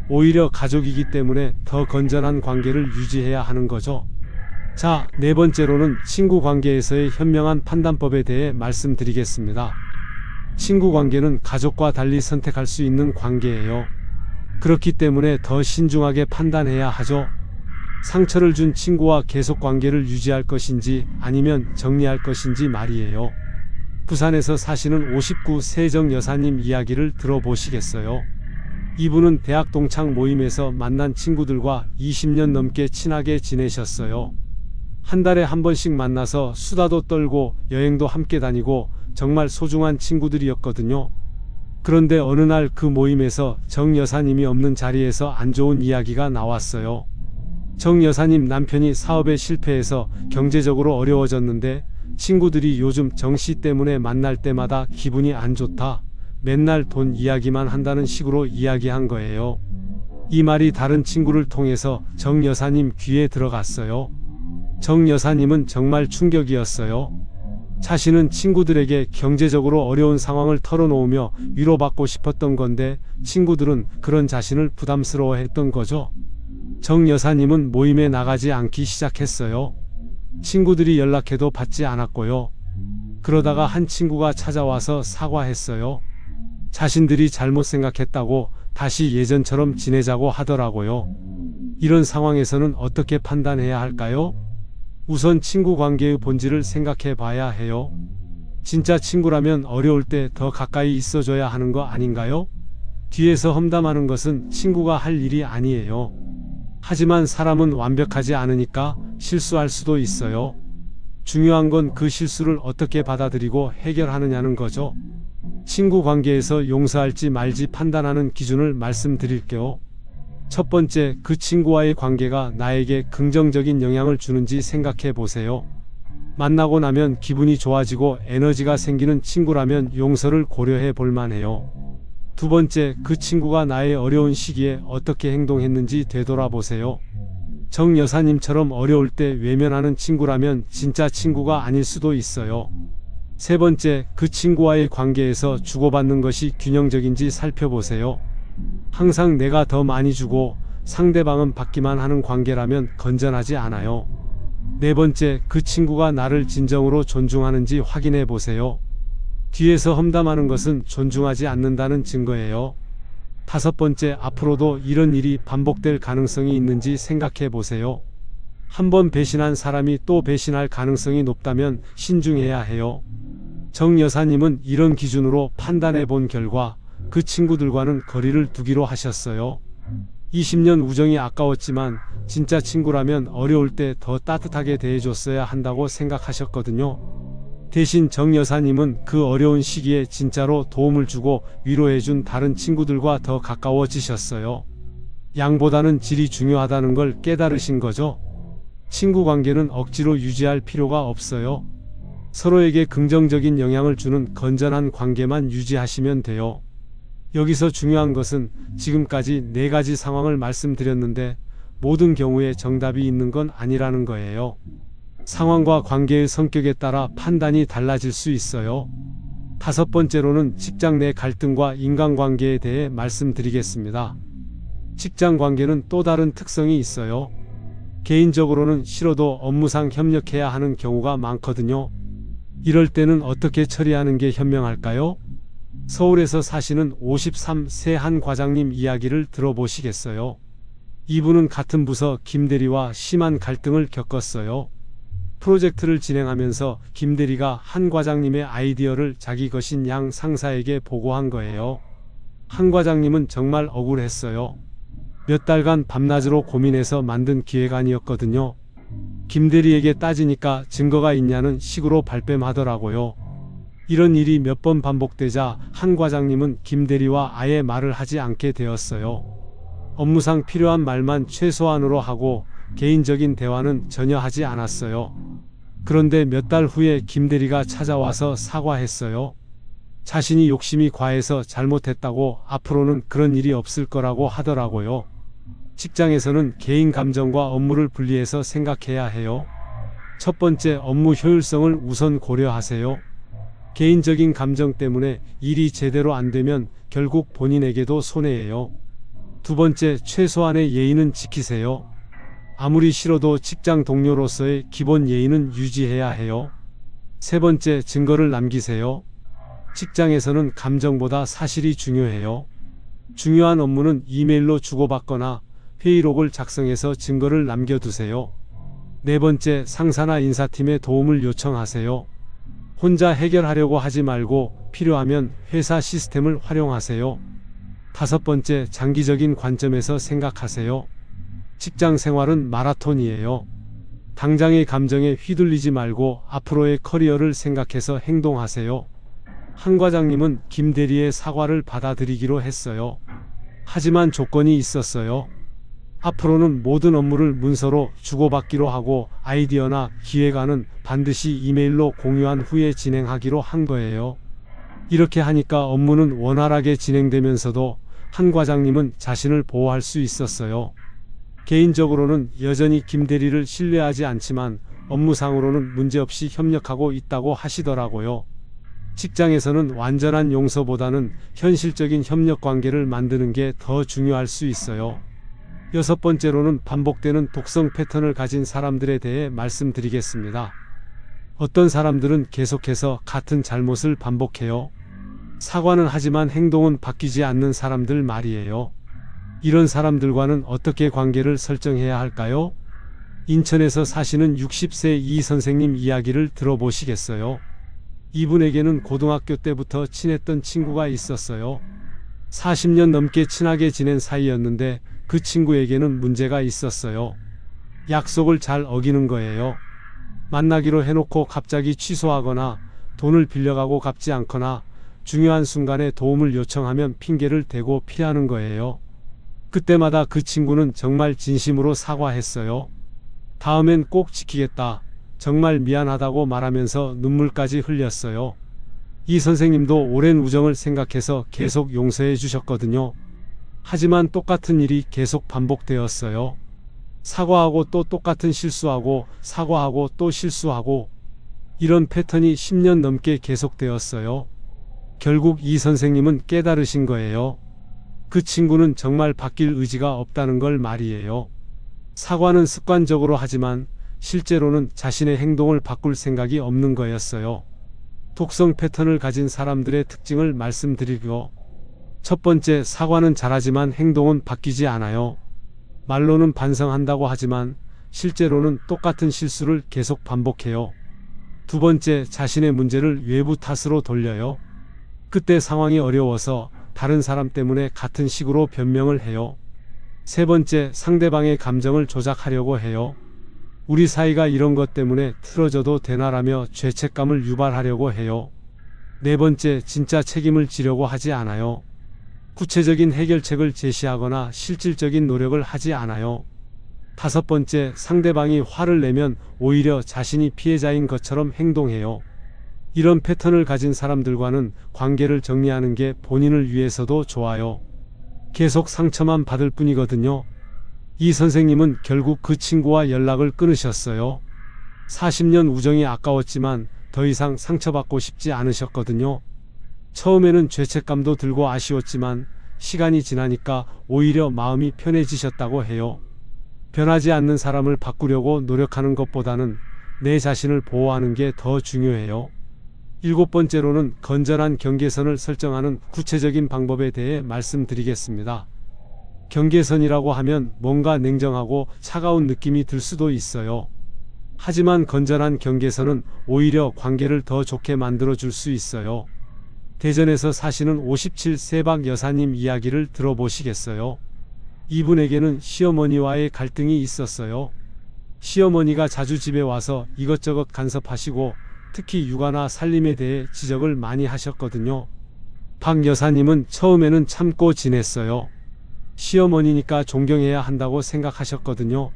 오히려 가족이기 때문에 더 건전한 관계를 유지해야 하는 거죠. 자, 네 번째로는 친구 관계에서의 현명한 판단법에 대해 말씀드리겠습니다. 친구 관계는 가족과 달리 선택할 수 있는 관계예요. 그렇기 때문에 더 신중하게 판단해야 하죠. 상처를 준 친구와 계속 관계를 유지할 것인지 아니면 정리할 것인지 말이에요. 부산에서 사시는 59세 정 여사님 이야기를 들어보시겠어요? 이분은 대학 동창 모임에서 만난 친구들과 20년 넘게 친하게 지내셨어요. 한 달에 한 번씩 만나서 수다도 떨고 여행도 함께 다니고 정말 소중한 친구들이었거든요. 그런데 어느 날 그 모임에서 정 여사님이 없는 자리에서 안 좋은 이야기가 나왔어요. 정 여사님 남편이 사업에 실패해서 경제적으로 어려워졌는데 친구들이 요즘 정 씨 때문에 만날 때마다 기분이 안 좋다. 맨날 돈 이야기만 한다는 식으로 이야기한 거예요. 이 말이 다른 친구를 통해서 정 여사님 귀에 들어갔어요. 정 여사님은 정말 충격이었어요. 자신은 친구들에게 경제적으로 어려운 상황을 털어놓으며 위로받고 싶었던 건데 친구들은 그런 자신을 부담스러워했던 거죠. 정 여사님은 모임에 나가지 않기 시작했어요. 친구들이 연락해도 받지 않았고요. 그러다가 한 친구가 찾아와서 사과했어요. 자신들이 잘못 생각했다고 다시 예전처럼 지내자고 하더라고요. 이런 상황에서는 어떻게 판단해야 할까요? 우선 친구 관계의 본질을 생각해 봐야 해요. 진짜 친구라면 어려울 때 더 가까이 있어줘야 하는 거 아닌가요? 뒤에서 험담하는 것은 친구가 할 일이 아니에요. 하지만 사람은 완벽하지 않으니까 실수할 수도 있어요. 중요한 건 그 실수를 어떻게 받아들이고 해결하느냐는 거죠. 친구 관계에서 용서할지 말지 판단하는 기준을 말씀드릴게요. 첫 번째, 그 친구와의 관계가 나에게 긍정적인 영향을 주는지 생각해 보세요. 만나고 나면 기분이 좋아지고 에너지가 생기는 친구라면 용서를 고려해 볼 만해요. 두 번째, 그 친구가 나의 어려운 시기에 어떻게 행동했는지 되돌아보세요. 정 여사님처럼 어려울 때 외면하는 친구라면 진짜 친구가 아닐 수도 있어요. 세 번째, 그 친구와의 관계에서 주고받는 것이 균형적인지 살펴보세요. 항상 내가 더 많이 주고 상대방은 받기만 하는 관계라면 건전하지 않아요. 네 번째, 그 친구가 나를 진정으로 존중하는지 확인해 보세요. 뒤에서 험담하는 것은 존중하지 않는다는 증거예요. 다섯 번째, 앞으로도 이런 일이 반복될 가능성이 있는지 생각해 보세요. 한번 배신한 사람이 또 배신할 가능성이 높다면 신중해야 해요. 정 여사님은 이런 기준으로 판단해 본 결과 그 친구들과는 거리를 두기로 하셨어요. 20년 우정이 아까웠지만 진짜 친구라면 어려울 때 더 따뜻하게 대해줬어야 한다고 생각하셨거든요. 대신 정 여사님은 그 어려운 시기에 진짜로 도움을 주고 위로해준 다른 친구들과 더 가까워지셨어요. 양보다는 질이 중요하다는 걸 깨달으신 거죠. 친구 관계는 억지로 유지할 필요가 없어요. 서로에게 긍정적인 영향을 주는 건전한 관계만 유지하시면 돼요. 여기서 중요한 것은 지금까지 4가지 상황을 말씀드렸는데 모든 경우에 정답이 있는 건 아니라는 거예요. 상황과 관계의 성격에 따라 판단이 달라질 수 있어요. 다섯 번째로는 직장 내 갈등과 인간관계에 대해 말씀드리겠습니다. 직장 관계는 또 다른 특성이 있어요. 개인적으로는 싫어도 업무상 협력해야 하는 경우가 많거든요. 이럴 때는 어떻게 처리하는 게 현명할까요? 서울에서 사시는 53세 한 과장님 이야기를 들어보시겠어요? 이분은 같은 부서 김대리와 심한 갈등을 겪었어요. 프로젝트를 진행하면서 김대리가 한 과장님의 아이디어를 자기 것인 양 상사에게 보고한 거예요. 한 과장님은 정말 억울했어요. 몇 달간 밤낮으로 고민해서 만든 기획안이었거든요. 김대리에게 따지니까 증거가 있냐는 식으로 발뺌하더라고요. 이런 일이 몇 번 반복되자 한 과장님은 김대리와 아예 말을 하지 않게 되었어요. 업무상 필요한 말만 최소한으로 하고 개인적인 대화는 전혀 하지 않았어요. 그런데 몇 달 후에 김대리가 찾아와서 사과했어요. 자신이 욕심이 과해서 잘못했다고 앞으로는 그런 일이 없을 거라고 하더라고요. 직장에서는 개인 감정과 업무를 분리해서 생각해야 해요. 첫 번째, 업무 효율성을 우선 고려하세요. 개인적인 감정 때문에 일이 제대로 안 되면 결국 본인에게도 손해예요. 두 번째, 최소한의 예의는 지키세요. 아무리 싫어도 직장 동료로서의 기본 예의는 유지해야 해요. 세 번째, 증거를 남기세요. 직장에서는 감정보다 사실이 중요해요. 중요한 업무는 이메일로 주고받거나 회의록을 작성해서 증거를 남겨두세요. 네 번째, 상사나 인사팀의 도움을 요청하세요. 혼자 해결하려고 하지 말고 필요하면 회사 시스템을 활용하세요. 다섯 번째, 장기적인 관점에서 생각하세요. 직장 생활은 마라톤이에요. 당장의 감정에 휘둘리지 말고 앞으로의 커리어를 생각해서 행동하세요. 한 과장님은 김 대리의 사과를 받아들이기로 했어요. 하지만 조건이 있었어요. 앞으로는 모든 업무를 문서로 주고받기로 하고 아이디어나 기획안은 반드시 이메일로 공유한 후에 진행하기로 한 거예요. 이렇게 하니까 업무는 원활하게 진행되면서도 한 과장님은 자신을 보호할 수 있었어요. 개인적으로는 여전히 김 대리를 신뢰하지 않지만 업무상으로는 문제없이 협력하고 있다고 하시더라고요. 직장에서는 완전한 용서보다는 현실적인 협력 관계를 만드는 게 더 중요할 수 있어요. 여섯 번째로는 반복되는 독성 패턴을 가진 사람들에 대해 말씀드리겠습니다. 어떤 사람들은 계속해서 같은 잘못을 반복해요. 사과는 하지만 행동은 바뀌지 않는 사람들 말이에요. 이런 사람들과는 어떻게 관계를 설정해야 할까요? 인천에서 사시는 60세 이 선생님 이야기를 들어보시겠어요? 이분에게는 고등학교 때부터 친했던 친구가 있었어요. 40년 넘게 친하게 지낸 사이였는데 그 친구에게는 문제가 있었어요. 약속을 잘 어기는 거예요. 만나기로 해놓고 갑자기 취소하거나 돈을 빌려가고 갚지 않거나 중요한 순간에 도움을 요청하면 핑계를 대고 피하는 거예요. 그때마다 그 친구는 정말 진심으로 사과했어요. 다음엔 꼭 지키겠다. 정말 미안하다고 말하면서 눈물까지 흘렸어요. 이 선생님도 오랜 우정을 생각해서 계속 용서해 주셨거든요. 하지만 똑같은 일이 계속 반복되었어요. 사과하고 또 똑같은 실수하고 사과하고 또 실수하고 이런 패턴이 10년 넘게 계속되었어요. 결국 이 선생님은 깨달으신 거예요. 그 친구는 정말 바뀔 의지가 없다는 걸 말이에요. 사과는 습관적으로 하지만 실제로는 자신의 행동을 바꿀 생각이 없는 거였어요. 독성 패턴을 가진 사람들의 특징을 말씀드리고, 첫 번째, 사과는 잘하지만 행동은 바뀌지 않아요. 말로는 반성한다고 하지만 실제로는 똑같은 실수를 계속 반복해요. 두 번째, 자신의 문제를 외부 탓으로 돌려요. 그때 상황이 어려워서 다른 사람 때문에 같은 식으로 변명을 해요. 세 번째, 상대방의 감정을 조작하려고 해요. 우리 사이가 이런 것 때문에 틀어져도 되나라며 죄책감을 유발하려고 해요. 네 번째, 진짜 책임을 지려고 하지 않아요. 구체적인 해결책을 제시하거나 실질적인 노력을 하지 않아요. 다섯 번째, 상대방이 화를 내면 오히려 자신이 피해자인 것처럼 행동해요. 이런 패턴을 가진 사람들과는 관계를 정리하는 게 본인을 위해서도 좋아요. 계속 상처만 받을 뿐이거든요. 이 선생님은 결국 그 친구와 연락을 끊으셨어요. 40년 우정이 아까웠지만 더 이상 상처받고 싶지 않으셨거든요. 처음에는 죄책감도 들고 아쉬웠지만 시간이 지나니까 오히려 마음이 편해지셨다고 해요. 변하지 않는 사람을 바꾸려고 노력하는 것보다는 내 자신을 보호하는 게 더 중요해요. 일곱 번째로는 건전한 경계선을 설정하는 구체적인 방법에 대해 말씀드리겠습니다. 경계선이라고 하면 뭔가 냉정하고 차가운 느낌이 들 수도 있어요. 하지만 건전한 경계선은 오히려 관계를 더 좋게 만들어 줄 수 있어요. 대전에서 사시는 57세 박 여사님 이야기를 들어보시겠어요? 이분에게는 시어머니와의 갈등이 있었어요. 시어머니가 자주 집에 와서 이것저것 간섭하시고 특히 육아나 살림에 대해 지적을 많이 하셨거든요. 박 여사님은 처음에는 참고 지냈어요. 시어머니니까 존경해야 한다고 생각하셨거든요.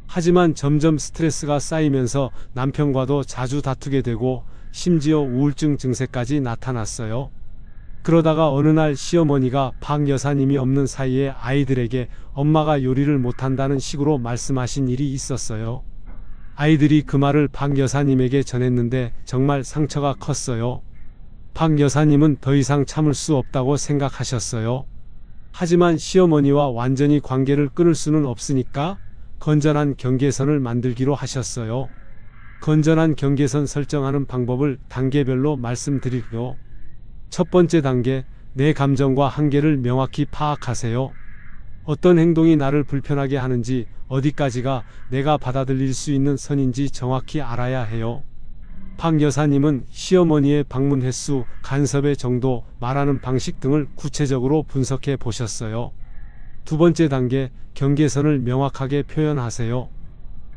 하지만 점점 스트레스가 쌓이면서 남편과도 자주 다투게 되고 심지어 우울증 증세까지 나타났어요. 그러다가 어느 날 시어머니가 박 여사님이 없는 사이에 아이들에게 엄마가 요리를 못한다는 식으로 말씀하신 일이 있었어요. 아이들이 그 말을 박 여사님에게 전했는데 정말 상처가 컸어요. 박 여사님은 더 이상 참을 수 없다고 생각하셨어요. 하지만 시어머니와 완전히 관계를 끊을 수는 없으니까 건전한 경계선을 만들기로 하셨어요. 건전한 경계선 설정하는 방법을 단계별로 말씀드릴게요. 첫 번째 단계, 내 감정과 한계를 명확히 파악하세요. 어떤 행동이 나를 불편하게 하는지, 어디까지가 내가 받아들일 수 있는 선인지 정확히 알아야 해요. 박 여사님은 시어머니의 방문 횟수, 간섭의 정도, 말하는 방식 등을 구체적으로 분석해 보셨어요. 두 번째 단계, 경계선을 명확하게 표현하세요.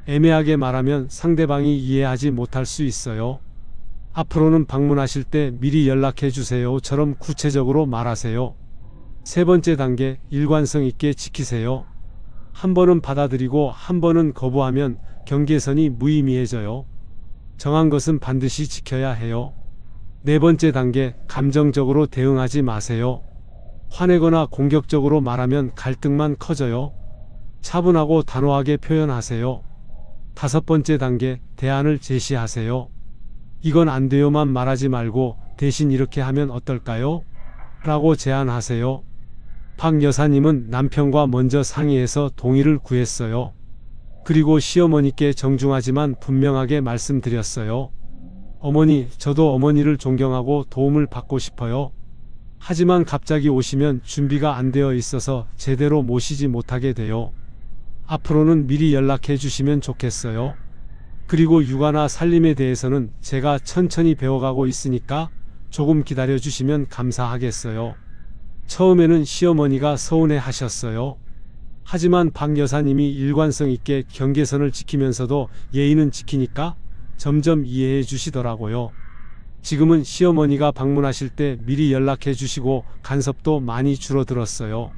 애매하게 말하면 상대방이 이해하지 못할 수 있어요. 앞으로는 방문하실 때 미리 연락해 주세요처럼 구체적으로 말하세요. 세 번째 단계, 일관성 있게 지키세요. 한 번은 받아들이고 한 번은 거부하면 경계선이 무의미해져요. 정한 것은 반드시 지켜야 해요. 네 번째 단계, 감정적으로 대응하지 마세요. 화내거나 공격적으로 말하면 갈등만 커져요. 차분하고 단호하게 표현하세요. 다섯 번째 단계, 대안을 제시하세요. 이건 안 돼요만 말하지 말고 대신 이렇게 하면 어떨까요? 라고 제안하세요. 박 여사님은 남편과 먼저 상의해서 동의를 구했어요. 그리고 시어머니께 정중하지만 분명하게 말씀드렸어요. 어머니, 저도 어머니를 존경하고 도움을 받고 싶어요. 하지만 갑자기 오시면 준비가 안 되어 있어서 제대로 모시지 못하게 돼요. 앞으로는 미리 연락해 주시면 좋겠어요. 그리고 육아나 살림에 대해서는 제가 천천히 배워가고 있으니까 조금 기다려 주시면 감사하겠어요. 처음에는 시어머니가 서운해 하셨어요. 하지만 박 여사님이 일관성 있게 경계선을 지키면서도 예의는 지키니까 점점 이해해 주시더라고요. 지금은 시어머니가 방문하실 때 미리 연락해 주시고 간섭도 많이 줄어들었어요.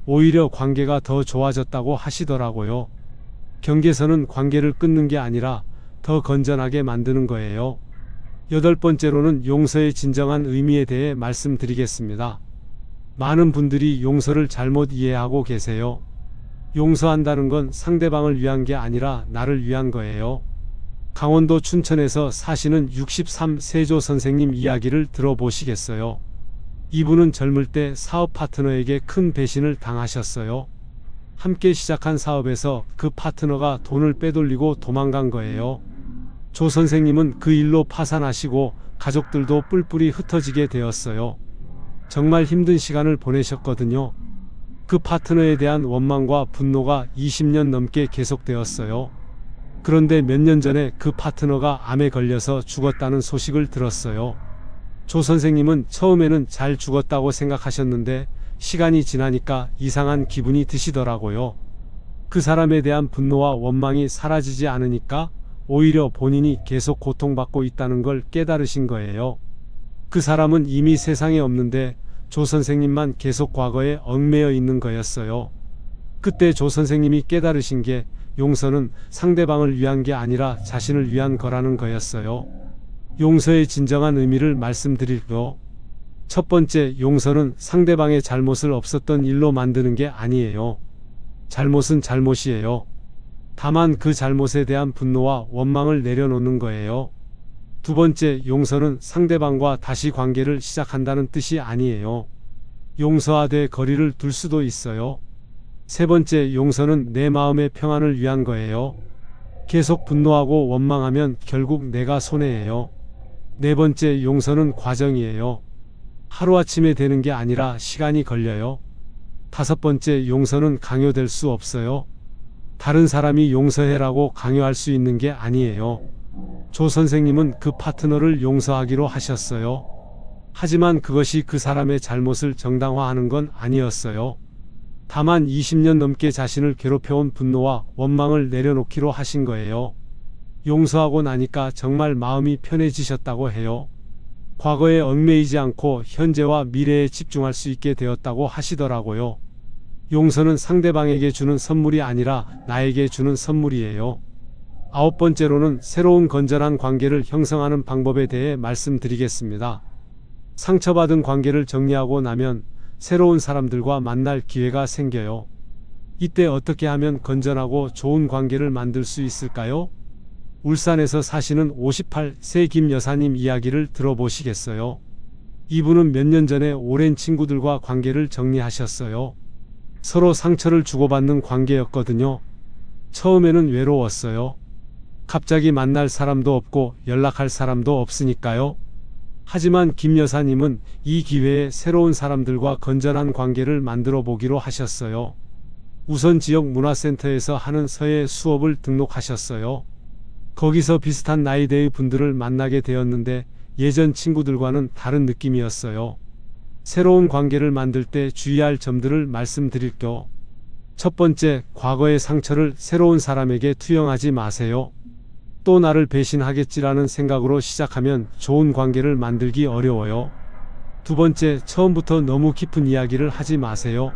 오히려 관계가 더 좋아졌다고 하시더라고요. 경계선은 관계를 끊는 게 아니라 더 건전하게 만드는 거예요. 여덟 번째로는 용서의 진정한 의미에 대해 말씀드리겠습니다. 많은 분들이 용서를 잘못 이해하고 계세요. 용서한다는 건 상대방을 위한 게 아니라 나를 위한 거예요. 강원도 춘천에서 사시는 63세조 선생님 이야기를 들어보시겠어요? 이분은 젊을 때 사업 파트너에게 큰 배신을 당하셨어요. 함께 시작한 사업에서 그 파트너가 돈을 빼돌리고 도망간 거예요. 조 선생님은 그 일로 파산하시고 가족들도 뿔뿔이 흩어지게 되었어요. 정말 힘든 시간을 보내셨거든요. 그 파트너에 대한 원망과 분노가 20년 넘게 계속되었어요. 그런데 몇 년 전에 그 파트너가 암에 걸려서 죽었다는 소식을 들었어요. 조 선생님은 처음에는 잘 죽었다고 생각하셨는데 시간이 지나니까 이상한 기분이 드시더라고요. 그 사람에 대한 분노와 원망이 사라지지 않으니까 오히려 본인이 계속 고통받고 있다는 걸 깨달으신 거예요. 그 사람은 이미 세상에 없는데 조 선생님만 계속 과거에 얽매여 있는 거였어요. 그때 조 선생님이 깨달으신 게 용서는 상대방을 위한 게 아니라 자신을 위한 거라는 거였어요. 용서의 진정한 의미를 말씀드릴게요. 첫 번째, 용서는 상대방의 잘못을 없었던 일로 만드는 게 아니에요. 잘못은 잘못이에요. 다만 그 잘못에 대한 분노와 원망을 내려놓는 거예요. 두 번째, 용서는 상대방과 다시 관계를 시작한다는 뜻이 아니에요. 용서하되 거리를 둘 수도 있어요. 세 번째, 용서는 내 마음의 평안을 위한 거예요. 계속 분노하고 원망하면 결국 내가 손해예요. 네 번째, 용서는 과정이에요. 하루아침에 되는 게 아니라 시간이 걸려요. 다섯 번째, 용서는 강요될 수 없어요. 다른 사람이 용서해라고 강요할 수 있는 게 아니에요. 조 선생님은 그 파트너를 용서하기로 하셨어요. 하지만 그것이 그 사람의 잘못을 정당화하는 건 아니었어요. 다만 20년 넘게 자신을 괴롭혀온 분노와 원망을 내려놓기로 하신 거예요. 용서하고 나니까 정말 마음이 편해지셨다고 해요. 과거에 얽매이지 않고 현재와 미래에 집중할 수 있게 되었다고 하시더라고요. 용서는 상대방에게 주는 선물이 아니라 나에게 주는 선물이에요. 9번째로는 새로운 건전한 관계를 형성하는 방법에 대해 말씀드리겠습니다. 상처받은 관계를 정리하고 나면 새로운 사람들과 만날 기회가 생겨요. 이때 어떻게 하면 건전하고 좋은 관계를 만들 수 있을까요? 울산에서 사시는 58세 김 여사님 이야기를 들어보시겠어요? 이분은 몇 년 전에 오랜 친구들과 관계를 정리하셨어요. 서로 상처를 주고받는 관계였거든요. 처음에는 외로웠어요. 갑자기 만날 사람도 없고 연락할 사람도 없으니까요. 하지만 김 여사님은 이 기회에 새로운 사람들과 건전한 관계를 만들어 보기로 하셨어요. 우선 지역 문화센터에서 하는 서예 수업을 등록하셨어요. 거기서 비슷한 나이대의 분들을 만나게 되었는데 예전 친구들과는 다른 느낌이었어요. 새로운 관계를 만들 때 주의할 점들을 말씀드릴게요. 첫 번째, 과거의 상처를 새로운 사람에게 투영하지 마세요. 또 나를 배신하겠지라는 생각으로 시작하면 좋은 관계를 만들기 어려워요. 두 번째, 처음부터 너무 깊은 이야기를 하지 마세요.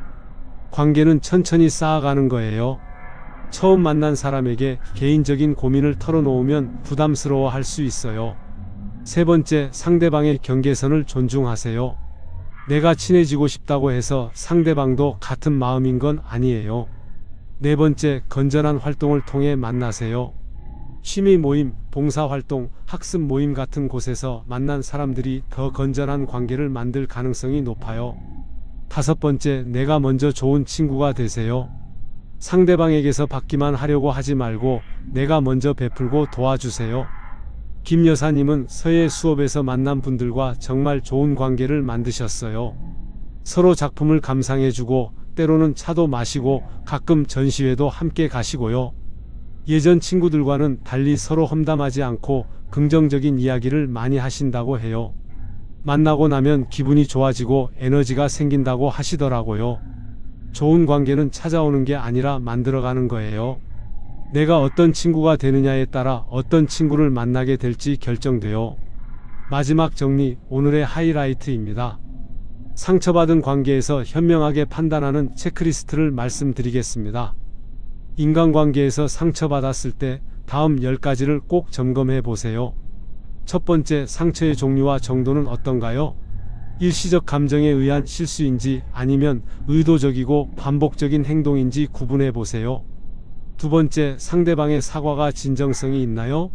관계는 천천히 쌓아가는 거예요. 처음 만난 사람에게 개인적인 고민을 털어놓으면 부담스러워 할 수 있어요. 세 번째, 상대방의 경계선을 존중하세요. 내가 친해지고 싶다고 해서 상대방도 같은 마음인 건 아니에요. 네 번째, 건전한 활동을 통해 만나세요. 취미 모임, 봉사활동, 학습 모임 같은 곳에서 만난 사람들이 더 건전한 관계를 만들 가능성이 높아요. 다섯 번째, 내가 먼저 좋은 친구가 되세요. 상대방에게서 받기만 하려고 하지 말고 내가 먼저 베풀고 도와주세요. 김 여사님은 서예 수업에서 만난 분들과 정말 좋은 관계를 만드셨어요. 서로 작품을 감상해주고 때로는 차도 마시고 가끔 전시회도 함께 가시고요. 예전 친구들과는 달리 서로 험담하지 않고 긍정적인 이야기를 많이 하신다고 해요. 만나고 나면 기분이 좋아지고 에너지가 생긴다고 하시더라고요. 좋은 관계는 찾아오는 게 아니라 만들어가는 거예요. 내가 어떤 친구가 되느냐에 따라 어떤 친구를 만나게 될지 결정돼요. 마지막 정리, 오늘의 하이라이트입니다. 상처받은 관계에서 현명하게 판단하는 체크리스트를 말씀드리겠습니다. 인간관계에서 상처받았을 때 다음 10가지를 꼭 점검해 보세요. 첫 번째, 상처의 종류와 정도는 어떤가요? 일시적 감정에 의한 실수인지 아니면 의도적이고 반복적인 행동인지 구분해 보세요. 두 번째, 상대방의 사과가 진정성이 있나요?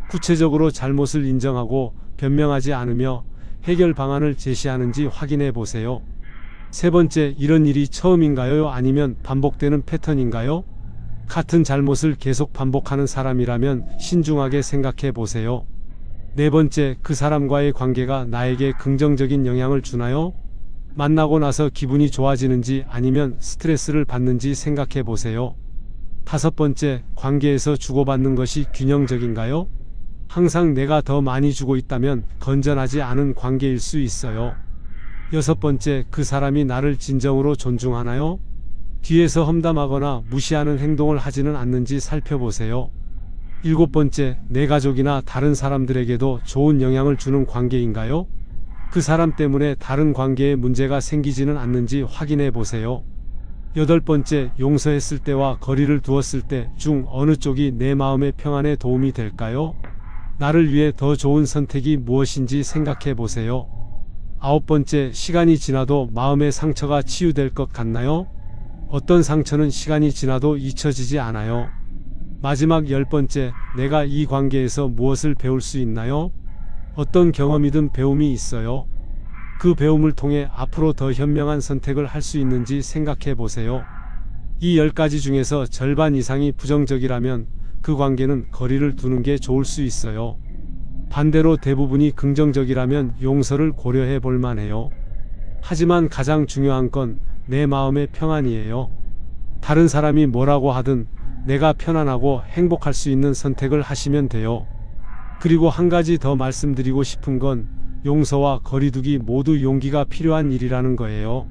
구체적으로 잘못을 인정하고 변명하지 않으며 해결 방안을 제시하는지 확인해 보세요. 세 번째, 이런 일이 처음인가요? 아니면 반복되는 패턴인가요? 같은 잘못을 계속 반복하는 사람이라면 신중하게 생각해 보세요. 네 번째, 그 사람과의 관계가 나에게 긍정적인 영향을 주나요? 만나고 나서 기분이 좋아지는지 아니면 스트레스를 받는지 생각해 보세요. 다섯 번째, 관계에서 주고받는 것이 균형적인가요? 항상 내가 더 많이 주고 있다면 건전하지 않은 관계일 수 있어요. 여섯 번째, 그 사람이 나를 진정으로 존중하나요? 뒤에서 험담하거나 무시하는 행동을 하지는 않는지 살펴보세요. 일곱 번째, 내 가족이나 다른 사람들에게도 좋은 영향을 주는 관계인가요? 그 사람 때문에 다른 관계에 문제가 생기지는 않는지 확인해 보세요. 여덟 번째, 용서했을 때와 거리를 두었을 때 중 어느 쪽이 내 마음의 평안에 도움이 될까요? 나를 위해 더 좋은 선택이 무엇인지 생각해 보세요. 아홉 번째, 시간이 지나도 마음의 상처가 치유될 것 같나요? 어떤 상처는 시간이 지나도 잊혀지지 않아요. 마지막 열 번째, 내가 이 관계에서 무엇을 배울 수 있나요? 어떤 경험이든 배움이 있어요. 그 배움을 통해 앞으로 더 현명한 선택을 할 수 있는지 생각해 보세요. 이 10가지 중에서 절반 이상이 부정적이라면 그 관계는 거리를 두는 게 좋을 수 있어요. 반대로 대부분이 긍정적이라면 용서를 고려해 볼 만해요. 하지만 가장 중요한 건 내 마음의 평안이에요. 다른 사람이 뭐라고 하든 내가 편안하고 행복할 수 있는 선택을 하시면 돼요. 그리고 한 가지 더 말씀드리고 싶은 건 용서와 거리두기 모두 용기가 필요한 일이라는 거예요.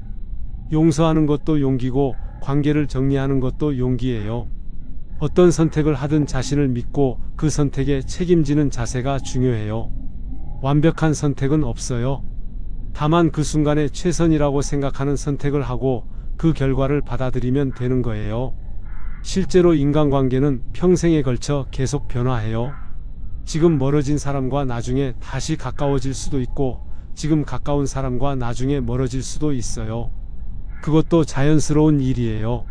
용서하는 것도 용기고 관계를 정리하는 것도 용기예요. 어떤 선택을 하든 자신을 믿고 그 선택에 책임지는 자세가 중요해요. 완벽한 선택은 없어요. 다만 그 순간에 최선이라고 생각하는 선택을 하고 그 결과를 받아들이면 되는 거예요. 실제로 인간관계는 평생에 걸쳐 계속 변화해요. 지금 멀어진 사람과 나중에 다시 가까워질 수도 있고, 지금 가까운 사람과 나중에 멀어질 수도 있어요. 그것도 자연스러운 일이에요.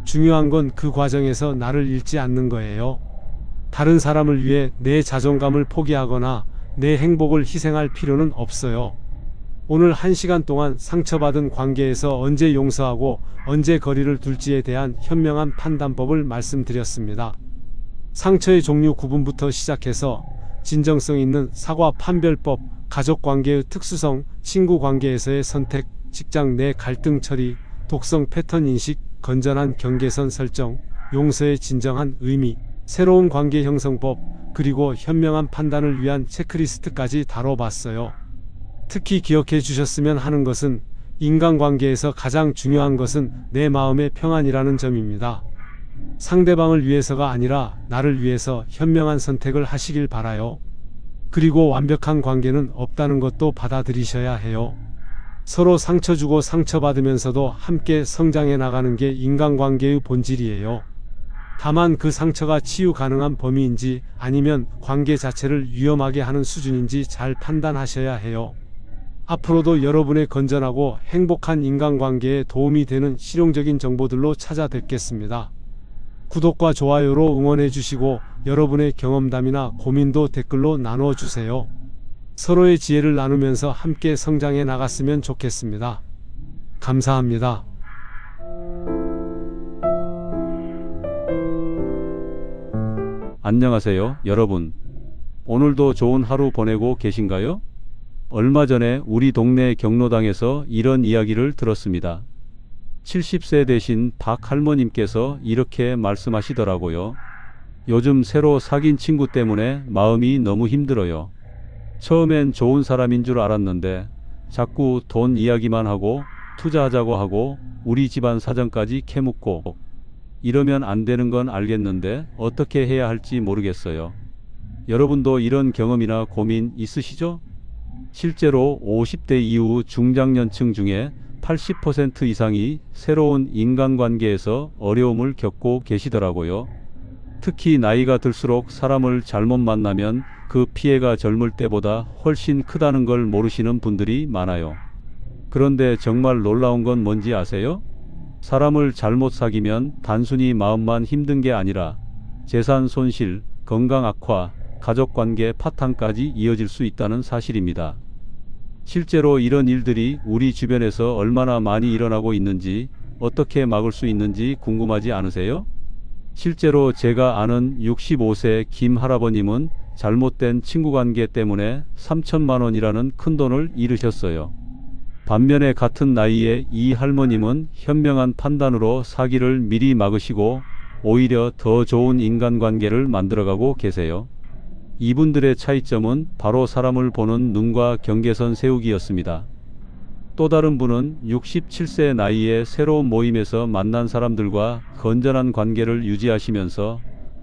중요한 건 그 과정에서 나를 잃지 않는 거예요. 다른 사람을 위해 내 자존감을 포기하거나 내 행복을 희생할 필요는 없어요. 오늘 1시간 동안 상처받은 관계에서 언제 용서하고 언제 거리를 둘지에 대한 현명한 판단법을 말씀드렸습니다. 상처의 종류 구분부터 시작해서 진정성 있는 사과 판별법, 가족관계의 특수성, 친구관계에서의 선택, 직장 내 갈등 처리, 독성 패턴 인식, 건전한 경계선 설정, 용서의 진정한 의미, 새로운 관계 형성법, 그리고 현명한 판단을 위한 체크리스트까지 다뤄봤어요. 특히 기억해 주셨으면 하는 것은 인간관계에서 가장 중요한 것은 내 마음의 평안이라는 점입니다. 상대방을 위해서가 아니라 나를 위해서 현명한 선택을 하시길 바라요. 그리고 완벽한 관계는 없다는 것도 받아들이셔야 해요. 서로 상처 주고 상처받으면서도 함께 성장해 나가는 게 인간관계의 본질이에요. 다만 그 상처가 치유 가능한 범위인지 아니면 관계 자체를 위험하게 하는 수준인지 잘 판단하셔야 해요. 앞으로도 여러분의 건전하고 행복한 인간관계에 도움이 되는 실용적인 정보들로 찾아뵙겠습니다. 구독과 좋아요로 응원해 주시고 여러분의 경험담이나 고민도 댓글로 나눠주세요. 서로의 지혜를 나누면서 함께 성장해 나갔으면 좋겠습니다. 감사합니다. 안녕하세요, 여러분. 오늘도 좋은 하루 보내고 계신가요? 얼마 전에 우리 동네 경로당에서 이런 이야기를 들었습니다. 70세 되신 박 할머님께서 이렇게 말씀하시더라고요. 요즘 새로 사귄 친구 때문에 마음이 너무 힘들어요. 처음엔 좋은 사람인 줄 알았는데 자꾸 돈 이야기만 하고 투자하자고 하고 우리 집안 사정까지 캐묻고, 이러면 안 되는 건 알겠는데 어떻게 해야 할지 모르겠어요. 여러분도 이런 경험이나 고민 있으시죠? 실제로 50대 이후 중장년층 중에 80% 이상이 새로운 인간관계에서 어려움을 겪고 계시더라고요. 특히 나이가 들수록 사람을 잘못 만나면 그 피해가 젊을 때보다 훨씬 크다는 걸 모르시는 분들이 많아요. 그런데 정말 놀라운 건 뭔지 아세요? 사람을 잘못 사귀면 단순히 마음만 힘든 게 아니라 재산 손실, 건강 악화, 가족관계 파탄까지 이어질 수 있다는 사실입니다. 실제로 이런 일들이 우리 주변에서 얼마나 많이 일어나고 있는지, 어떻게 막을 수 있는지 궁금하지 않으세요? 실제로 제가 아는 65세 김 할아버님은 잘못된 친구관계 때문에 3천만 원이라는 큰돈을 잃으셨어요. 반면에 같은 나이에 이 할머님은 현명한 판단으로 사기를 미리 막으시고 오히려 더 좋은 인간관계를 만들어가고 계세요. 이분들의 차이점은 바로 사람을 보는 눈과 경계선 세우기였습니다. 또 다른 분은 67세 나이에 새로운 모임에서 만난 사람들과 건전한 관계를 유지하시면서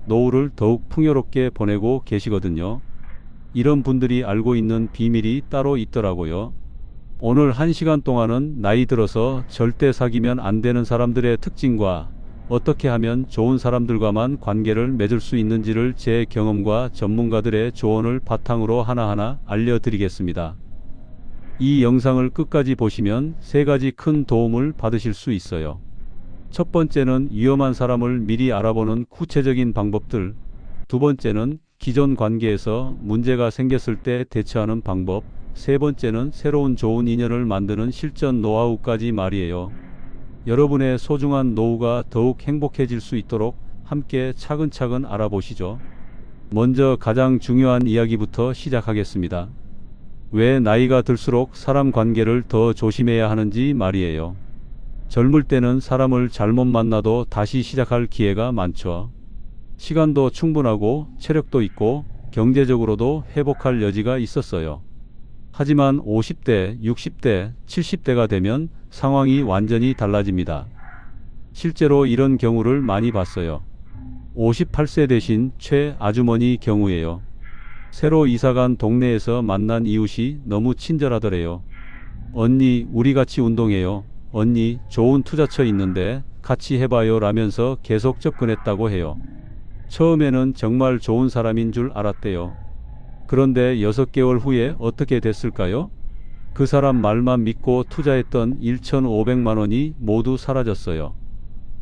노후를 더욱 풍요롭게 보내고 계시거든요. 이런 분들이 알고 있는 비밀이 따로 있더라고요. 오늘 1시간 동안은 나이 들어서 절대 사귀면 안 되는 사람들의 특징과 어떻게 하면 좋은 사람들과만 관계를 맺을 수 있는지를 제 경험과 전문가들의 조언을 바탕으로 하나하나 알려드리겠습니다. 이 영상을 끝까지 보시면 3가지 큰 도움을 받으실 수 있어요. 첫 번째는 위험한 사람을 미리 알아보는 구체적인 방법들, 두 번째는 기존 관계에서 문제가 생겼을 때 대처하는 방법, 세 번째는 새로운 좋은 인연을 만드는 실전 노하우까지 말이에요. 여러분의 소중한 노후가 더욱 행복해질 수 있도록 함께 차근차근 알아보시죠. 먼저 가장 중요한 이야기부터 시작하겠습니다. 왜 나이가 들수록 사람 관계를 더 조심해야 하는지 말이에요. 젊을 때는 사람을 잘못 만나도 다시 시작할 기회가 많죠. 시간도 충분하고 체력도 있고 경제적으로도 회복할 여지가 있었어요. 하지만 50대, 60대, 70대가 되면 상황이 완전히 달라집니다. 실제로 이런 경우를 많이 봤어요. 58세 되신 최 아주머니 경우에요. 새로 이사간 동네에서 만난 이웃이 너무 친절하더래요. 언니, 우리 같이 운동해요. 언니, 좋은 투자처 있는데 같이 해봐요 라면서 계속 접근했다고 해요. 처음에는 정말 좋은 사람인 줄 알았대요. 그런데 6개월 후에 어떻게 됐을까요? 그 사람 말만 믿고 투자했던 1,500만 원이 모두 사라졌어요.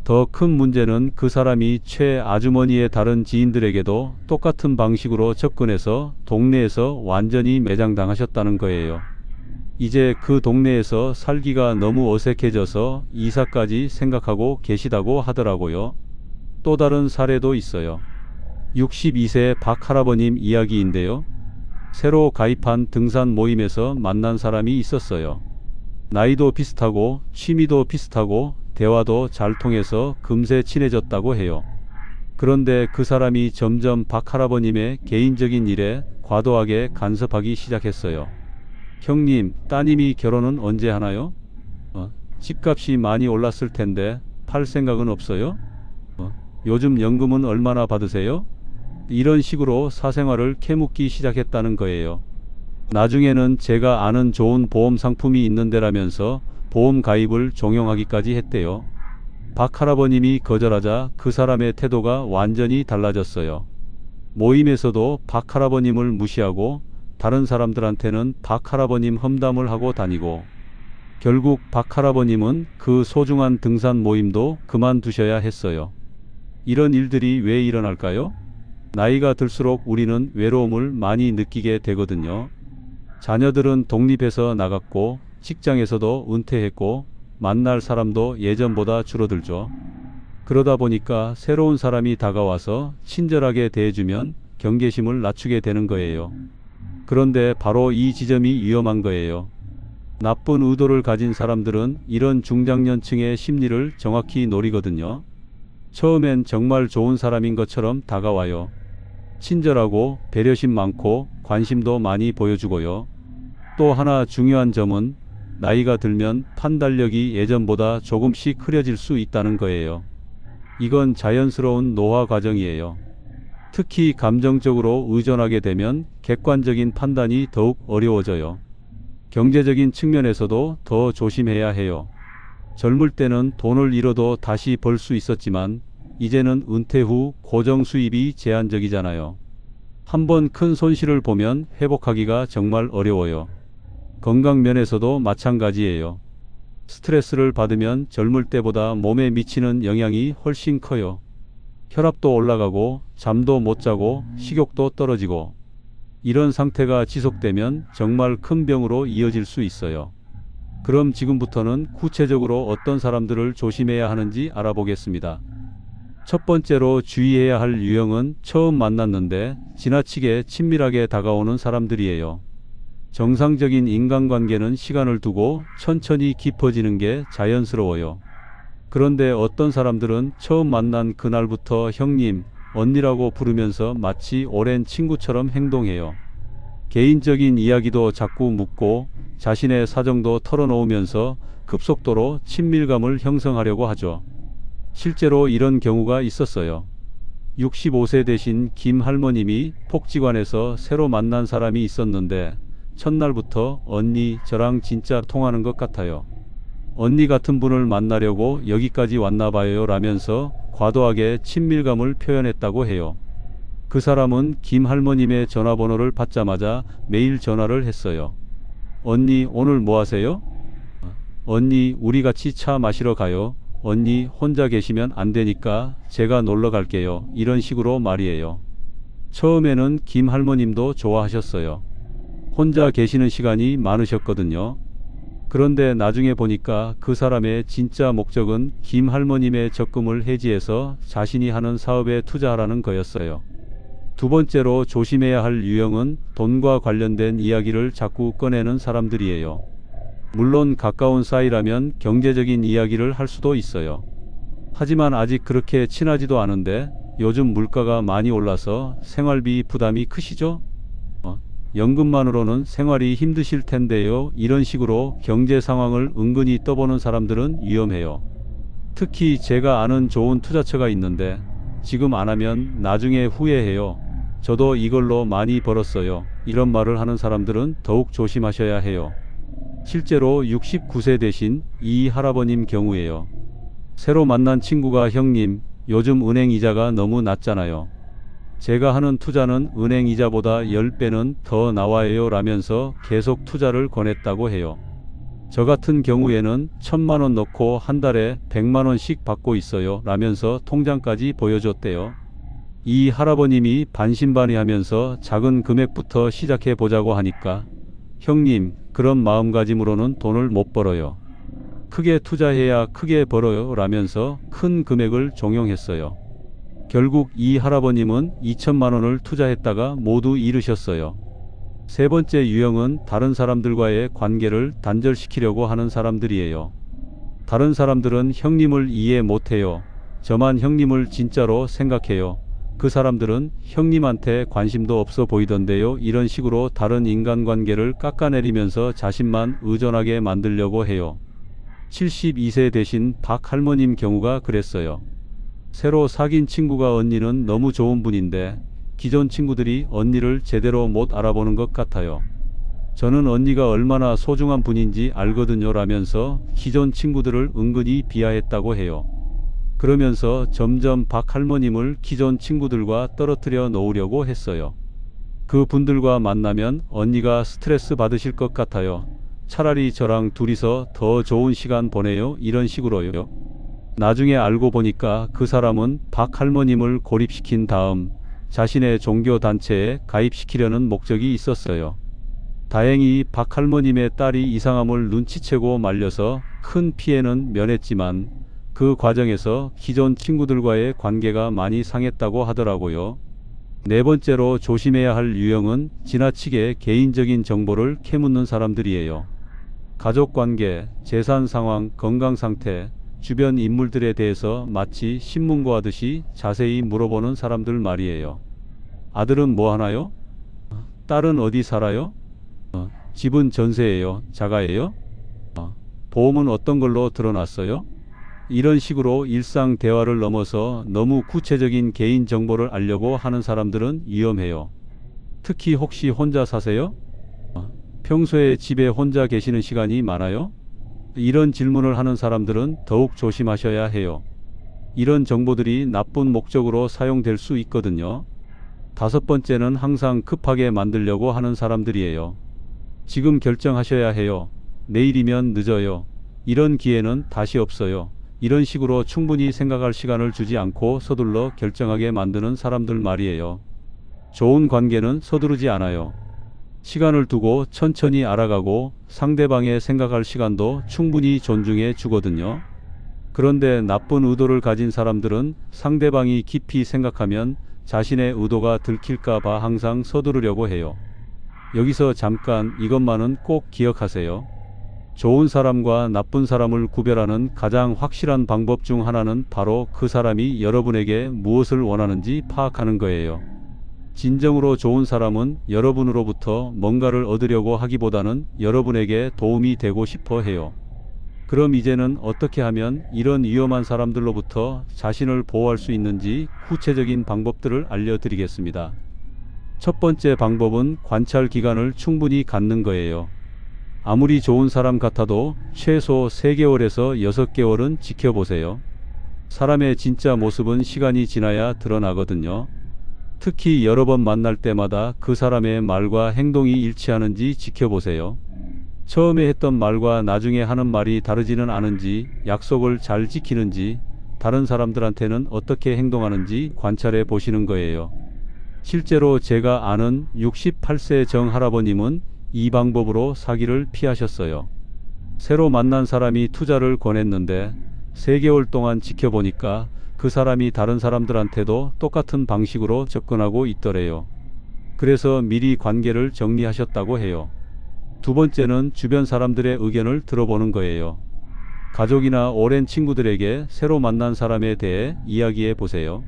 더 큰 문제는 그 사람이 최 아주머니의 다른 지인들에게도 똑같은 방식으로 접근해서 동네에서 완전히 매장당하셨다는 거예요. 이제 그 동네에서 살기가 너무 어색해져서 이사까지 생각하고 계시다고 하더라고요. 또 다른 사례도 있어요. 62세 박 할아버님 이야기인데요. 새로 가입한 등산 모임에서 만난 사람이 있었어요. 나이도 비슷하고 취미도 비슷하고 대화도 잘 통해서 금세 친해졌다고 해요. 그런데 그 사람이 점점 박 할아버님의 개인적인 일에 과도하게 간섭하기 시작했어요. 형님, 따님이 결혼은 언제 하나요? 집값이 많이 올랐을 텐데 팔 생각은 없어요? 요즘 연금은 얼마나 받으세요? 이런 식으로 사생활을 캐묻기 시작했다는 거예요. 나중에는 제가 아는 좋은 보험 상품이 있는데라면서 보험 가입을 종용하기까지 했대요. 박 할아버님이 거절하자 그 사람의 태도가 완전히 달라졌어요. 모임에서도 박 할아버님을 무시하고 다른 사람들한테는 박 할아버님 험담을 하고 다니고, 결국 박 할아버님은 그 소중한 등산 모임도 그만두셔야 했어요. 이런 일들이 왜 일어날까요? 나이가 들수록 우리는 외로움을 많이 느끼게 되거든요. 자녀들은 독립해서 나갔고 직장에서도 은퇴했고 만날 사람도 예전보다 줄어들죠. 그러다 보니까 새로운 사람이 다가와서 친절하게 대해주면 경계심을 낮추게 되는 거예요. 그런데 바로 이 지점이 위험한 거예요. 나쁜 의도를 가진 사람들은 이런 중장년층의 심리를 정확히 노리거든요. 처음엔 정말 좋은 사람인 것처럼 다가와요. 친절하고 배려심 많고 관심도 많이 보여주고요. 또 하나 중요한 점은 나이가 들면 판단력이 예전보다 조금씩 흐려질 수 있다는 거예요. 이건 자연스러운 노화 과정이에요. 특히 감정적으로 의존하게 되면 객관적인 판단이 더욱 어려워져요. 경제적인 측면에서도 더 조심해야 해요. 젊을 때는 돈을 잃어도 다시 벌 수 있었지만 이제는 은퇴 후 고정 수입이 제한적이잖아요. 한번 큰 손실을 보면 회복하기가 정말 어려워요. 건강 면에서도 마찬가지예요. 스트레스를 받으면 젊을 때보다 몸에 미치는 영향이 훨씬 커요. 혈압도 올라가고 잠도 못 자고 식욕도 떨어지고, 이런 상태가 지속되면 정말 큰 병으로 이어질 수 있어요. 그럼 지금부터는 구체적으로 어떤 사람들을 조심해야 하는지 알아보겠습니다. 첫 번째로 주의해야 할 유형은 처음 만났는데 지나치게 친밀하게 다가오는 사람들이에요. 정상적인 인간관계는 시간을 두고 천천히 깊어지는 게 자연스러워요. 그런데 어떤 사람들은 처음 만난 그날부터 형님, 언니라고 부르면서 마치 오랜 친구처럼 행동해요. 개인적인 이야기도 자꾸 묻고 자신의 사정도 털어놓으면서 급속도로 친밀감을 형성하려고 하죠. 실제로 이런 경우가 있었어요. 65세 되신 김 할머님이 복지관에서 새로 만난 사람이 있었는데 첫날부터 언니, 저랑 진짜 통하는 것 같아요. 언니 같은 분을 만나려고 여기까지 왔나 봐요 라면서 과도하게 친밀감을 표현했다고 해요. 그 사람은 김 할머님의 전화번호를 받자마자 매일 전화를 했어요. 언니, 오늘 뭐 하세요? 언니, 우리 같이 차 마시러 가요. 언니, 혼자 계시면 안 되니까 제가 놀러 갈게요. 이런 식으로 말이에요. 처음에는 김 할머님도 좋아하셨어요. 혼자 계시는 시간이 많으셨거든요. 그런데 나중에 보니까 그 사람의 진짜 목적은 김 할머님의 적금을 해지해서 자신이 하는 사업에 투자하라는 거였어요. 두 번째로 조심해야 할 유형은 돈과 관련된 이야기를 자꾸 꺼내는 사람들이에요. 물론 가까운 사이라면 경제적인 이야기를 할 수도 있어요. 하지만 아직 그렇게 친하지도 않은데 요즘 물가가 많이 올라서 생활비 부담이 크시죠? 연금만으로는 생활이 힘드실 텐데요. 이런 식으로 경제 상황을 은근히 떠보는 사람들은 위험해요. 특히 제가 아는 좋은 투자처가 있는데 지금 안 하면 나중에 후회해요. 저도 이걸로 많이 벌었어요. 이런 말을 하는 사람들은 더욱 조심하셔야 해요. 실제로 69세 되신 이 할아버님 경우에요. 새로 만난 친구가 형님, 요즘 은행 이자가 너무 낮잖아요. 제가 하는 투자는 은행 이자보다 10배는 더 나와요 라면서 계속 투자를 권했다고 해요. 저 같은 경우에는 1,000만 원 넣고 한 달에 100만 원씩 받고 있어요 라면서 통장까지 보여줬대요. 이 할아버님이 반신반의하면서 작은 금액부터 시작해 보자고 하니까 형님, 그런 마음가짐으로는 돈을 못 벌어요. 크게 투자해야 크게 벌어요 라면서 큰 금액을 종용했어요. 결국 이 할아버님은 2천만 원을 투자했다가 모두 잃으셨어요. 세 번째 유형은 다른 사람들과의 관계를 단절시키려고 하는 사람들이에요. 다른 사람들은 형님을 이해 못해요. 저만 형님을 진짜로 생각해요. 그 사람들은 형님한테 관심도 없어 보이던데요. 이런 식으로 다른 인간관계를 깎아내리면서 자신만 의존하게 만들려고 해요. 72세 되신 박 할머님 경우가 그랬어요. 새로 사귄 친구가 언니는 너무 좋은 분인데 기존 친구들이 언니를 제대로 못 알아보는 것 같아요. 저는 언니가 얼마나 소중한 분인지 알거든요 라면서 기존 친구들을 은근히 비하했다고 해요. 그러면서 점점 박 할머님을 기존 친구들과 떨어뜨려 놓으려고 했어요. 그 분들과 만나면 언니가 스트레스 받으실 것 같아요. 차라리 저랑 둘이서 더 좋은 시간 보내요. 이런 식으로요. 나중에 알고 보니까 그 사람은 박 할머님을 고립시킨 다음 자신의 종교단체에 가입시키려는 목적이 있었어요. 다행히 박 할머님의 딸이 이상함을 눈치채고 말려서 큰 피해는 면했지만 그 과정에서 기존 친구들과의 관계가 많이 상했다고 하더라고요. 네 번째로 조심해야 할 유형은 지나치게 개인적인 정보를 캐묻는 사람들이에요. 가족관계, 재산 상황, 건강 상태, 주변 인물들에 대해서 마치 신문고하듯이 자세히 물어보는 사람들 말이에요. 아들은 뭐 하나요? 딸은 어디 살아요? 집은 전세예요? 자가예요? 보험은 어떤 걸로 들어놨어요? 이런 식으로 일상 대화를 넘어서 너무 구체적인 개인 정보를 알려고 하는 사람들은 위험해요. 특히 혹시 혼자 사세요? 평소에 집에 혼자 계시는 시간이 많아요? 이런 질문을 하는 사람들은 더욱 조심하셔야 해요. 이런 정보들이 나쁜 목적으로 사용될 수 있거든요. 다섯 번째는 항상 급하게 만들려고 하는 사람들이에요. 지금 결정하셔야 해요. 내일이면 늦어요. 이런 기회는 다시 없어요. 이런 식으로 충분히 생각할 시간을 주지 않고 서둘러 결정하게 만드는 사람들 말이에요. 좋은 관계는 서두르지 않아요. 시간을 두고 천천히 알아가고 상대방의 생각할 시간도 충분히 존중해 주거든요. 그런데 나쁜 의도를 가진 사람들은 상대방이 깊이 생각하면 자신의 의도가 들킬까 봐 항상 서두르려고 해요. 여기서 잠깐 이것만은 꼭 기억하세요. 좋은 사람과 나쁜 사람을 구별하는 가장 확실한 방법 중 하나는 바로 그 사람이 여러분에게 무엇을 원하는지 파악하는 거예요. 진정으로 좋은 사람은 여러분으로부터 뭔가를 얻으려고 하기보다는 여러분에게 도움이 되고 싶어 해요. 그럼 이제는 어떻게 하면 이런 위험한 사람들로부터 자신을 보호할 수 있는지 구체적인 방법들을 알려드리겠습니다. 첫 번째 방법은 관찰 기간을 충분히 갖는 거예요. 아무리 좋은 사람 같아도 최소 3개월에서 6개월은 지켜보세요. 사람의 진짜 모습은 시간이 지나야 드러나거든요. 특히 여러 번 만날 때마다 그 사람의 말과 행동이 일치하는지 지켜보세요. 처음에 했던 말과 나중에 하는 말이 다르지는 않은지, 약속을 잘 지키는지, 다른 사람들한테는 어떻게 행동하는지 관찰해 보시는 거예요. 실제로 제가 아는 68세 정 할아버님은 이 방법으로 사기를 피하셨어요. 새로 만난 사람이 투자를 권했는데 3개월 동안 지켜보니까 그 사람이 다른 사람들한테도 똑같은 방식으로 접근하고 있더래요. 그래서 미리 관계를 정리하셨다고 해요. 두 번째는 주변 사람들의 의견을 들어보는 거예요. 가족이나 오랜 친구들에게 새로 만난 사람에 대해 이야기해 보세요.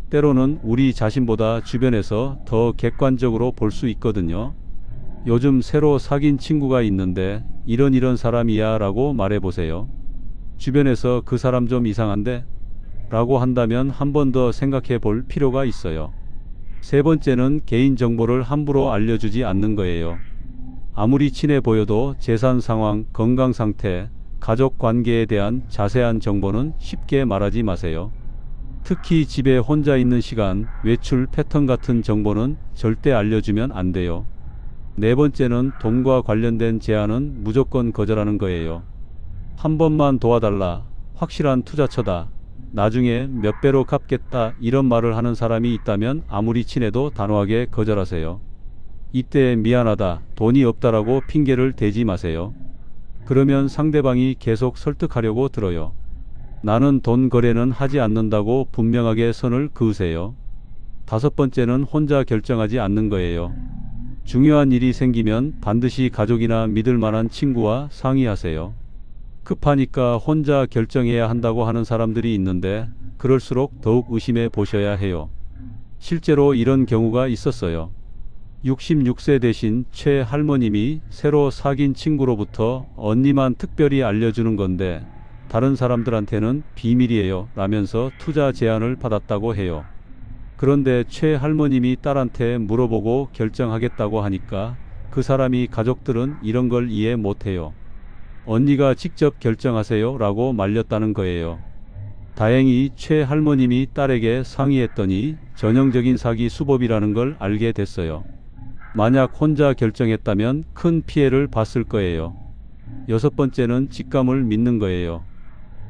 때로는 우리 자신보다 주변에서 더 객관적으로 볼 수 있거든요. 요즘 새로 사귄 친구가 있는데 이런 사람이야 라고 말해보세요. 주변에서 그 사람 좀 이상한데? 라고 한다면 한 번 더 생각해 볼 필요가 있어요. 세 번째는 개인정보를 함부로 알려주지 않는 거예요. 아무리 친해 보여도 재산 상황, 건강 상태, 가족 관계에 대한 자세한 정보는 쉽게 말하지 마세요. 특히 집에 혼자 있는 시간, 외출 패턴 같은 정보는 절대 알려주면 안 돼요. 네 번째는 돈과 관련된 제안은 무조건 거절하는 거예요. 한 번만 도와달라, 확실한 투자처다, 나중에 몇 배로 갚겠다 이런 말을 하는 사람이 있다면 아무리 친해도 단호하게 거절하세요. 이때 미안하다, 돈이 없다라고 핑계를 대지 마세요. 그러면 상대방이 계속 설득하려고 들어요. 나는 돈 거래는 하지 않는다고 분명하게 선을 그으세요. 다섯 번째는 혼자 결정하지 않는 거예요. 중요한 일이 생기면 반드시 가족이나 믿을 만한 친구와 상의하세요. 급하니까 혼자 결정해야 한다고 하는 사람들이 있는데 그럴수록 더욱 의심해 보셔야 해요. 실제로 이런 경우가 있었어요. 66세 되신 최 할머님이 새로 사귄 친구로부터 언니만 특별히 알려주는 건데 다른 사람들한테는 비밀이에요 라면서 투자 제안을 받았다고 해요. 그런데 최 할머님이 딸한테 물어보고 결정하겠다고 하니까 그 사람이 가족들은 이런 걸 이해 못해요. 언니가 직접 결정하세요 라고 말렸다는 거예요. 다행히 최 할머님이 딸에게 상의했더니 전형적인 사기 수법이라는 걸 알게 됐어요. 만약 혼자 결정했다면 큰 피해를 봤을 거예요. 여섯 번째는 직감을 믿는 거예요.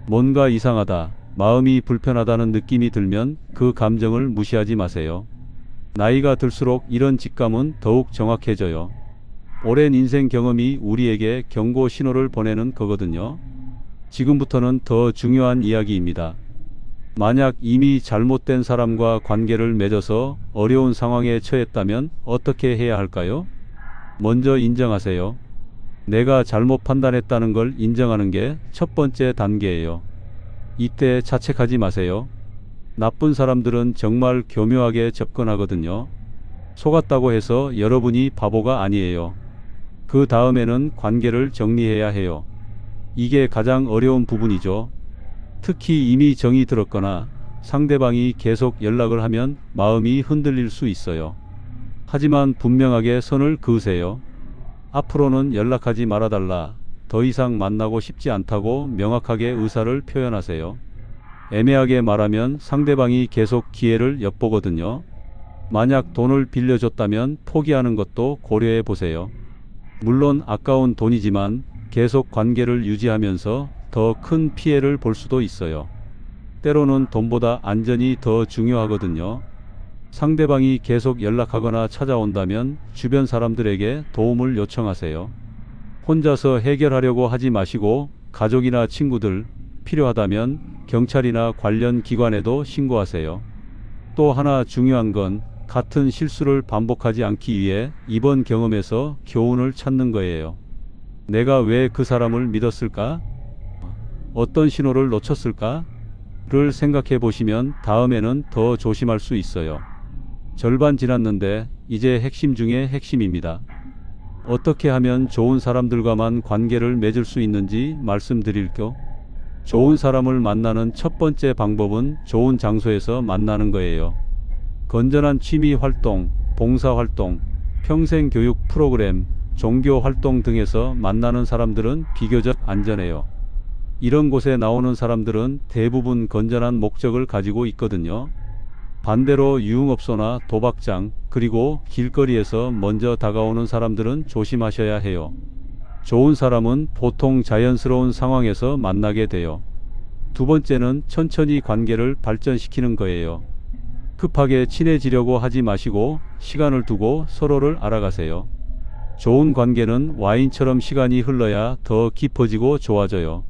뭔가 이상하다, 마음이 불편하다는 느낌이 들면 그 감정을 무시하지 마세요. 나이가 들수록 이런 직감은 더욱 정확해져요. 오랜 인생 경험이 우리에게 경고 신호를 보내는 거거든요. 지금부터는 더 중요한 이야기입니다. 만약 이미 잘못된 사람과 관계를 맺어서 어려운 상황에 처했다면 어떻게 해야 할까요? 먼저 인정하세요. 내가 잘못 판단했다는 걸 인정하는 게 첫 번째 단계예요. 이때 자책하지 마세요. 나쁜 사람들은 정말 교묘하게 접근하거든요. 속았다고 해서 여러분이 바보가 아니에요. 그 다음에는 관계를 정리해야 해요. 이게 가장 어려운 부분이죠. 특히 이미 정이 들었거나 상대방이 계속 연락을 하면 마음이 흔들릴 수 있어요. 하지만 분명하게 선을 그으세요. 앞으로는 연락하지 말아달라, 더 이상 만나고 싶지 않다고 명확하게 의사를 표현하세요. 애매하게 말하면 상대방이 계속 기회를 엿보거든요. 만약 돈을 빌려줬다면 포기하는 것도 고려해 보세요. 물론 아까운 돈이지만 계속 관계를 유지하면서 더 큰 피해를 볼 수도 있어요. 때로는 돈보다 안전이 더 중요하거든요. 상대방이 계속 연락하거나 찾아온다면 주변 사람들에게 도움을 요청하세요. 혼자서 해결하려고 하지 마시고 가족이나 친구들, 필요하다면 경찰이나 관련 기관에도 신고하세요. 또 하나 중요한 건 같은 실수를 반복하지 않기 위해 이번 경험에서 교훈을 찾는 거예요. 내가 왜 그 사람을 믿었을까? 어떤 신호를 놓쳤을까? 를 생각해 보시면 다음에는 더 조심할 수 있어요. 절반 지났는데 이제 핵심 중에 핵심입니다. 어떻게 하면 좋은 사람들과만 관계를 맺을 수 있는지 말씀드릴게요. 좋은 사람을 만나는 첫 번째 방법은 좋은 장소에서 만나는 거예요. 건전한 취미 활동, 봉사 활동, 평생 교육 프로그램, 종교 활동 등에서 만나는 사람들은 비교적 안전해요. 이런 곳에 나오는 사람들은 대부분 건전한 목적을 가지고 있거든요. 반대로 유흥업소나 도박장, 그리고 길거리에서 먼저 다가오는 사람들은 조심하셔야 해요. 좋은 사람은 보통 자연스러운 상황에서 만나게 돼요. 두 번째는 천천히 관계를 발전시키는 거예요. 급하게 친해지려고 하지 마시고 시간을 두고 서로를 알아가세요. 좋은 관계는 와인처럼 시간이 흘러야 더 깊어지고 좋아져요.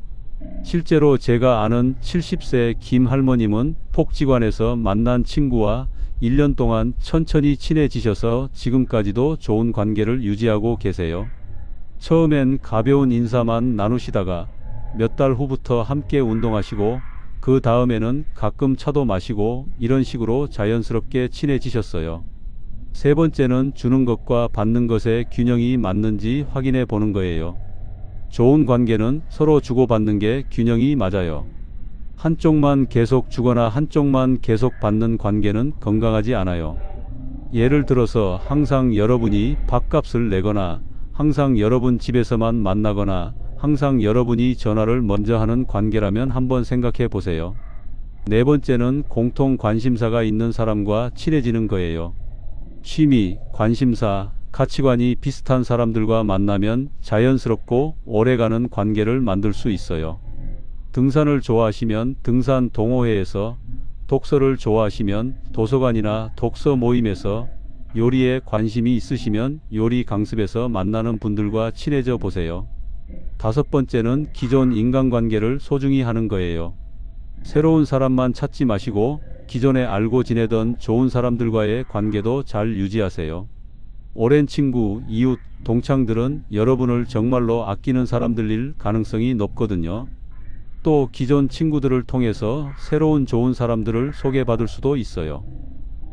실제로 제가 아는 70세 김 할머님은 복지관에서 만난 친구와 1년 동안 천천히 친해지셔서 지금까지도 좋은 관계를 유지하고 계세요. 처음엔 가벼운 인사만 나누시다가 몇 달 후부터 함께 운동하시고 그 다음에는 가끔 차도 마시고 이런 식으로 자연스럽게 친해지셨어요. 세 번째는 주는 것과 받는 것의 균형이 맞는지 확인해 보는 거예요. 좋은 관계는 서로 주고받는 게 균형이 맞아요. 한쪽만 계속 주거나 한쪽만 계속 받는 관계는 건강하지 않아요. 예를 들어서 항상 여러분이 밥값을 내거나 항상 여러분 집에서만 만나거나 항상 여러분이 전화를 먼저 하는 관계라면 한번 생각해 보세요. 네 번째는 공통 관심사가 있는 사람과 친해지는 거예요. 취미, 관심사, 가치관이 비슷한 사람들과 만나면 자연스럽고 오래가는 관계를 만들 수 있어요. 등산을 좋아하시면 등산 동호회에서, 독서를 좋아하시면 도서관이나 독서 모임에서, 요리에 관심이 있으시면 요리 강습에서 만나는 분들과 친해져 보세요. 다섯 번째는 기존 인간관계를 소중히 하는 거예요. 새로운 사람만 찾지 마시고 기존에 알고 지내던 좋은 사람들과의 관계도 잘 유지하세요. 오랜 친구, 이웃, 동창들은 여러분을 정말로 아끼는 사람들일 가능성이 높거든요. 또 기존 친구들을 통해서 새로운 좋은 사람들을 소개받을 수도 있어요.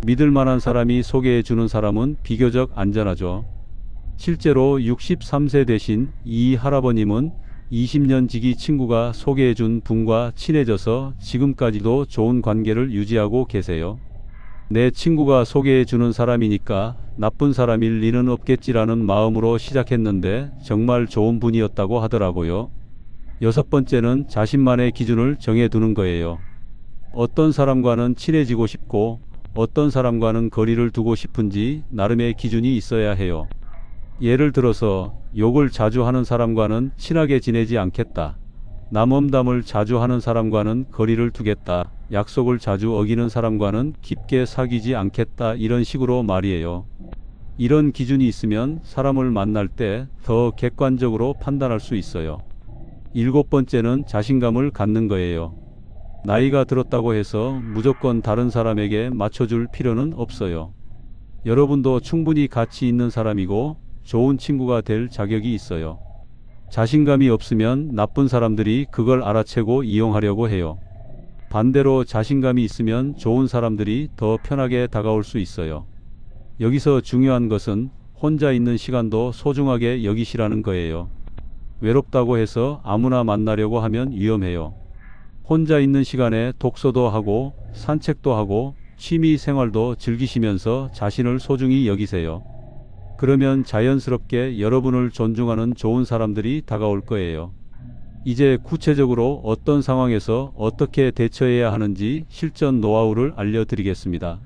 믿을 만한 사람이 소개해 주는 사람은 비교적 안전하죠. 실제로 63세 되신 이 할아버님은 20년 지기 친구가 소개해 준 분과 친해져서 지금까지도 좋은 관계를 유지하고 계세요. 내 친구가 소개해 주는 사람이니까 나쁜 사람일 리는 없겠지라는 마음으로 시작했는데 정말 좋은 분이었다고 하더라고요. 여섯 번째는 자신만의 기준을 정해두는 거예요. 어떤 사람과는 친해지고 싶고 어떤 사람과는 거리를 두고 싶은지 나름의 기준이 있어야 해요. 예를 들어서 욕을 자주 하는 사람과는 친하게 지내지 않겠다. 남험담을 자주 하는 사람과는 거리를 두겠다. 약속을 자주 어기는 사람과는 깊게 사귀지 않겠다. 이런 식으로 말이에요. 이런 기준이 있으면 사람을 만날 때 더 객관적으로 판단할 수 있어요. 일곱 번째는 자신감을 갖는 거예요. 나이가 들었다고 해서 무조건 다른 사람에게 맞춰줄 필요는 없어요. 여러분도 충분히 가치 있는 사람이고 좋은 친구가 될 자격이 있어요. 자신감이 없으면 나쁜 사람들이 그걸 알아채고 이용하려고 해요. 반대로 자신감이 있으면 좋은 사람들이 더 편하게 다가올 수 있어요. 여기서 중요한 것은 혼자 있는 시간도 소중하게 여기시라는 거예요. 외롭다고 해서 아무나 만나려고 하면 위험해요. 혼자 있는 시간에 독서도 하고 산책도 하고 취미 생활도 즐기시면서 자신을 소중히 여기세요. 그러면 자연스럽게 여러분을 존중하는 좋은 사람들이 다가올 거예요. 이제 구체적으로 어떤 상황에서 어떻게 대처해야 하는지 실전 노하우를 알려드리겠습니다.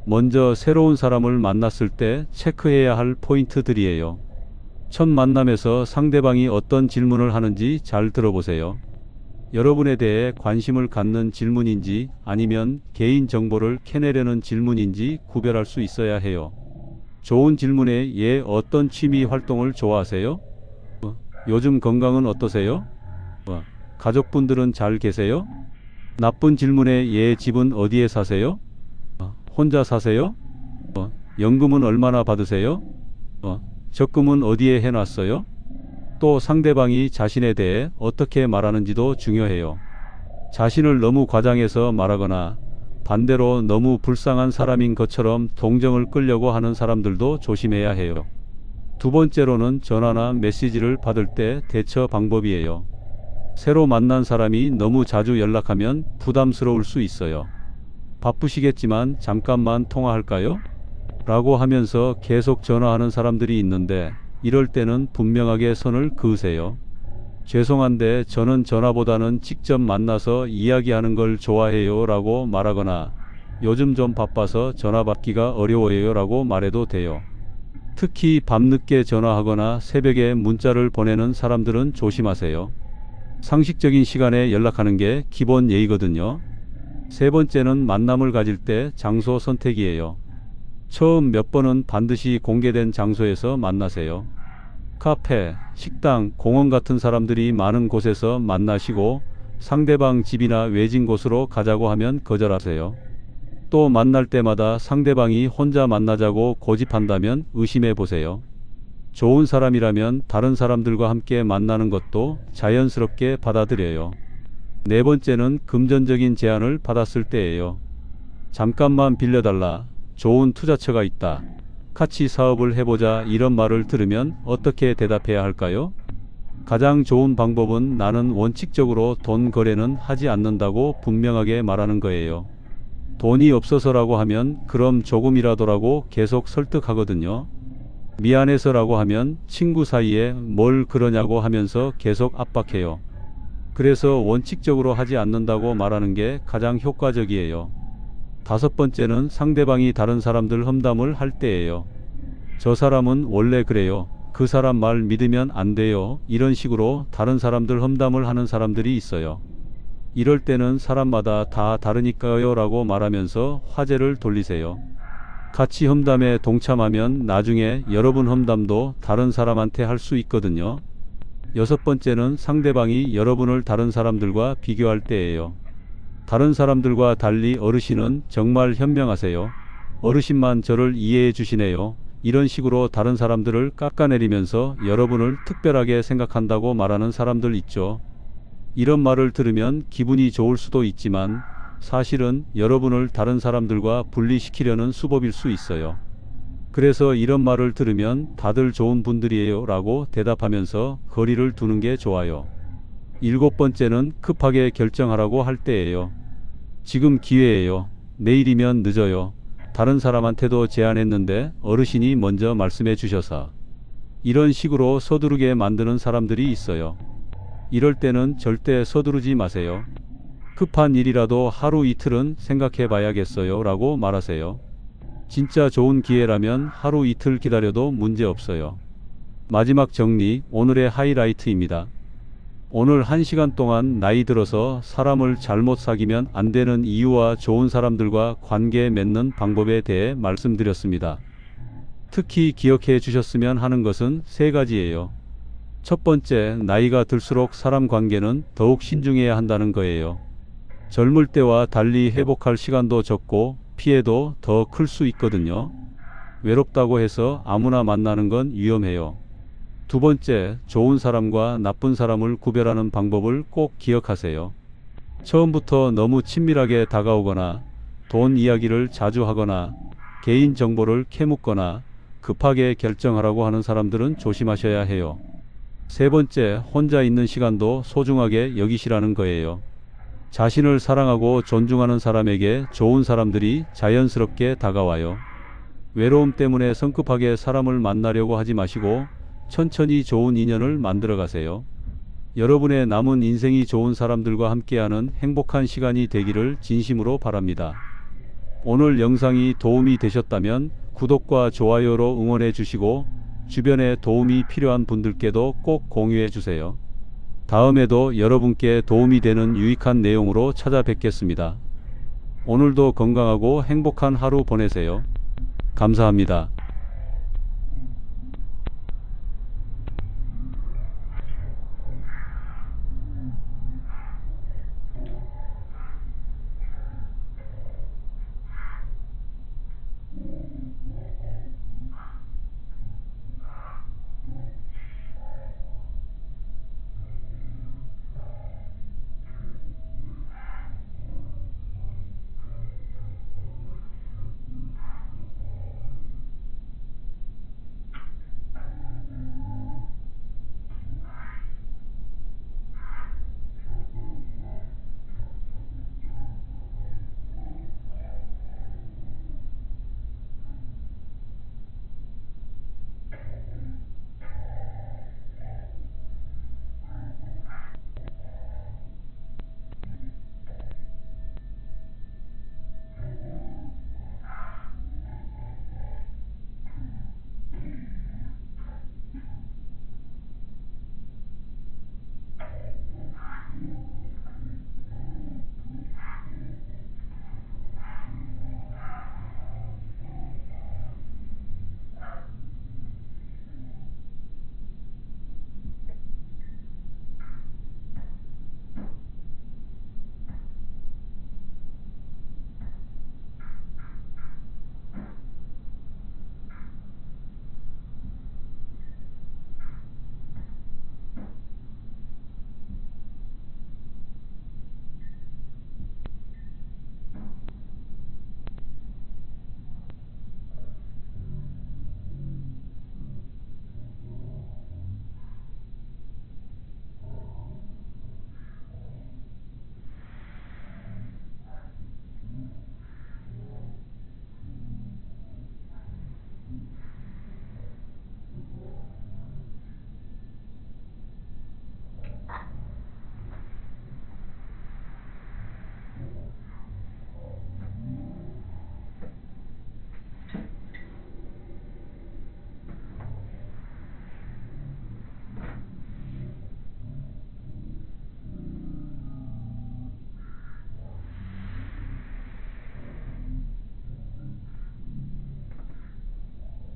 먼저 새로운 사람을 만났을 때 체크해야 할 포인트들이에요. 첫 만남에서 상대방이 어떤 질문을 하는지 잘 들어보세요. 여러분에 대해 관심을 갖는 질문인지 아니면 개인 정보를 캐내려는 질문인지 구별할 수 있어야 해요. 좋은 질문에 예, 어떤 취미 활동을 좋아하세요? 요즘 건강은 어떠세요? 가족분들은 잘 계세요? 나쁜 질문에 예, 집은 어디에 사세요? 혼자 사세요? 연금은 얼마나 받으세요? 적금은 어디에 해놨어요? 또 상대방이 자신에 대해 어떻게 말하는지도 중요해요. 자신을 너무 과장해서 말하거나 반대로 너무 불쌍한 사람인 것처럼 동정을 끌려고 하는 사람들도 조심해야 해요. 두 번째로는 전화나 메시지를 받을 때 대처 방법이에요. 새로 만난 사람이 너무 자주 연락하면 부담스러울 수 있어요. 바쁘시겠지만 잠깐만 통화할까요? 라고 하면서 계속 전화하는 사람들이 있는데 이럴 때는 분명하게 선을 그으세요. 죄송한데 저는 전화보다는 직접 만나서 이야기하는 걸 좋아해요 라고 말하거나 요즘 좀 바빠서 전화 받기가 어려워요 라고 말해도 돼요. 특히 밤늦게 전화하거나 새벽에 문자를 보내는 사람들은 조심하세요. 상식적인 시간에 연락하는 게 기본 예의거든요. 세 번째는 만남을 가질 때 장소 선택이에요. 처음 몇 번은 반드시 공개된 장소에서 만나세요. 카페, 식당, 공원 같은 사람들이 많은 곳에서 만나시고 상대방 집이나 외진 곳으로 가자고 하면 거절하세요. 또 만날 때마다 상대방이 혼자 만나자고 고집한다면 의심해 보세요. 좋은 사람이라면 다른 사람들과 함께 만나는 것도 자연스럽게 받아들여요. 네 번째는 금전적인 제안을 받았을 때예요. 잠깐만 빌려달라, 좋은 투자처가 있다. 같이 사업을 해보자 이런 말을 들으면 어떻게 대답해야 할까요? 가장 좋은 방법은 나는 원칙적으로 돈 거래는 하지 않는다고 분명하게 말하는 거예요. 돈이 없어서라고 하면 그럼 조금이라도라고 계속 설득하거든요. 미안해서라고 하면 친구 사이에 뭘 그러냐고 하면서 계속 압박해요. 그래서 원칙적으로 하지 않는다고 말하는 게 가장 효과적이에요. 다섯 번째는 상대방이 다른 사람들 험담을 할 때예요. 저 사람은 원래 그래요. 그 사람 말 믿으면 안 돼요. 이런 식으로 다른 사람들 험담을 하는 사람들이 있어요. 이럴 때는 사람마다 다 다르니까요 라고 말하면서 화제를 돌리세요. 같이 험담에 동참하면 나중에 여러분 험담도 다른 사람한테 할 수 있거든요. 여섯 번째는 상대방이 여러분을 다른 사람들과 비교할 때예요. 다른 사람들과 달리 어르신은 정말 현명하세요. 어르신만 저를 이해해 주시네요. 이런 식으로 다른 사람들을 깎아내리면서 여러분을 특별하게 생각한다고 말하는 사람들 있죠. 이런 말을 들으면 기분이 좋을 수도 있지만 사실은 여러분을 다른 사람들과 분리시키려는 수법일 수 있어요. 그래서 이런 말을 들으면 다들 좋은 분들이에요 라고 대답하면서 거리를 두는 게 좋아요. 일곱 번째는 급하게 결정하라고 할 때예요. 지금 기회예요. 내일이면 늦어요. 다른 사람한테도 제안했는데 어르신이 먼저 말씀해 주셔서. 이런 식으로 서두르게 만드는 사람들이 있어요. 이럴 때는 절대 서두르지 마세요. 급한 일이라도 하루 이틀은 생각해 봐야겠어요 라고 말하세요. 진짜 좋은 기회라면 하루 이틀 기다려도 문제 없어요. 마지막 정리, 오늘의 하이라이트입니다. 오늘 1시간 동안 나이 들어서 사람을 잘못 사귀면 안 되는 이유와 좋은 사람들과 관계 맺는 방법에 대해 말씀드렸습니다. 특히 기억해 주셨으면 하는 것은 세 가지예요. 첫 번째, 나이가 들수록 사람 관계는 더욱 신중해야 한다는 거예요. 젊을 때와 달리 회복할 시간도 적고 피해도 더 클 수 있거든요. 외롭다고 해서 아무나 만나는 건 위험해요. 두 번째, 좋은 사람과 나쁜 사람을 구별하는 방법을 꼭 기억하세요. 처음부터 너무 친밀하게 다가오거나 돈 이야기를 자주 하거나 개인 정보를 캐묻거나 급하게 결정하라고 하는 사람들은 조심하셔야 해요. 세 번째, 혼자 있는 시간도 소중하게 여기시라는 거예요. 자신을 사랑하고 존중하는 사람에게 좋은 사람들이 자연스럽게 다가와요. 외로움 때문에 성급하게 사람을 만나려고 하지 마시고 천천히 좋은 인연을 만들어 가세요. 여러분의 남은 인생이 좋은 사람들과 함께하는 행복한 시간이 되기를 진심으로 바랍니다. 오늘 영상이 도움이 되셨다면 구독과 좋아요로 응원해 주시고 주변에 도움이 필요한 분들께도 꼭 공유해 주세요. 다음에도 여러분께 도움이 되는 유익한 내용으로 찾아뵙겠습니다. 오늘도 건강하고 행복한 하루 보내세요. 감사합니다.